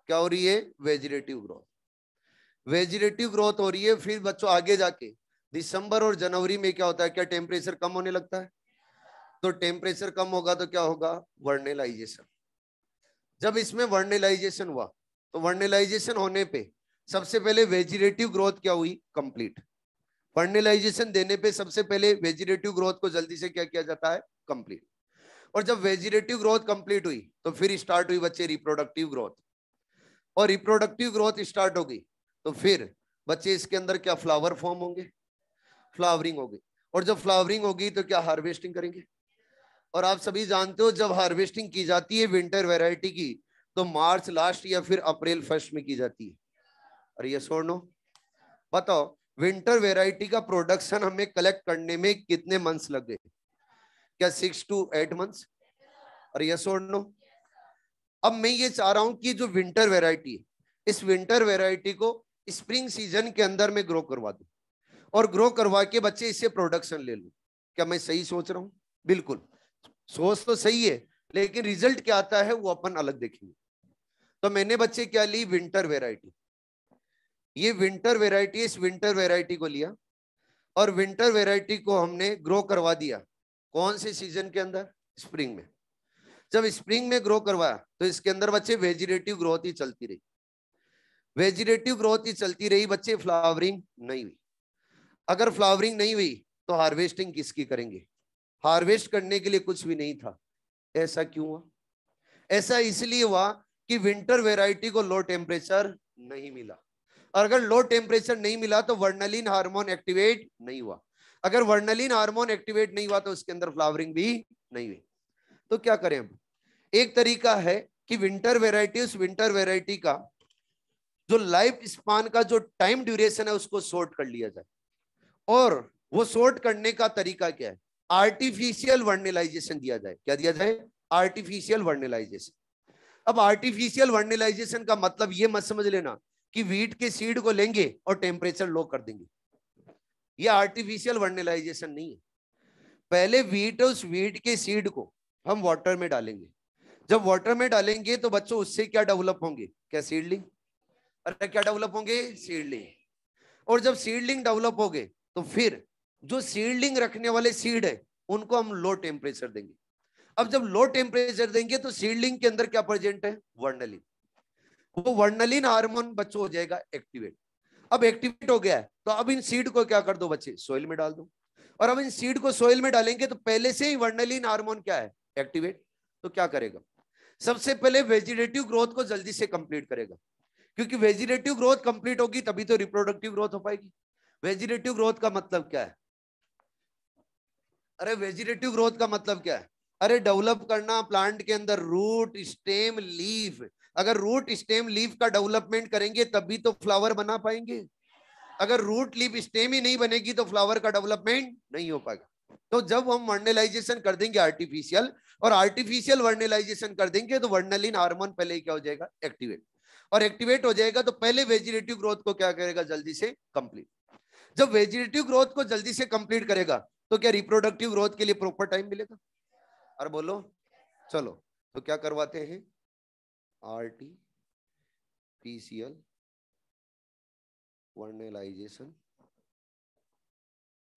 क्या हो रही है? Vegetative growth. वेजिटेटिव ग्रोथ हो रही है। फिर बच्चों आगे जाके दिसंबर और जनवरी में क्या होता है? क्या टेम्परेचर कम होने लगता है? तो टेम्परेचर कम होगा तो क्या होगा? वर्नेलाइजेशन। जब इसमें वर्नेलाइजेशन हुआ तो वर्नेलाइजेशन होने पे सबसे पहले वेजिटेटिव ग्रोथ क्या हुई? कंप्लीट। फर्टिलाइजेशन देने पे सबसे पहले वेजिटेटिव ग्रोथ को जल्दी से क्या किया जाता है? कंप्लीट। और जब वेजिटेटिव ग्रोथ कंप्लीट हुई तो फिर स्टार्ट हुई बच्चे रिप्रोडक्टिव ग्रोथ। और रिप्रोडक्टिव ग्रोथ स्टार्ट हो गई तो फिर बच्चे इसके अंदर क्या फ्लावर फॉर्म होंगे? फ्लावरिंग होगी। और जब फ्लावरिंग होगी तो क्या हार्वेस्टिंग करेंगे? और आप सभी जानते हो जब हार्वेस्टिंग की जाती है विंटर वैरायटी की तो मार्च लास्ट या फिर अप्रैल फर्स्ट में की जाती है। और ये नो बताओ, विंटर वेराइटी का प्रोडक्शन हमें कलेक्ट करने में कितने मंथ्स लग गए? क्या 6 to 8 मंथ्स? और यस और नो? अब मैं ये चाह रहा हूं कि जो विंटर वेराइटी है, इस विंटर वेराइटी को स्प्रिंग सीजन के अंदर में ग्रो करवा दूं और ग्रो करवा के बच्चे इससे प्रोडक्शन ले लूं। क्या मैं सही सोच रहा हूं? बिल्कुल। सोच तो सही है, लेकिन रिजल्ट क्या आता है वो अपन अलग देखेंगे। तो मैंने बच्चे क्या ली, विंटर वेराइटी। ये विंटर वेराइटी, इस विंटर वेराइटी को लिया और विंटर वेराइटी को हमने ग्रो करवा दिया। कौन से सीजन के अंदर, स्प्रिंग में। जब स्प्रिंग में ग्रो करवाया तो इसके अंदर बच्चे वेजिटेटिव ग्रोथ ही चलती रही, वेजिटेटिव ग्रोथ ही चलती रही बच्चे, फ्लावरिंग नहीं हुई। अगर फ्लावरिंग नहीं हुई तो हार्वेस्टिंग किसकी करेंगे, हार्वेस्ट करने के लिए कुछ भी नहीं था। ऐसा क्यों हुआ, ऐसा इसलिए हुआ कि विंटर वेराइटी को लो टेम्परेचर नहीं मिला, और अगर लो टेम्परेचर नहीं मिला तो वर्नलिन हार्मोन एक्टिवेट नहीं हुआ। अगर वर्नलिन हार्मोन एक्टिवेट नहीं हुआ तो उसके अंदर फ्लावरिंग भी नहीं हुई। तो क्या करें अब, एक तरीका है कि विंटर वेराइटी, उस विंटर वेराइटी का जो लाइफ स्पान का जो टाइम ड्यूरेशन है उसको शॉर्ट कर लिया जाए। और वो शॉर्ट करने का तरीका क्या है, आर्टिफिशियल वर्निलाइजेशन दिया जाए। क्या दिया जाए, आर्टिफिशियल वर्निलाइजेशन। अब आर्टिफिशियल वर्निलाइजेशन का मतलब ये मत समझ लेना कि वीट के सीड को लेंगे और टेम्परेचर लो कर देंगे, ये आर्टिफिशियल वर्निलाइजेशन नहीं है। पहले वीट, उस वीट के सीड को हम वाटर में डालेंगे। जब वाटर में डालेंगे तो बच्चों उससे क्या डेवलप होंगे, क्या सीडलिंग, अरे क्या डेवलप होंगे, सीडलिंग। और जब सीडलिंग डेवलप हो गए तो फिर जो सीडलिंग रखने वाले सीड है उनको हम लो टेम्परेचर देंगे। अब जब लो टेम्परेचर देंगे तो सीडलिंग के अंदर क्या प्रेजेंट है, वर्नलिन। वो वर्नलिन हार्मोन बच्चों हो जाएगा एक्टिवेट। अब एक्टिवेट हो गया है तो अब इन सीड को क्या कर दो बच्चे, सोइल में डाल दो। और अब इन सीड को सोइल में डालेंगे तो पहले से ही वर्नलिन हार्मोन क्या है, एक्टिवेट। तो क्या करेगा, सबसे पहले वेजिटेटिव ग्रोथ को जल्दी से कंप्लीट करेगा, क्योंकि वेजिटेटिव ग्रोथ कंप्लीट होगी तभी तो रिप्रोडक्टिव ग्रोथ हो पाएगी। वेजिटेटिव ग्रोथ का मतलब क्या है, अरे वेजिटेटिव ग्रोथ का मतलब क्या है, अरे डेवलप करना प्लांट के अंदर रूट, स्टेम, लीफ। अगर रूट, स्टेम, लीफ का डेवलपमेंट करेंगे तभी तो फ्लावर बना पाएंगे। अगर रूट, लीफ, स्टेम ही नहीं बनेगी तो फ्लावर का डेवलपमेंट नहीं हो पाएगा। तो जब हम वर्नलाइजेशन कर देंगे आर्टिफिशियल, और आर्टिफिशियल वर्नलाइजेशन कर देंगे तो वर्नलिन हार्मोन पहले ही क्या हो जाएगा, एक्टिवेट। और एक्टिवेट हो जाएगा तो पहले वेजिटेटिव ग्रोथ को क्या करेगा, जल्दी से कंप्लीट। जब वेजिटेटिव ग्रोथ को जल्दी से कंप्लीट करेगा तो क्या रिप्रोडक्टिव ग्रोथ के लिए प्रॉपर टाइम मिलेगा। और बोलो, चलो तो क्या करवाते हैं, artificial vernalization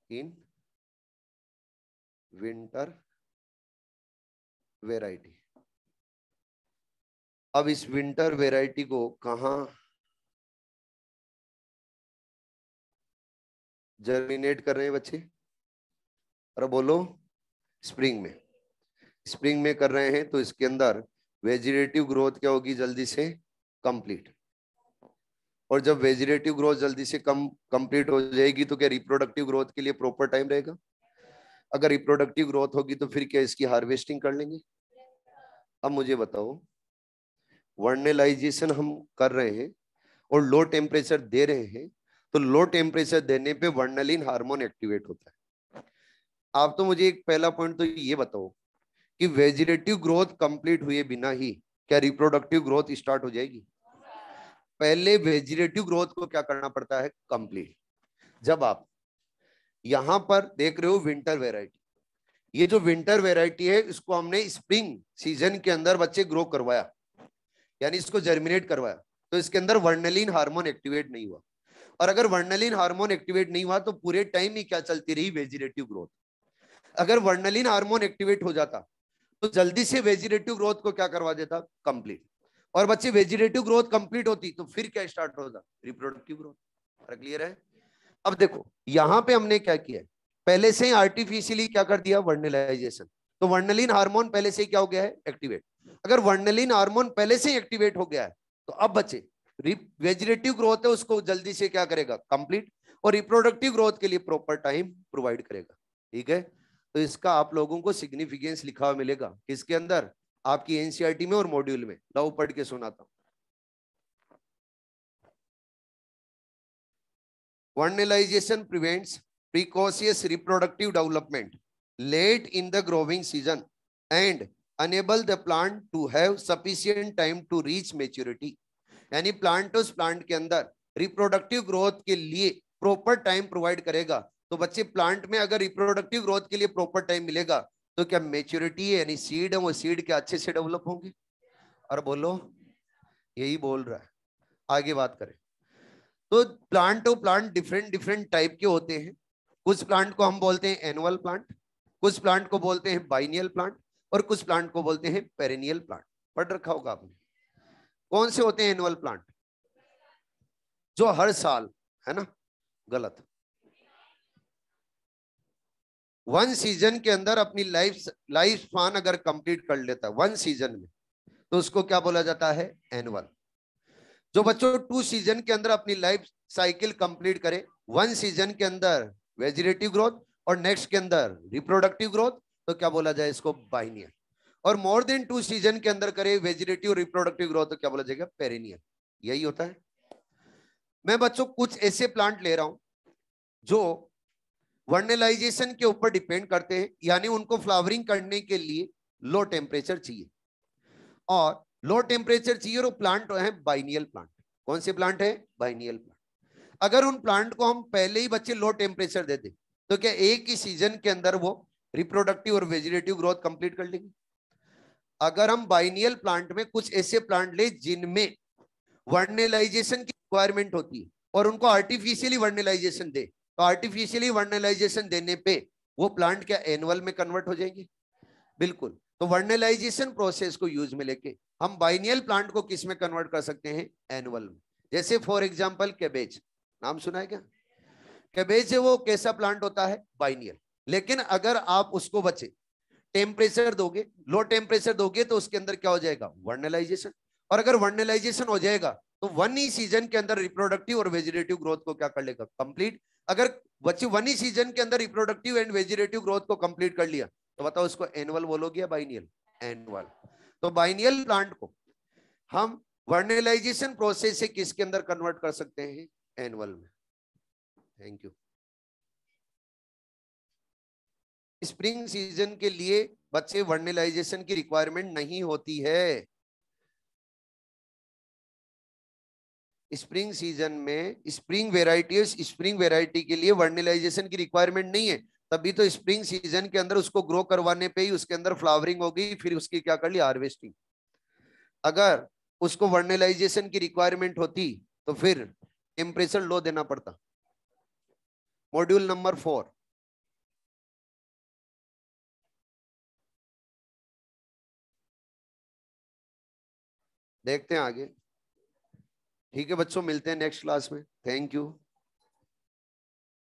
in winter variety. अब इस विंटर वेराइटी को कहां जर्मिनेट कर रहे हैं बच्चे, अरे बोलो, स्प्रिंग में। स्प्रिंग में कर रहे हैं तो इसके अंदर वेजिटेटिव ग्रोथ क्या होगी, जल्दी से कंप्लीट। और जब वेजिटेटिव ग्रोथ जल्दी से कंप्लीट हो जाएगी तो क्या रिप्रोडक्टिव ग्रोथ के लिए प्रॉपर टाइम रहेगा। अगर रिप्रोडक्टिव ग्रोथ होगी तो फिर क्या इसकी हार्वेस्टिंग कर लेंगे। अब मुझे बताओ, वर्नलाइजेशन हम कर रहे हैं और लो टेम्परेचर दे रहे हैं, तो लो टेम्परेचर देने पे वर्नलिन हार्मोन एक्टिवेट होता है। आप तो मुझे एक पहला पॉइंट तो ये बताओ कि वेजिटेटिव ग्रोथ कंप्लीट हुए बिना ही क्या रिप्रोडक्टिव ग्रोथ स्टार्ट हो जाएगी। पहले वेजिटेटिव ग्रोथ को क्या करना पड़ता है, कंप्लीट। जब आप यहां पर देख रहे हो विंटर वेराइटी, ये जो विंटर वेराइटी है इसको हमने स्प्रिंग सीजन के अंदर बच्चे ग्रो करवाया, यानी इसको जर्मिनेट करवाया, तो इसके अंदर वर्नलिन हार्मोन एक्टिवेट नहीं हुआ। और अगर वर्नलिन हार्मोन एक्टिवेट नहीं हुआ तो पूरे टाइम ही क्या चलती रही, वेजिटेटिव ग्रोथ। अगर वर्नलिन हार्मोन एक्टिवेट हो जाता तो जल्दी से वेजिटेटिव ग्रोथ को क्या करवा देता, कंप्लीट। और बच्चे वेजिटेटिव ग्रोथ कंप्लीट होती तो फिर क्या स्टार्ट होता, रिप्रोडक्टिव ग्रोथ। क्लियर है। अब देखो यहां पे हमने क्या किया है, पहले से ही आर्टिफिशियली क्या कर दिया, वर्नलाइजेशन। तो वर्नलिन हार्मोन पहले से ही क्या हो गया है, एक्टिवेट। अगर वर्नलिन हार्मोन पहले से ही एक्टिवेट हो गया है तो अब बच्चे वेजिटेटिव ग्रोथ है उसको जल्दी से क्या करेगा, कंप्लीट। और रिप्रोडक्टिव ग्रोथ के लिए प्रॉपर टाइम प्रोवाइड करेगा। ठीक है, तो इसका आप लोगों को सिग्निफिकेंस लिखा हुआ मिलेगा किसके अंदर, आपकी एनसीईआरटी में और मॉड्यूल में। लाओ पढ़ के सुनाता हूं। Vernalization prevents precocious reproductive development late in the growing season and enable the plant to have sufficient time to reach maturity। यानी प्लांट उस प्लांट के अंदर रिप्रोडक्टिव ग्रोथ के लिए प्रॉपर टाइम प्रोवाइड करेगा। तो बच्चे प्लांट में अगर रिप्रोडक्टिव ग्रोथ के लिए प्रॉपर टाइम मिलेगा तो क्या मेच्योरिटी है यानी सीड है, वो सीड क्या अच्छे से डेवलप होंगे? और बोलो, यही बोल रहा है। आगे बात करें तो plant to plant different different type के होते हैं। कुछ प्लांट को हम बोलते हैं एनुअल प्लांट, कुछ प्लांट को बोलते हैं बाइनियल प्लांट, और कुछ प्लांट को बोलते हैं पेरेनियल प्लांट। पढ़ रखा होगा आपने। कौन से होते हैं एनुअल प्लांट? जो हर साल, है ना? गलत। वन सीजन के अंदर अपनी लाइफ स्पान अगर कंप्लीट कर लेता है वन सीजन में, तो उसको क्या बोला जाता है? एनुअल। जो बच्चों टू सीजन के अंदर अपनी लाइफ साइकिल कंप्लीट करे, वन सीजन के अंदर वेजिटेटिव ग्रोथ और नेक्स्ट के अंदर रिप्रोडक्टिव ग्रोथ, तो क्या बोला जाए इसको? बाइनियल। और मोर देन टू सीजन के अंदर करे वेजिटेटिव रिप्रोडक्टिव ग्रोथ, तो क्या बोला जाएगा? पेरिनियल। यही होता है। मैं बच्चों कुछ ऐसे प्लांट ले रहा हूं जो वर्नलाइजेशन के ऊपर डिपेंड करते हैं, यानी उनको फ्लावरिंग करने के लिए लो टेम्परेचर चाहिए, और लो टेम्परेचर चाहिए, और प्लांट है बाइनियल प्लांट। कौन से प्लांट है? Biennial plant. अगर उन प्लांट को हम पहले ही बच्चे लो टेम्परेचर दे दें, तो क्या एक ही सीजन के अंदर वो रिप्रोडक्टिव और वेजिटेटिव ग्रोथ कंप्लीट कर लेंगे? अगर हम बाइनियल प्लांट में कुछ ऐसे प्लांट ले जिनमें वर्नलाइजेशन की रिक्वायरमेंट होती है, और उनको आर्टिफिशियली वर्नलाइजेशन दे, तो आर्टिफिशियली वर्नलाइजेशन देने पे वो प्लांट क्या एनुअल में कन्वर्ट हो जाएंगे? बिल्कुल। तो वर्नलाइजेशन प्रोसेस को यूज में लेके हम बाइनियल प्लांट को किस में कन्वर्ट कर सकते हैं? एनुअल में। जैसे फॉर एग्जांपल कैबेज, नाम सुना है क्या? कैबेज है वो कैसा प्लांट होता है? बाइनियल। लेकिन अगर आप उसको बचे टेम्परेचर दोगे, लो टेम्परेचर दोगे, तो उसके अंदर क्या हो जाएगा? वर्नलाइजेशन। और अगर वर्नलाइजेशन हो जाएगा तो वन ही सीजन के अंदर रिप्रोडक्टिव और वेजिटेटिव ग्रोथ को क्या कर लेगा? कंप्लीट। अगर बच्चे वन ही सीजन के अंदर रिप्रोडक्टिव एंड वेजिटेटिव ग्रोथ को कंप्लीट कर लिया, तो बताओ इसको एनुअल बोलोगे या बाइनियल? एनुअल। तो बाइनियल प्लांट को हम वर्नलाइजेशन प्रोसेस से किसके अंदर कन्वर्ट कर सकते हैं? एनुअल में। Thank you. स्प्रिंग सीजन के लिए बच्चे वर्नलाइजेशन की रिक्वायरमेंट नहीं होती है। स्प्रिंग सीजन में स्प्रिंग वेराइटी के लिए वर्नलाइजेशन की रिक्वायरमेंट नहीं है। तभी तो स्प्रिंग सीजन के अंदर उसको ग्रो करवाने पे ही उसके अंदर फ्लावरिंग होगी, फिर उसकी क्या कर ली? हार्वेस्टिंग। अगर उसको वर्नलाइजेशन की रिक्वायरमेंट होती तो फिर टेम्परेचर लो देना पड़ता। Module number 4। देखते हैं आगे। ठीक है बच्चों, मिलते हैं नेक्स्ट क्लास में। Thank you.